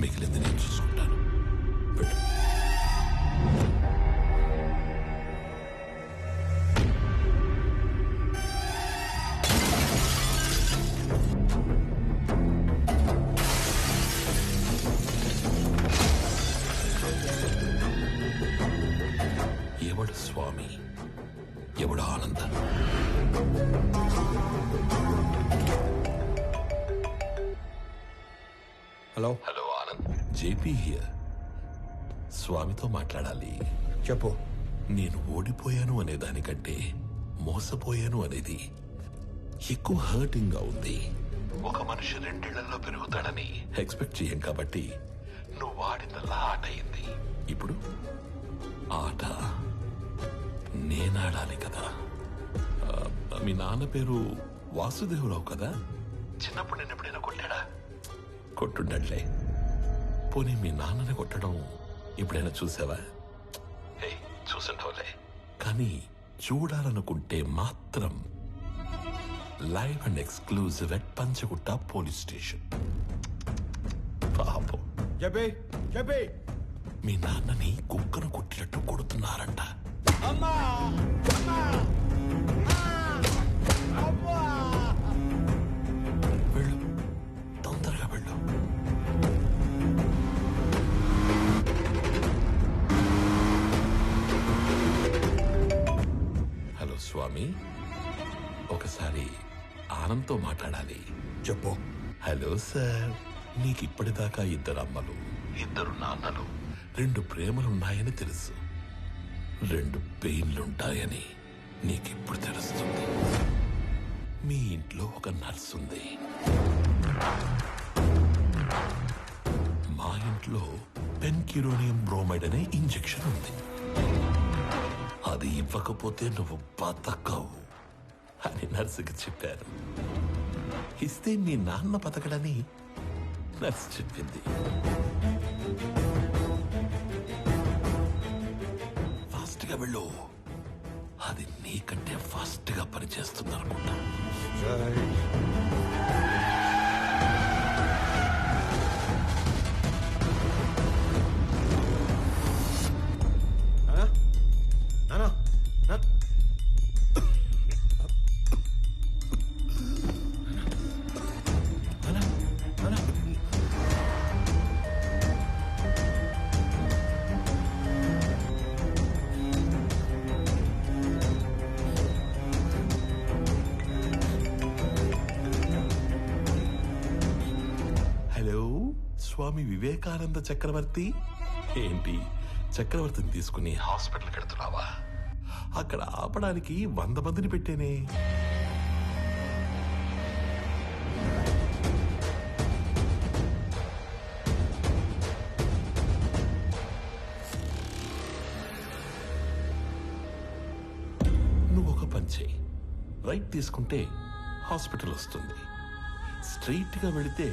S4: మిగిలింది నేను చూసుకుంటాను. ఎవడు స్వామి, ఎవడు ఆనంద?
S6: Hello
S4: Anand, JP here. స్వామితో మాట్లాడాలి.
S6: చెప్పు.
S4: నేను ఓడిపోయాను అనే దానికంటే మోసపోయాను అనేది ఎక్కువ హర్టింగ్ గా ఉంది. ఒక మనిషి 2 ఏళ్లలో పెరుగుతాడని ఎక్స్పెక్ట్ చేయం కాబట్టి నువ్వు వాడినలా ఆట అయింది. ఇప్పుడు ఆట నేనాడాలి కదా. మీ నాన్న పేరు వాసుదేవరావు కదా? చిన్నప్పుడు నేను ఎప్పుడైనా కొట్టాడా? కొట్టుండట్లే. పోనీ మీ నాన్నని కొట్టడం ఎప్పుడైనా చూసావా? చూసుంటావులే. కానీ చూడాలనుకుంటే మాత్రం live and exclusive at Panjagutta police station. పాపం మీ నాన్నని కుక్కను కొట్టినట్టు కొడుతున్నారంట. వెళ్ళు, తొందరగా వెళ్ళు. హలో స్వామి, ఒకసారి ఆనంద్తో మాట్లాడాలి.
S6: చెప్పు.
S4: హలో సార్, నీకు ఇప్పటిదాకా 2 అమ్మలు, 2 నాన్నలు, 2 ప్రేమలున్నాయని తెలుసు. 2 పెయిన్లుంటాయని నీకిప్పుడు తెలుస్తుంది. మీ ఇంట్లో ఒక నర్స్ ఉంది. మా ఇంట్లో పెన్క్యూరోనియం బ్రోమైడ్ అనే ఇంజెక్షన్ ఉంది. అది ఇవ్వకపోతే నువ్వు బతకవు అని నర్సుకి చెప్పారు. ఇస్తే మీ నాన్న బతకడని నర్సు చెప్పింది. ఫాస్ట్ గా వెళ్ళు, అది నీకంటే ఫాస్ట్ గా పనిచేస్తుంది అనుకుంటా. స్వామి వివేకానంద చక్రవర్తి ఏంటి చక్రవర్తిని తీసుకుని హాస్పిటల్కి వెళ్తున్నావా? అక్కడ ఆపడానికి 100 మందిని పెట్టేనే. నువ్వు ఒక పని చేయి. రైట్ తీసుకుంటే హాస్పిటల్ వస్తుంది, స్ట్రైట్ గా వెళితే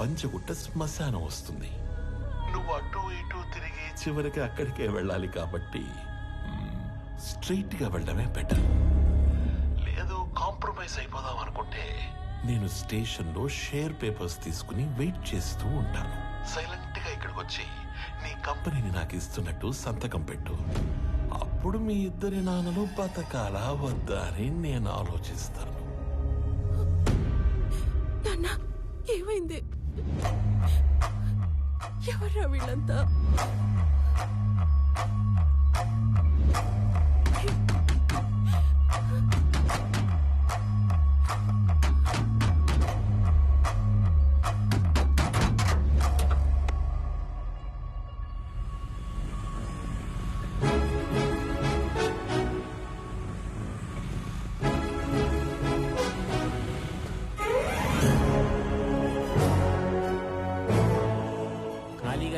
S4: పంచగుట్ట శ్మశానం వస్తుంది. నువ్వు అటు ఇటు తిరిగి చివరికి అక్కడికే వెళ్ళాలి కాబట్టి స్ట్రైట్ గా వెళ్ళడమే బెటర్. లేదు కాంప్రమైజ్ అయిపోదాం అనుకుంటే నేను స్టేషన్ లో షేర్ పేపర్స్ తీసుకుని వెయిట్ చేస్తూ ఉంటాను. సైలెంట్ గా ఇక్కడికి వచ్చి నీ కంపెనీని నాకు ఇస్తున్నట్టు సంతకం పెట్టు. అప్పుడు మీ ఇద్దరి నాన్నలు బతకాలా వద్దా అని నేను ఆలోచిస్తాను.
S5: నాన్న ఏమైంది? ఎవర్రా వీళ్ళంతా?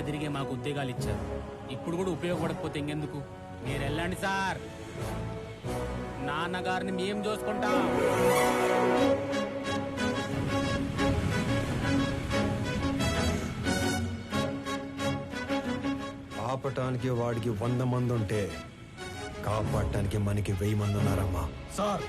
S21: తిరిగే మాకు ఉద్యోగాలు ఇచ్చారు, ఇప్పుడు కూడా ఉపయోగపడకపోతే ఇంకెందుకు? మీరు వెళ్ళండి సార్, నాన్నగారిని మేము చూసుకుంటాం.
S6: ఆపటానికి వాడికి 100 మంది ఉంటే కాపాడటానికి మనకి 1000 మంది ఉన్నారమ్మా.
S21: Sir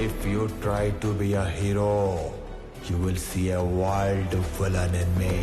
S6: If you try to be a hero, you will see a wild villain in me.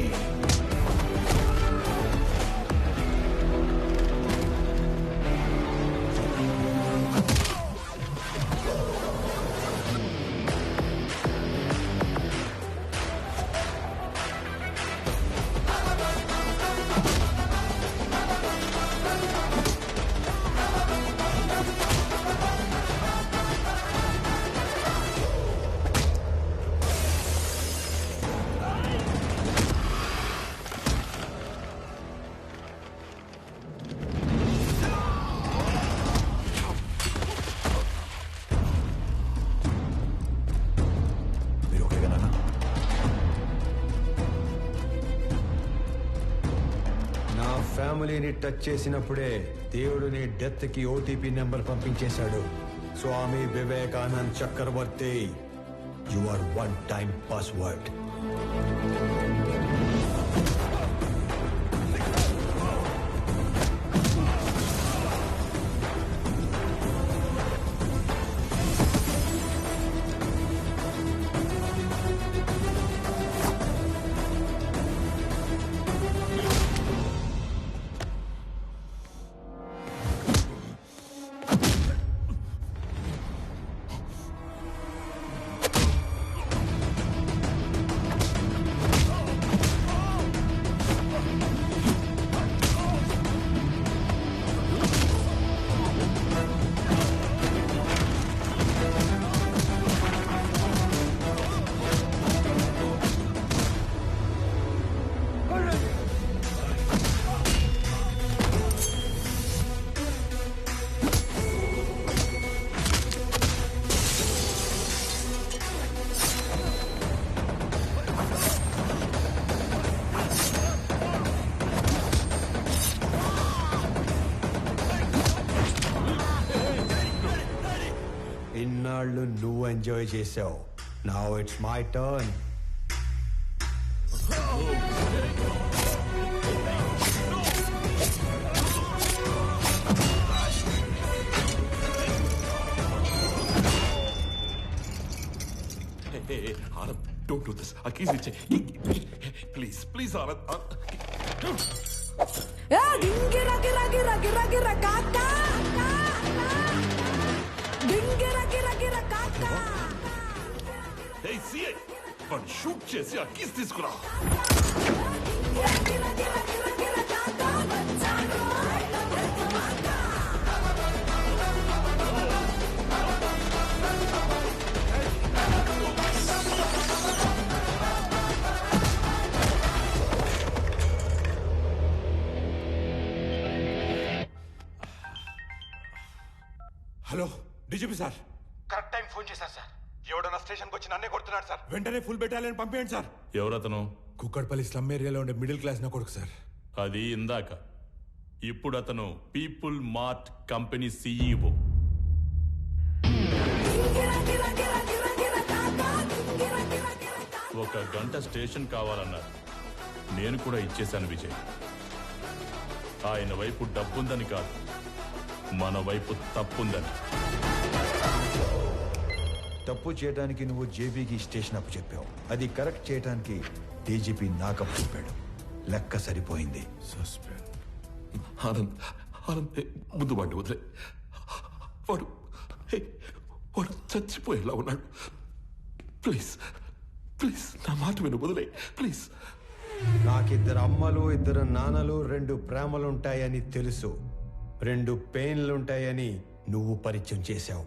S6: ఫ్యామిలీని టచ్ చేసినప్పుడే దేవుడు నీ డెత్ కి ఓటీపీ నెంబర్ పంపించేశాడు. Swami Vivekanand Chakravarthi, you are 1 time password. Enjoy చేసావు. Now it's my turn.
S4: Anand, don't do this. A keys iche. Please, please, Anand.
S10: గింగిర గిర గిర గిర గిర కాకా గింగిర గిర గిర కాకా.
S4: Hey, CI, వాడు షూట్ చేసి ఆ కీస్ తీసుకురా.
S3: Hello DGP sir.
S17: Correct time phone చేశారు సార్.
S3: ఎవడన్నా స్టేషన్కి వచ్చి నన్నే కొడుతున్నాడు సార్. వెంటనే ఫుల్ బెటాలియన్ పంపేయండి సార్.
S8: ఎవరతను?
S3: కుక్కడపల్లి స్లమ్ ఏరియాలో ఉండే మిడిల్ క్లాస్ నా కొడుకు సార్.
S8: అది ఇందాక. ఇప్పుడు అతను పీపుల్ మార్ట్ కంపెనీ CEO. ఒక గంట స్టేషన్ కావాలన్నారు. నేను కూడా ఇచ్చేశాను విజయ్. ఆయన వైపు డబ్బుందని కాదు, మన వైపు తప్పుందని.
S6: తప్పు చేయడానికి నువ్వు జేబీకి స్టేషన్ అప్పు చెప్పావు. అది కరెక్ట్ చేయడానికి డీజీపీ నాకప్పు చెప్పాడు. లెక్క సరిపోయింది.
S4: ఆనంద్, ఆనంద్, ముందు వాడిని వదిలే. వాడు వాడు చచ్చిపోయేలా ఉన్నాడు. ప్లీజ్ ప్లీజ్ నా మాట విను, వదిలే ప్లీజ్.
S6: నాకిద్దరు అమ్మలు, ఇద్దరు నాన్నలు, 2 ప్రేమలుంటాయని తెలుసు. 2 పెయిన్లుంటాయని నువ్వు పరిచయం చేశావు.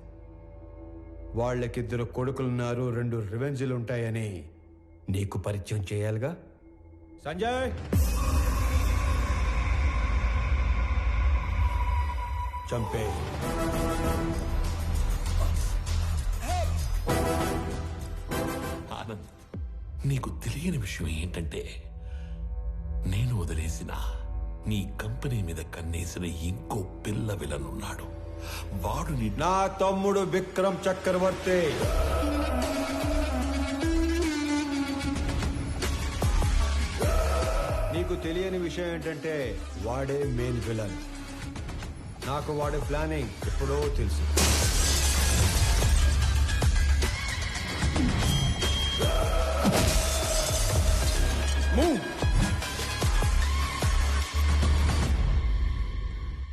S6: వాళ్ళకిద్దరు కొడుకులున్నారు, 2 రివెంజ్లుంటాయని నీకు పరిచయం చేయాలిగా. సంజయ్, చంపే.
S4: ఆనంద్, నీకు తెలియని విషయం ఏంటంటే నేను వదిలేసిన నీ కంపెనీ మీద కన్నేసిన ఇంకో పిల్ల విలనున్నాడు. వాడు
S6: నా తమ్ముడు విక్రమ్ చక్రవర్తి. నీకు తెలియని విషయం ఏంటంటే వాడే మెయిన్ విలన్. నాకు వాడి ప్లానింగ్ ఎప్పుడో తెలుసు.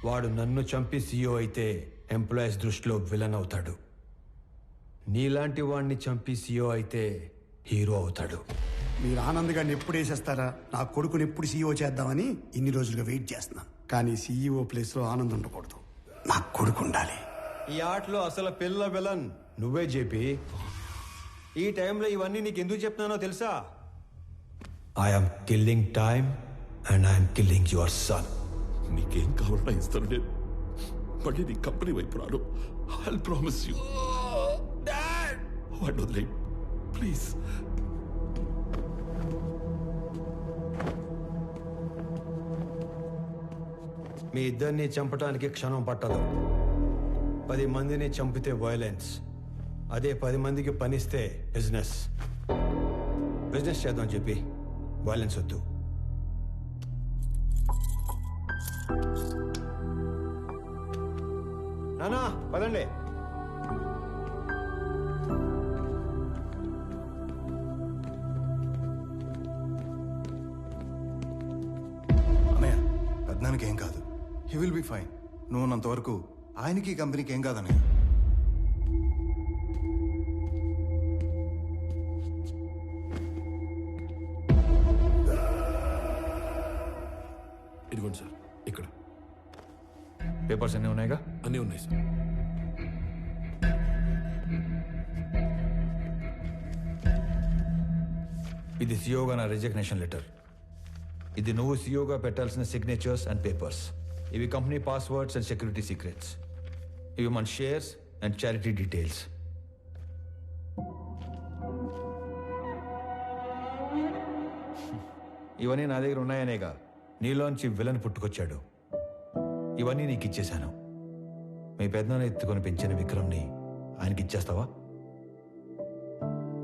S6: వాడు నన్ను చంపి CEO అయితే ఎంప్లాయీస్ దృష్టిలో విలన్ అవుతాడు. నీలాంటి వాడిని చంపి CEO అయితే హీరో అవుతాడు.
S17: మీరు ఆనంద్ గారిని ఎప్పుడు వేసేస్తారా, నా కొడుకుని ఎప్పుడు CEO చేద్దామని ఇన్ని రోజులుగా వెయిట్ చేస్తున్నాను. కానీ CEO ప్లేస్లో ఆనంద్ ఉండకూడదు, నా కొడుకు ఉండాలి.
S6: ఈ ఆటలో అసలు పిల్ల విలన్ నువ్వే జేపీ. ఈ టైంలో ఇవన్నీ నీకు ఎందుకు చెప్తున్నానో తెలుసా? I'm killing time and I'm killing your son.
S4: నీకేం కావాలన్నా ఇస్తాను. నేను మళ్ళీ నీ కంపెనీ వైపు రాను. I'll promise you. వాడిని వదిలే ప్లీజ్.
S6: మీ ఇద్దరిని చంపడానికి క్షణం పట్టదు. 10 మందిని చంపితే వైలెన్స్, అదే 10 మందికి పనిస్తే బిజినెస్. బిజినెస్ చేద్దాం చెప్పి వైలెన్స్ వద్దు. నానా పదండి.
S3: అన్నయ్య, పెద్దనానికి ఏం కాదు. He will be fine. నువ్వు ఉన్నంత వరకు ఆయనకి కంపెనీకి ఏం కాదన్నయ్య.
S4: ఇదిగోండి సార్, ఇక్కడ
S6: పేపర్స్ అన్నీ ఉన్నాయిగా?
S4: అన్నీ ఉన్నాయి సార్.
S6: ఇది సిఓగా నా రిజిగ్నేషన్ లెటర్. ఇది నువ్వు సిఓగా పెట్టాల్సిన సిగ్నేచర్స్ అండ్ పేపర్స్. ఇవి company passwords and security secrets. ఇవి మన షేర్స్ అండ్ చారిటీ డీటెయిల్స్. ఇవన్నీ నా దగ్గర ఉన్నాయనేగా నీలోంచి విలన్ పుట్టుకొచ్చాడు. ఇవన్నీ నీకు ఇచ్చేశాను. మీ పెద్దనాన్న ఎత్తుకొని పెంచిన విక్రమ్ని ఆయనకి ఇచ్చేస్తావా?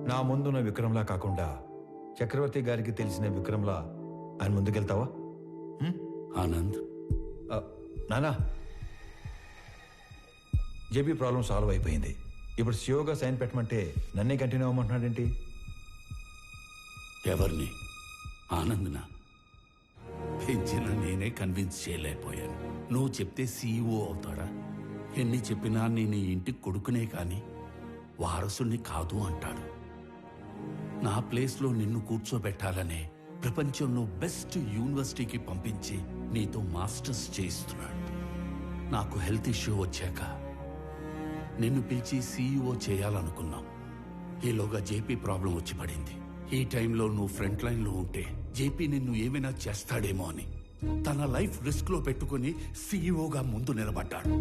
S6: నా ముందున్న విక్రమ్లా కాకుండా చక్రవర్తి గారికి తెలిసిన విక్రమ్లా ఆయన ముందుకెళ్తావా?
S1: ఆనంద్,
S6: నానా, జేబీ ప్రాబ్లం సాల్వ్ అయిపోయింది. ఇప్పుడు సియోగా సైన్ పెట్టమంటే నన్నే కంటిన్యూ అవ్వమంటున్నాడేంటి?
S1: ఎవరిని? ఆనంద్నా? పెంచిన నేనే కన్విన్స్ చేయలేకపోయాను. నువ్వు చెప్తే సీఈఓ అవుతాడా? ఎన్ని చెప్పినా నేను ఈ ఇంటికి కొడుకునే కాని వారసుని కాదు అంటాడు. నా ప్లేస్లో నిన్ను కూర్చోబెట్టాలనే ప్రపంచంలో బెస్ట్ యూనివర్సిటీకి పంపించి నీతో మాస్టర్స్ చేయిస్తున్నాడు. నాకు హెల్త్ ఇష్యూ వచ్చాక నిన్ను పిలిచి సీఈఓ చేయాలనుకున్నాం. ఈలోగా జేపీ ప్రాబ్లం వచ్చి పడింది. ఈ టైంలో నువ్వు ఫ్రంట్ లైన్లో ఉంటే జేపీ నిన్ను ఏమైనా చేస్తాడేమో అని తన లైఫ్ రిస్క్ లో పెట్టుకుని సీఈఓగా ముందు నిలబడ్డాడు.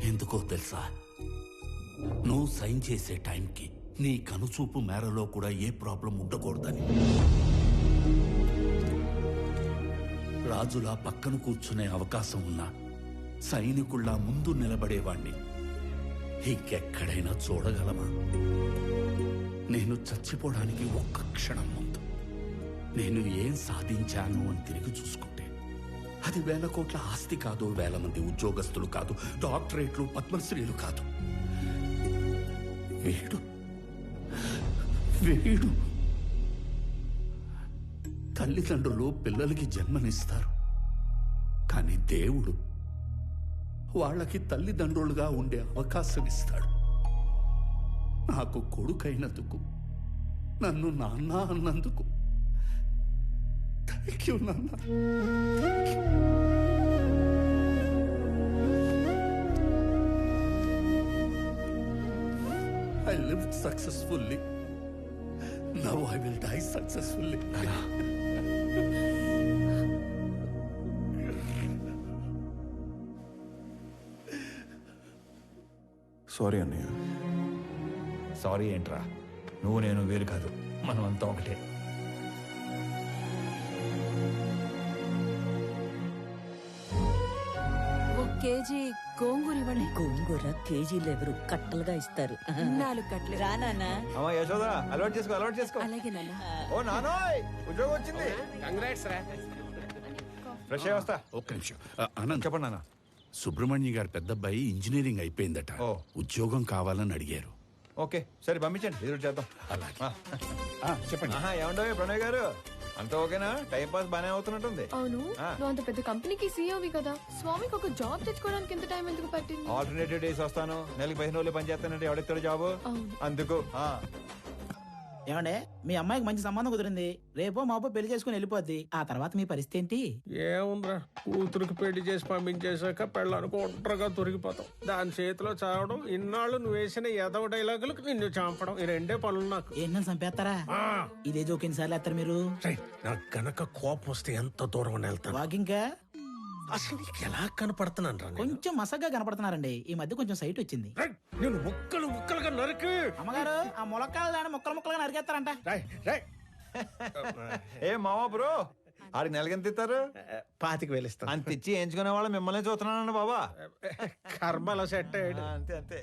S1: ఎందుకో తెలుసా? నువ్వు సైన్ చేసే టైంకి నీ కనుచూపు మేరలో కూడా ఏ ప్రాబ్లం ఉండకూడదని. రాజులా పక్కన కూర్చునే అవకాశం ఉన్నా సైనికుల్లా ముందు నిలబడేవాణ్ణి ఇంకెక్కడైనా చూడగలమా? నేను చచ్చిపోవడానికి ఒక్క క్షణం ముందు నేను ఏం సాధించాను అని తిరిగి చూసుకుంటే అది 1,000 కోట్ల ఆస్తి కాదు, 1,000 మంది ఉద్యోగస్తులు కాదు, డాక్టరేట్లు, పద్మశ్రీలు కాదు. వీడు వీడు తల్లిదండ్రులు పిల్లలకి జన్మనిస్తారు, కానీ దేవుడు వాళ్ళకి తల్లిదండ్రులుగా ఉండే అవకాశం ఇస్తాడు. నాకు కొడుకైనందుకు, నన్ను నాన్న అన్నందుకు థ్యాంక్ యూ నాన్న. I lived successfully. Now I will die successfully.
S3: Sorry అన్నయ్య.
S6: సారీ ఏంట్రా? నువ్వు నేను వేరు కాదు, మనం అంతా ఒకటే.
S5: కేజీ గోంగూర ఇవ్వండి.
S10: గోంగూర కేజీలు ఎవరు కట్టలుగా ఇస్తారు.
S5: 4 కట్టలు.
S10: రా నాన్న.
S6: అమ్మా యశోదా, అలవాటు చేసుకో, అలవాటు చేసుకో.
S5: అలాగే నాన్న.
S6: ఓ నానోయ్, ఉద్యోగం వచ్చింది.
S11: కంగ్రాట్స్ రా.
S6: ఫ్రెష్ అయ్యి వస్తా.
S1: ఒక్క నిమిషం. ఆనంద్,
S6: చెప్పండి నాన్న.
S1: సుబ్రహ్మణ్య గారి పెద్దబ్బాయి ఇంజనీరింగ్ అయిపోయిందట. ఉద్యోగం కావాలని అడిగారు.
S6: ఓకే, సరే పంపించండి, ఎదురు చేద్దాం.
S1: అలాగే.
S6: చెప్పండి. ఏమంటావు ప్రణయ్ గారు, అంతా ఓకేనా? టైం పాస్ బానే అవుతున్నట్టుంది.
S15: అవును, నువ్వు అంత పెద్ద కంపెనీకి సీఈఓవి కదా, స్వామికి ఒక జాబ్ తెచ్చుకోవడానికి ఎంత టైం ఎందుకు పట్టింది?
S6: ఆల్టర్నేటివ్ డేస్ వస్తాను, నెలకి 15 రోజులు పని చేస్తానంటే ఎవడెత్తాడు జాబు? అందుకు.
S20: ఏమండే, మీ అమ్మాయికి మంచి సంబంధం కుదిరింది, రేపో మాపో పెళ్లి చేసుకుని వెళ్ళిపోద్ది. ఆ తర్వాత మీ పరిస్థితి ఏంటి?
S7: ఏముందిరా, కూతురికి పెళ్లి చేసి పంపించేశాక పెళ్ళానికి ఒంటరిగా దొరికిపోతాం. దాని చేతిలో చావడం, ఇన్నాళ్ళు నువ్వు వేసిన ఎదవ డైలాగులకు నిన్ను చంపడం, ఈ 2 పనులు నాకు.
S20: ఏంటని చంపేస్తారా? ఇదే జోకిన్ సార్లు వేస్తారు మీరు.
S7: నాకు గనక కోపం వస్తే ఎంత దూరం వెళ్తాను.
S20: వాకింగ్
S7: అసలు నీకు ఎలా కనపడుతున్నాను రా?
S20: కొంచెం మసగ్గా కనపడుతున్నారండి, ఈ మధ్య కొంచెం సైట్ వచ్చింది.
S7: నేను ముక్కలుగా నరికి.
S20: అమ్మగారు, ఆ ములక్కాయలు దాన్ని ముక్కలుగా నరికేస్తారంట.
S6: ఏ మావా బ్రో, ఆడికి నెలకెంత ఇస్తారు?
S7: 25,000 ఇస్తాను.
S6: అంత ఇచ్చి ఎంచుకునే వాళ్ళు మిమ్మల్ని చూస్తున్నానండి బాబా.
S7: కర్మలో సెట్ అయ్యాడు.
S6: అంతే అంతే.